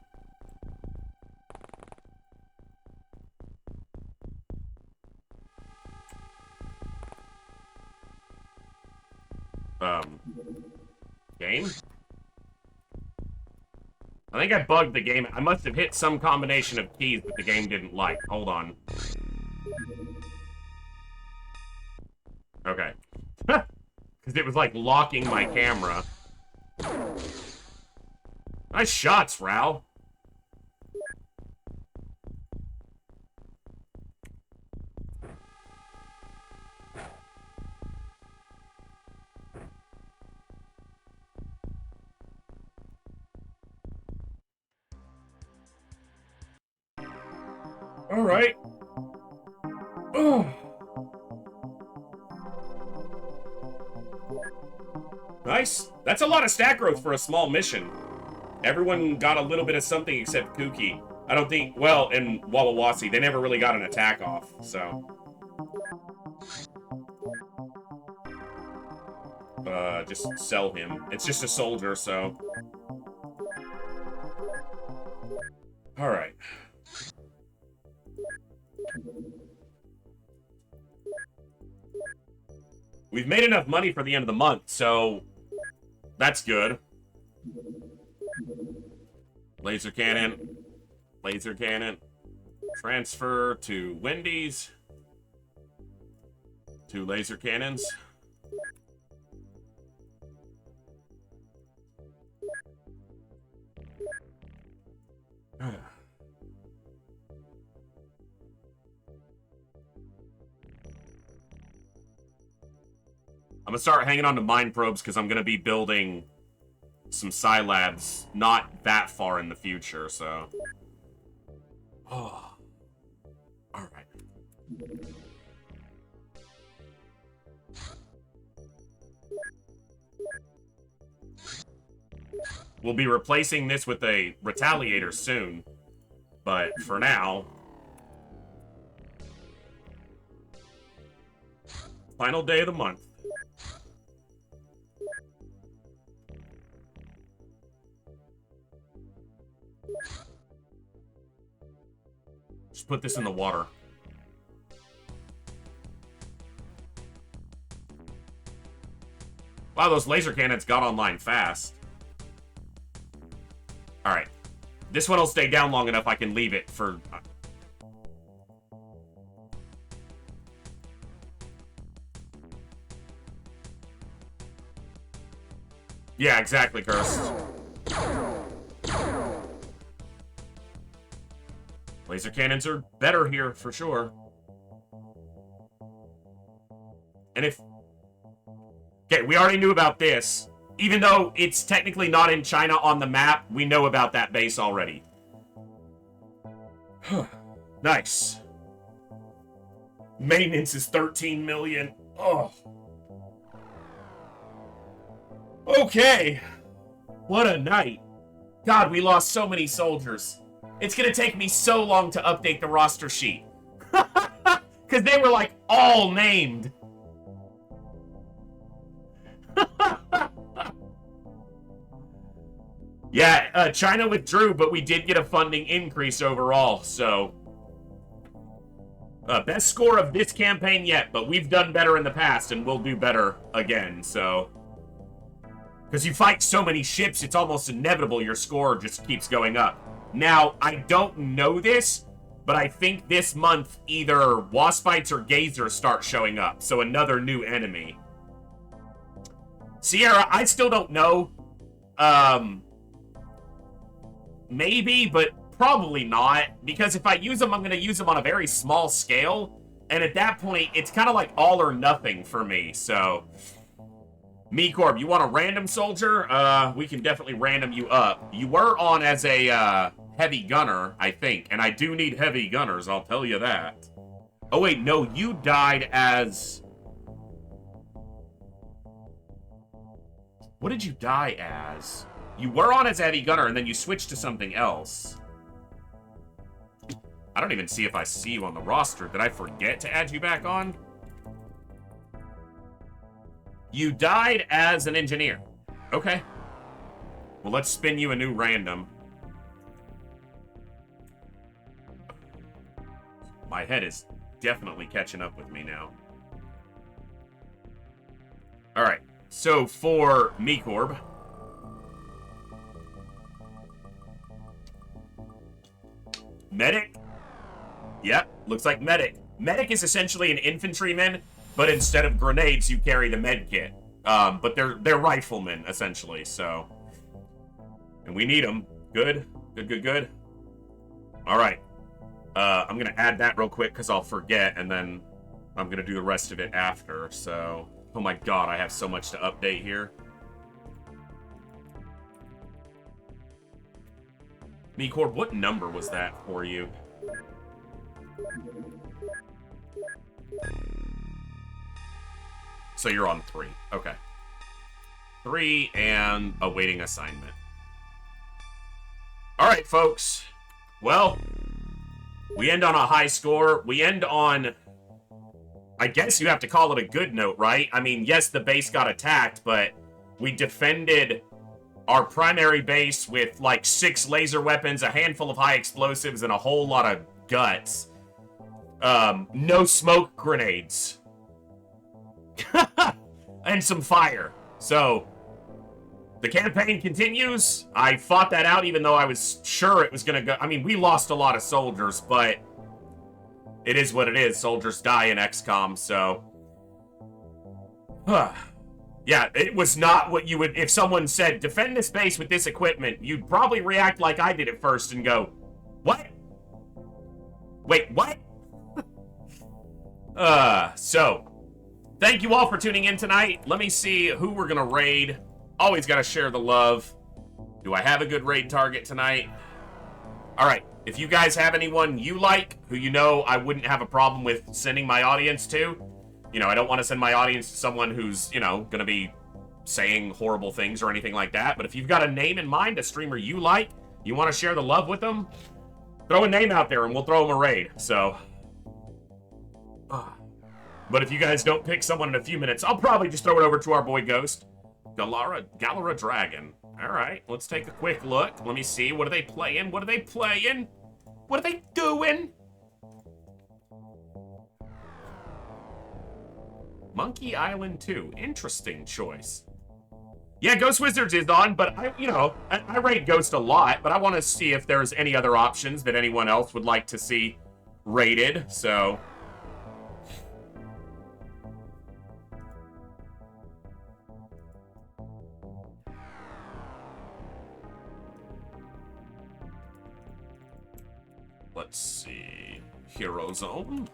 Game? I think I bugged the game. I must have hit some combination of keys that the game didn't like. Hold on. Okay. Because it was like locking my camera. Nice shots, Ral. All right. Oh. Nice. That's a lot of stat growth for a small mission. Everyone got a little bit of something except Kuki. I don't think, well, and Wawawasi, they never really got an attack off, so. Just sell him. It's just a soldier, so. All right. We've made enough money for the end of the month, so that's good. Laser cannon. Laser cannon. Transfer to Wendy's. 2 laser cannons. I'm gonna start hanging on to mine probes because I'm gonna be building some Psi labs not that far in the future, so. Oh. Alright. We'll be replacing this with a Retaliator soon, but for now. Final day of the month. Just put this in the water. Wow, those laser cannons got online fast. Alright. This one will stay down long enough I can leave it for... Yeah, exactly, Cursed. Laser cannons are better here, for sure. And if... Okay, we already knew about this. Even though it's technically not in China on the map, we know about that base already. Nice. Maintenance is 13 million. Oh. Okay. What a night. God, we lost so many soldiers. It's gonna take me so long to update the roster sheet. Because they were, like, all named. Yeah, China withdrew, but we did get a funding increase overall, so... best score of this campaign yet, but we've done better in the past, and we'll do better again, so... Because you fight so many ships, it's almost inevitable your score just keeps going up. Now, I don't know this, but I think this month either Waspites or Gazers start showing up, so another new enemy. Sierra, I still don't know. Maybe, but probably not, because if I use them, I'm going to use them on a very small scale, and at that point, it's kind of like all or nothing for me, so... MeCorb, you want a random soldier? We can definitely random you up. You were on as a, heavy gunner, I think, and I do need heavy gunners, I'll tell you that. Oh, wait, no, you died as... What did you die as? You were on as a heavy gunner, and then you switched to something else. I don't even see if I see you on the roster. Did I forget to add you back on? You died as an engineer. Okay. Well, let's spin you a new random. My head is definitely catching up with me now. Alright. So, for MeCorb... Medic? Yep, looks like medic. Medic is essentially an infantryman, but instead of grenades, you carry the med kit. But they're riflemen, essentially, so... And we need them. Good. Good. Alright. I'm gonna add that real quick, because I'll forget, and then I'm gonna do the rest of it after, so... Oh my god, I have so much to update here. MeCorb, what number was that for you? So you're on 3. Okay. 3 and awaiting assignment. Alright, folks. Well, we end on a high score. We end on... I guess you have to call it a good note, right? I mean, yes, the base got attacked, but we defended our primary base with, like, 6 laser weapons, a handful of high explosives, and a whole lot of guts. No smoke grenades. And some fire. So, the campaign continues. I fought that out even though I was sure it was gonna go... I mean, we lost a lot of soldiers, but... It is what it is. Soldiers die in XCOM, so... Yeah, it was not what you would... If someone said, defend this base with this equipment, you'd probably react like I did at first and go, what? Wait, what? So... Thank you all for tuning in tonight. Let me see who we're gonna raid. Always gotta share the love. Do I have a good raid target tonight? Alright, if you guys have anyone you like, who you know I wouldn't have a problem with sending my audience to, you know, I don't want to send my audience to someone who's, you know, gonna be saying horrible things or anything like that, but if you've got a name in mind, a streamer you like, you want to share the love with them, throw a name out there and we'll throw them a raid, so... But if you guys don't pick someone in a few minutes, I'll probably just throw it over to our boy Ghost. Galara Dragon. Alright, let's take a quick look. Let me see. What are they playing? What are they playing? What are they doing? Monkey Island 2. Interesting choice. Yeah, Ghost Wizards is on, but I rate Ghost a lot, but I want to see if there's any other options that anyone else would like to see rated, so... Let's see. Hero Zone.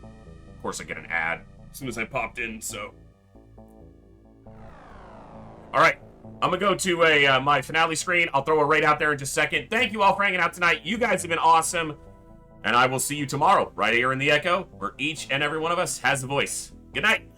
Of course, I get an ad as soon as I popped in, so. Alright. I'm gonna go to my finale screen. I'll throw a raid out there in just a second. Thank you all for hanging out tonight. You guys have been awesome. And I will see you tomorrow, right here in the Echo, where each and every one of us has a voice. Good night.